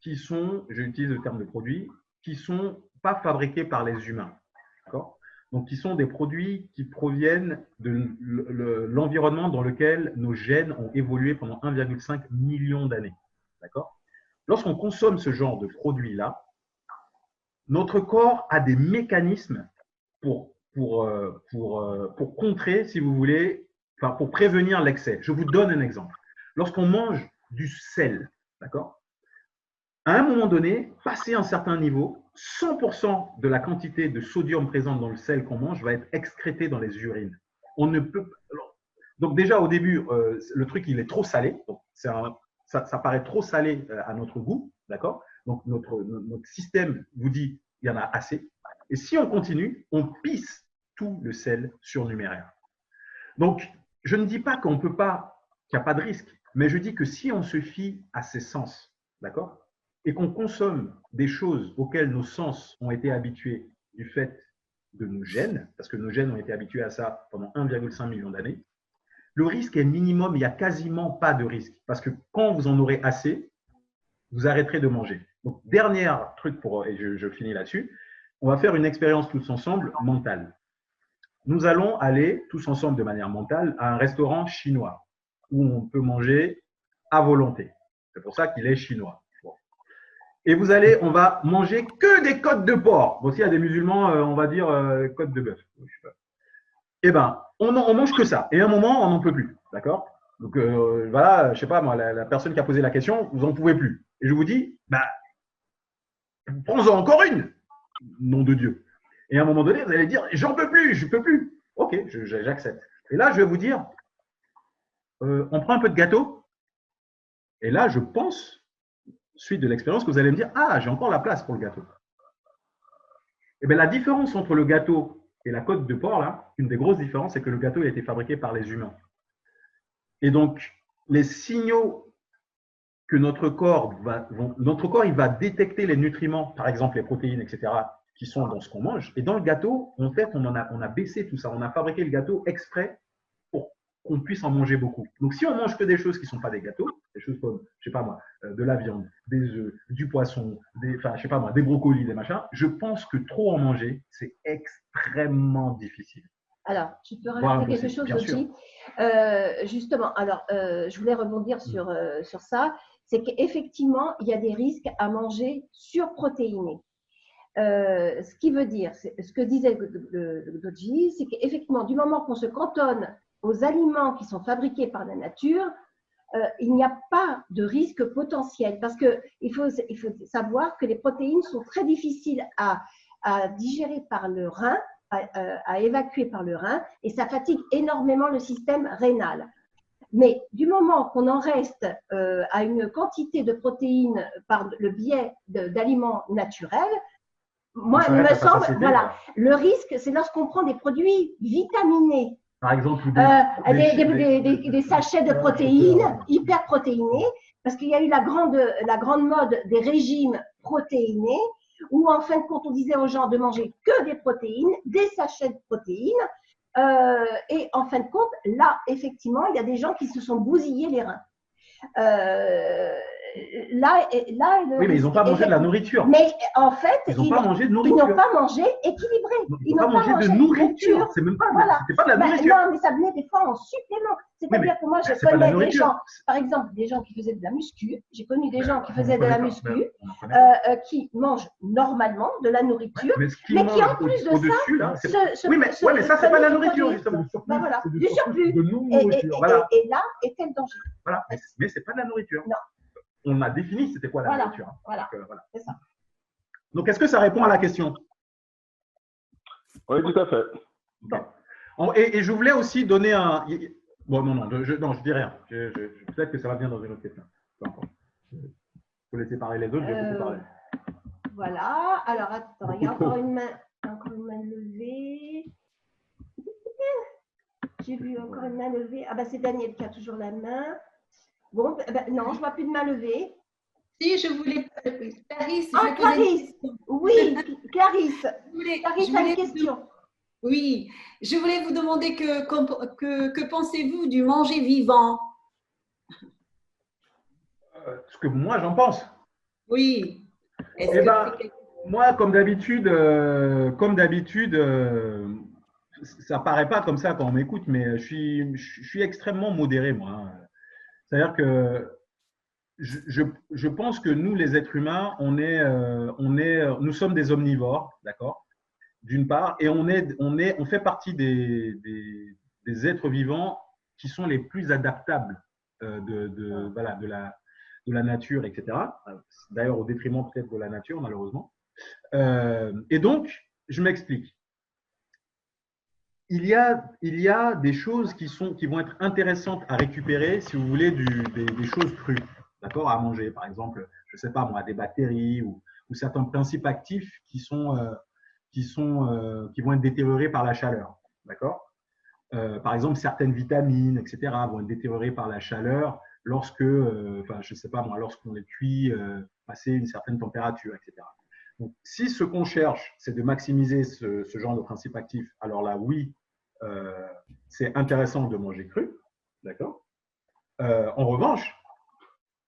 qui sont, j'utilise le terme de produits, qui ne sont pas fabriqués par les humains, d'accord? Donc, qui sont des produits qui proviennent de l'environnement dans lequel nos gènes ont évolué pendant 1,5 million d'années. D'accord? lorsqu'on consomme ce genre de produit-là, notre corps a des mécanismes pour contrer, si vous voulez, enfin, pour prévenir l'excès. Je vous donne un exemple. Lorsqu'on mange du sel, d'accord? À un moment donné, passé un certain niveau, 100% de la quantité de sodium présente dans le sel qu'on mange va être excrétée dans les urines. On ne peut donc déjà au début, le truc il est trop salé, donc ça paraît trop salé à notre goût, d'accord? Donc notre système vous dit il y en a assez. Et si on continue, on pisse tout le sel surnuméraire. Donc je ne dis pas qu'on peut pas, qu'il n'y a pas de risque, mais je dis que si on se fie à ses sens, d'accord? Et qu'on consomme des choses auxquelles nos sens ont été habitués du fait de nos gènes, parce que nos gènes ont été habitués à ça pendant 1,5 million d'années, le risque est minimum, il n'y a quasiment pas de risque. Parce que quand vous en aurez assez, vous arrêterez de manger. Donc, dernier truc, et je finis là-dessus, on va faire une expérience tous ensemble mentale. Nous allons aller tous ensemble de manière mentale à un restaurant chinois où on peut manger à volonté. C'est pour ça qu'il est chinois. Et on va manger que des côtes de porc. Bon, s'il y a des musulmans, on va dire côtes de bœuf. Eh bien, on mange que ça. Et à un moment, on n'en peut plus. D'accord? Donc, voilà, je ne sais pas, moi, la personne qui a posé la question, vous n'en pouvez plus. Et je vous dis, prends-en encore une. Nom de Dieu. Et à un moment donné, vous allez dire, j'en peux plus, je ne peux plus. Ok, j'accepte. Et là, je vais vous dire, on prend un peu de gâteau. Et là, je pense, suite de l'expérience, que vous allez me dire, ah, j'ai encore la place pour le gâteau. Et bien, la différence entre le gâteau et la côte de porc, là, une des grosses différences, c'est que le gâteau a été fabriqué par les humains. Et donc, les signaux que notre corps il va détecter les nutriments, par exemple les protéines, etc., qui sont dans ce qu'on mange. Et dans le gâteau, en fait, on a baissé tout ça. On a fabriqué le gâteau exprès pour qu'on puisse en manger beaucoup. Donc, si on mange que des choses qui ne sont pas des gâteaux, des choses comme, je ne sais pas moi, de la viande, des œufs, du poisson, je sais pas moi, des brocolis, des machins, je pense que trop en manger, c'est extrêmement difficile. Alors, tu peux rajouter quelque chose, Logi? Justement, alors, je voulais rebondir sur ça. C'est qu'effectivement, il y a des risques à manger surprotéiné. Ce qui veut dire, ce que disait Doji, c'est qu'effectivement, du moment qu'on se cantonne aux aliments qui sont fabriqués par la nature, il n'y a pas de risque potentiel parce qu'il faut savoir que les protéines sont très difficiles à digérer par le rein, à évacuer par le rein, et ça fatigue énormément le système rénal. Mais du moment qu'on en reste à une quantité de protéines par le biais d'aliments naturels, moi, il me semble, voilà, le risque, c'est lorsqu'on prend des produits vitaminés. Par exemple, des sachets de protéines hyper protéinés, parce qu'il y a eu la grande mode des régimes protéinés, où en fin de compte, on disait aux gens de manger que des protéines, des sachets de protéines, et en fin de compte, là, effectivement, il y a des gens qui se sont bousillés les reins. Oui, mais ils n'ont pas mangé de la nourriture. Mais en fait, ils n'ont pas mangé de nourriture. Ils n'ont pas mangé équilibré. Ils n'ont pas mangé de nourriture. C'est même pas, c'était pas de la nourriture. Non, mais ça venait des fois en supplément. C'est-à-dire que moi, je connais des gens, par exemple, des gens qui faisaient de la muscu. J'ai connu des gens qui faisaient de la muscu, qui mangent normalement de la nourriture, mais qui en plus de ça, oui, mais ça, c'est pas de la nourriture, justement. Voilà, du surplus. Et là était le danger. Voilà, mais c'est pas de la nourriture. Non. On a défini c'était quoi la nourriture. Voilà, c'est ça. Donc, est-ce que ça répond à la question? Oui, tout à fait. Bon. Et je voulais aussi donner un… Bon, non, je dis rien. Peut-être que ça va venir dans une autre question. Peu importe. Il faut laisser parler les autres, j'ai beaucoup parlé. Voilà. Alors, attends, il y a encore une main levée. J'ai vu encore une main levée. Ah, ben, c'est Daniel qui a toujours la main. Bon, non, je ne vois plus de main levée. Si, je voulais… Clarisse, Clarisse. Oui, Clarisse. Clarisse a une question. Oui, je voulais vous demander que pensez-vous du manger vivant? Ce que moi, j'en pense. Oui. Moi, comme d'habitude, ça paraît pas comme ça quand on m'écoute, mais je suis extrêmement modéré, moi. C'est-à-dire que je pense que nous, les êtres humains, nous sommes des omnivores, d'accord, d'une part, et on fait partie des êtres vivants qui sont les plus adaptables voilà, de la nature, etc. D'ailleurs, au détriment peut-être de la nature, malheureusement. Et donc, je m'explique. Il y a des choses qui vont être intéressantes à récupérer, si vous voulez, des choses crues, d'accord, à manger. Par exemple, je ne sais pas moi, des bactéries ou certains principes actifs qui vont être détériorés par la chaleur, d'accord. Par exemple, certaines vitamines, etc., vont être détériorées par la chaleur lorsque, je ne sais pas moi, lorsqu'on les cuit passer une certaine température, etc. Donc, si ce qu'on cherche, c'est de maximiser ce genre de principe actif, alors là, oui, c'est intéressant de manger cru, d'accord. En revanche,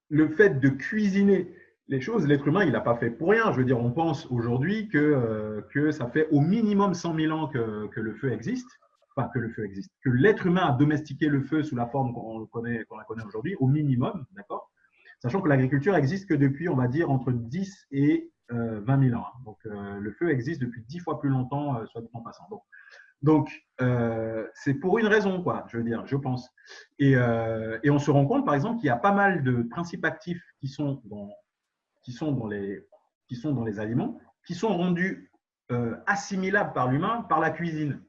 le fait de cuisiner les choses, l'être humain, il n'a pas fait pour rien. Je veux dire, on pense aujourd'hui que ça fait au minimum 100 000 ans que le feu existe. Enfin, que l'être humain a domestiqué le feu sous la forme qu'on la connaît aujourd'hui, au minimum, d'accord. Sachant que l'agriculture existe que depuis, on va dire, entre 10 et 20 000 ans. Donc, le feu existe depuis 10 fois plus longtemps, soit dit en passant. Donc, c'est pour une raison, quoi, je veux dire, je pense. Et on se rend compte, par exemple, qu'il y a pas mal de principes actifs qui sont dans les aliments, qui sont rendus assimilables par l'humain par la cuisine.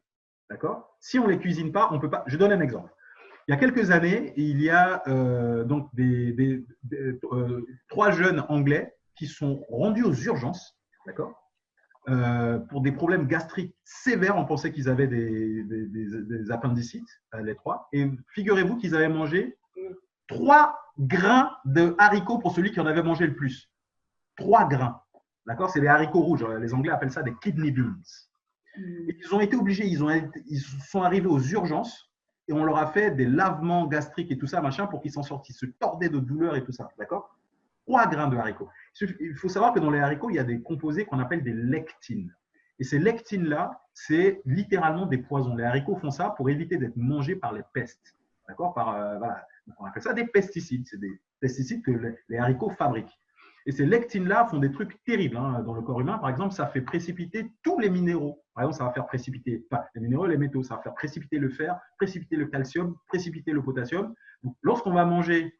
D'accord? Si on ne les cuisine pas, on ne peut pas. Je donne un exemple. Il y a quelques années, il y a donc 3 jeunes Anglais qui sont rendus aux urgences, d'accord, pour des problèmes gastriques sévères. On pensait qu'ils avaient des appendicites, les 3. Et figurez-vous qu'ils avaient mangé 3 grains de haricots pour celui qui en avait mangé le plus. 3 grains. D'accord? C'est les haricots rouges. Les Anglais appellent ça des kidney beans. Et ils ont été obligés, ils sont arrivés aux urgences et on leur a fait des lavements gastriques et tout ça, machin, pour qu'ils s'en sortent. Ils se tordaient de douleur et tout ça. D'accord? 3 grains de haricots. Il faut savoir que dans les haricots, il y a des composés qu'on appelle des lectines. Et ces lectines-là, c'est littéralement des poisons. Les haricots font ça pour éviter d'être mangés par les pestes. D'accord? Voilà. Donc, on appelle ça des pesticides. C'est des pesticides que les haricots fabriquent. Et ces lectines-là font des trucs terribles dans le corps humain. Par exemple, ça fait précipiter tous les minéraux. Par exemple, ça va faire précipiter, pas les minéraux, les métaux, ça va faire précipiter le fer, précipiter le calcium, précipiter le potassium. Donc, lorsqu'on va manger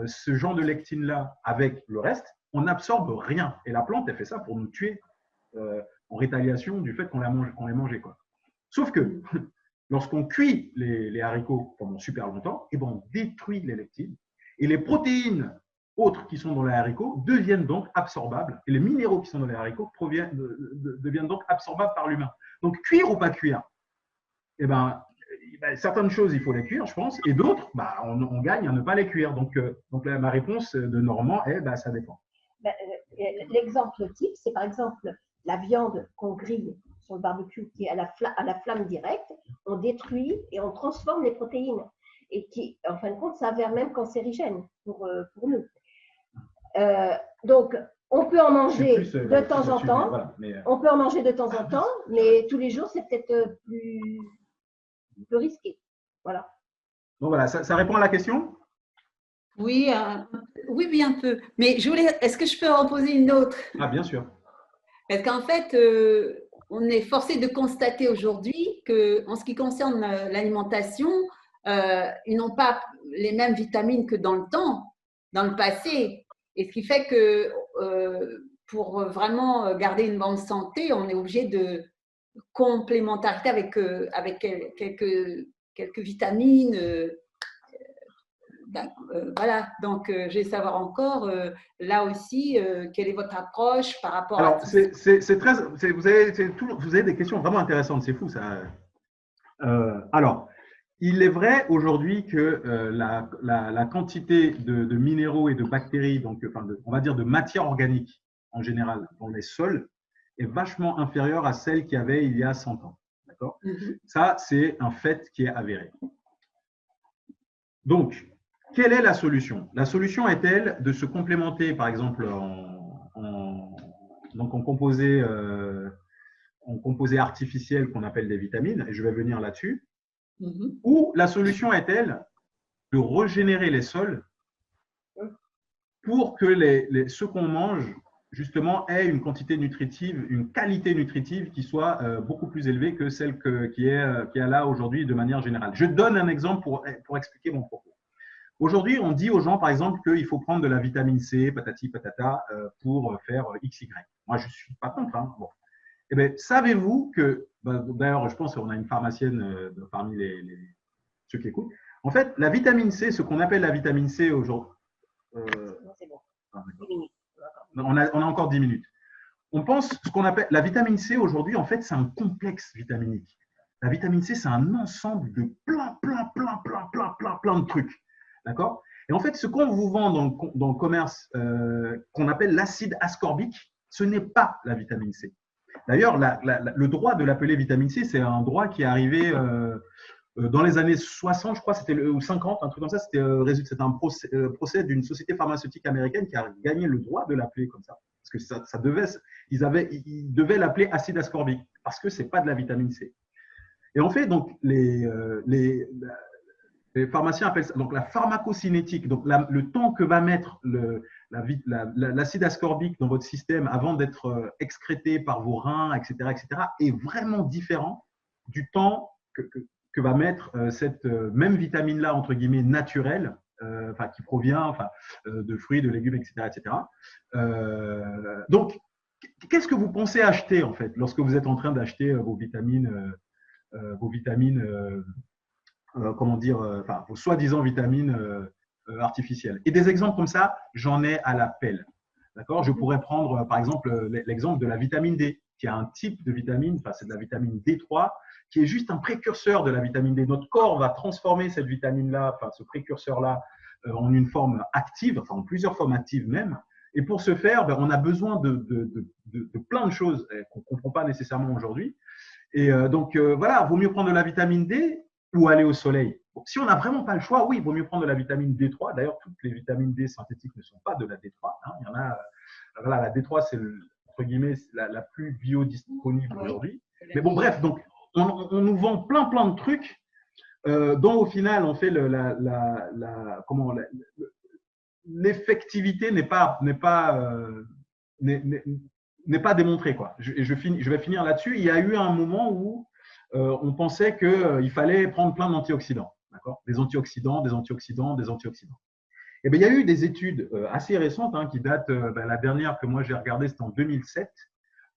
ce genre de lectines-là avec le reste, on n'absorbe rien. Et la plante, elle fait ça pour nous tuer en rétaliation du fait qu'on les mangeait, quoi. Sauf que lorsqu'on cuit les haricots pendant super longtemps, on détruit les lectines. Et les protéines autres qui sont dans les haricots deviennent donc absorbables. Et les minéraux qui sont dans les haricots deviennent donc absorbables par l'humain. Donc, cuire ou pas cuire, certaines choses, il faut les cuire, je pense, et d'autres, on gagne à ne pas les cuire. Donc ma réponse de Normand est, ça dépend. L'exemple type, c'est par exemple la viande qu'on grille sur le barbecue, qui est à la flamme directe, on détruit et on transforme les protéines. Et qui, en fin de compte, s'avère même cancérigène pour nous. Donc, on peut en manger de temps en temps. Voilà, on peut en manger de temps en temps, mais tous les jours, c'est peut-être plus risqué. Voilà. Donc voilà, ça répond à la question? Oui, oui, un peu. Mais est-ce que je peux en poser une autre? Ah, bien sûr. Parce qu'en fait, on est forcé de constater aujourd'hui qu'en ce qui concerne l'alimentation, ils n'ont pas les mêmes vitamines que dans le passé. Et ce qui fait que pour vraiment garder une bonne santé, on est obligé de complémentarité avec quelques vitamines. Voilà, donc je vais savoir encore, là aussi, quelle est votre approche par rapport à… Alors, vous avez des questions vraiment intéressantes, c'est fou ça. Alors, il est vrai aujourd'hui que la quantité de minéraux et de bactéries, donc on va dire de matière organique en général dans les sols, est vachement inférieure à celle qu'il y avait il y a 100 ans. D'accord ? Ça, c'est un fait qui est avéré. Donc, quelle est la solution? La solution est-elle de se complémenter, par exemple, en composés artificiels qu'on appelle des vitamines, et je vais venir là-dessus. Ou la solution est-elle de régénérer les sols pour que ce qu'on mange, justement, ait une quantité nutritive, une qualité nutritive qui soit beaucoup plus élevée que celle qui est là aujourd'hui de manière générale. Je donne un exemple pour expliquer mon propos. Aujourd'hui, on dit aux gens, par exemple, qu'il faut prendre de la vitamine C, patati patata, pour faire XY. Moi, je ne suis pas contre. Hein. Bon. Eh bien, savez-vous que, d'ailleurs, je pense qu'on a une pharmacienne parmi ceux qui écoutent. En fait, la vitamine C, ce qu'on appelle la vitamine C aujourd'hui. On a encore 10 minutes. On pense ce qu'on appelle la vitamine C aujourd'hui, en fait, c'est un complexe vitaminique. La vitamine C, c'est un ensemble de plein de trucs. D'accord? Et en fait, ce qu'on vous vend dans le commerce, qu'on appelle l'acide ascorbique, ce n'est pas la vitamine C. D'ailleurs, le droit de l'appeler vitamine C, c'est un droit qui est arrivé dans les années 60, je crois, ou 50, un truc comme ça. C'était un procès d'une société pharmaceutique américaine qui a gagné le droit de l'appeler comme ça. Parce que ils devaient l'appeler acide ascorbique, parce que ce n'est pas de la vitamine C. Et en fait, donc, les pharmaciens appellent ça donc la pharmacocinétique, donc le temps que va mettre l'acide ascorbique dans votre système avant d'être excrété par vos reins, etc., est vraiment différent du temps que va mettre cette même vitamine-là, entre guillemets, naturelle, qui provient de fruits, de légumes, etc. Donc, qu'est-ce que vous pensez acheter, en fait, lorsque vous êtes en train d'acheter vos vitamines vos soi-disant vitamines artificielles. Et des exemples comme ça, j'en ai à la pelle. D'accord? Je pourrais prendre, par exemple, l'exemple de la vitamine D, qui est un type de vitamine, c'est de la vitamine D3, qui est juste un précurseur de la vitamine D. Notre corps va transformer cette vitamine-là, ce précurseur-là, en une forme active, en plusieurs formes actives même. Et pour ce faire, on a besoin de plein de choses qu'on ne comprend pas nécessairement aujourd'hui. Et donc, voilà, il vaut mieux prendre de la vitamine D ou aller au soleil. Bon, si on n'a vraiment pas le choix, oui, il vaut mieux prendre de la vitamine D3. D'ailleurs, toutes les vitamines D synthétiques ne sont pas de la D3. Hein. Il y en a, voilà, la D3, c'est entre guillemets la plus biodisponible aujourd'hui. Mais bon, bref, donc, on nous vend plein de trucs dont au final, on fait l'effectivité n'est pas démontrée, quoi. Je vais finir là-dessus. Il y a eu un moment où on pensait qu'il fallait prendre plein d'antioxydants, d'accord ? Des antioxydants. Et bien, il y a eu des études assez récentes qui datent, la dernière que moi j'ai regardée, c'était en 2007,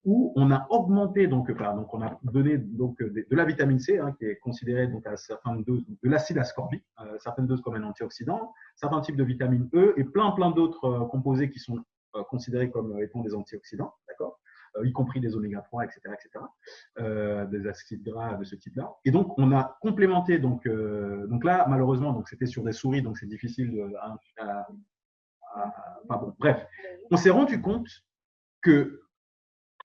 où on a augmenté, donc on a donné de la vitamine C, qui est considérée à certaines doses de l'acide ascorbique, certaines doses comme un antioxydant, certains types de vitamine E et plein d'autres composés qui sont considérés comme étant des antioxydants, d'accord, y compris des oméga-3, etc., des acides gras de ce type-là. Et donc, on a complémenté, donc là, malheureusement, c'était sur des souris, donc c'est difficile bref, on s'est rendu compte que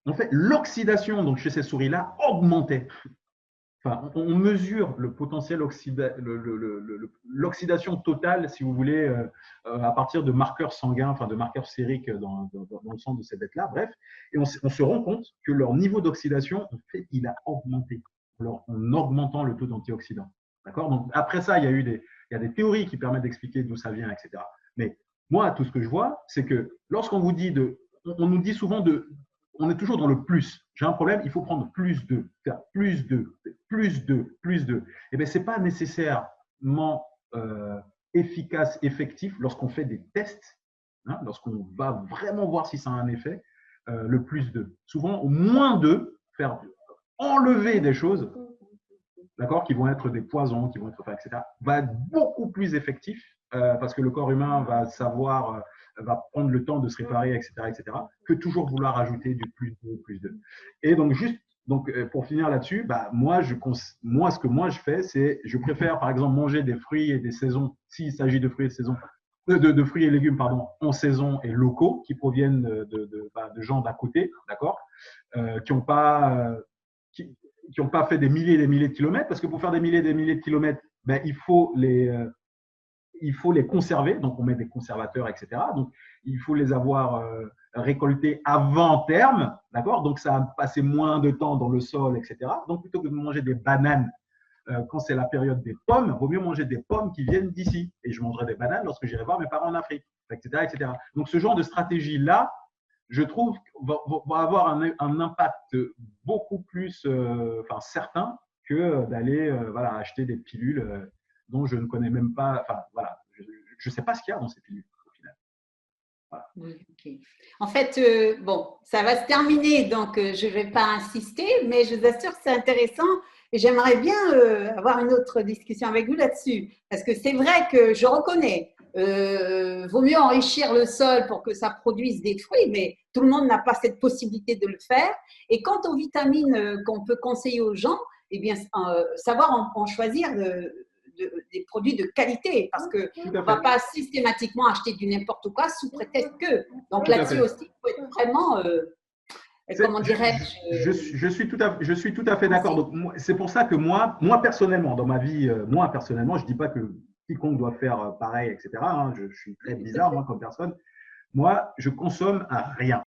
en fait, l'oxydation donc chez ces souris-là augmentait. On mesure le potentiel l'oxydation totale, si vous voulez, à partir de marqueurs sanguins, de marqueurs sériques dans le sang de ces bêtes-là. Bref, et on se rend compte que leur niveau d'oxydation, en fait, il a augmenté en augmentant le taux d'antioxydants. D'accord ? Donc après ça, il y a des théories qui permettent d'expliquer d'où ça vient, etc. Mais moi, tout ce que je vois, c'est que lorsqu'on vous dit on nous dit souvent on est toujours dans le plus. J'ai un problème, il faut prendre plus de. Eh bien, ce n'est pas nécessairement efficace, effectif lorsqu'on fait des tests, lorsqu'on va vraiment voir si ça a un effet, le plus de. Souvent, au moins de, enlever des choses, d'accord, qui vont être des poisons, qui vont être, etc., va être beaucoup plus effectif parce que le corps humain va savoir, va prendre le temps de se réparer, etc., que toujours vouloir ajouter du plus de. Et donc, pour finir là-dessus, moi, ce que moi je fais, c'est je préfère, par exemple, manger des fruits et des saisons, s'il s'agit de fruits et de saison, de fruits et légumes, en saison et locaux, qui proviennent de gens d'à côté, d'accord, qui n'ont pas fait des milliers et des milliers de kilomètres, parce que pour faire des milliers et des milliers de kilomètres, il faut les conserver, donc on met des conservateurs, etc. Donc, il faut les avoir récoltés avant terme, d'accord ? Donc, ça a passé moins de temps dans le sol, etc. Donc, plutôt que de manger des bananes quand c'est la période des pommes, il vaut mieux manger des pommes qui viennent d'ici. Et je mangerai des bananes lorsque j'irai voir mes parents en Afrique. etc., etc. Donc, ce genre de stratégie-là, je trouve, va avoir un impact beaucoup plus certain que d'aller acheter des pilules dont je ne connais même pas. Enfin, voilà, je ne sais pas ce qu'il y a dans ces pilules au final. Voilà. Okay. En fait, bon, ça va se terminer, donc je ne vais pas insister, mais je vous assure que c'est intéressant et j'aimerais bien avoir une autre discussion avec vous là-dessus. Parce que c'est vrai que je reconnais, vaut mieux enrichir le sol pour que ça produise des fruits, mais tout le monde n'a pas cette possibilité de le faire. Et quant aux vitamines qu'on peut conseiller aux gens, eh bien, savoir en choisir des produits de qualité, parce qu'on ne va pas systématiquement acheter du n'importe quoi sous prétexte que. Donc là-dessus aussi, il faut être vraiment, comment dirais-je… Je suis tout à fait d'accord. Donc, c'est pour ça que moi personnellement, dans ma vie, je ne dis pas que quiconque doit faire pareil, etc. Hein, je suis très bizarre, moi, comme personne. Moi, je consomme rien.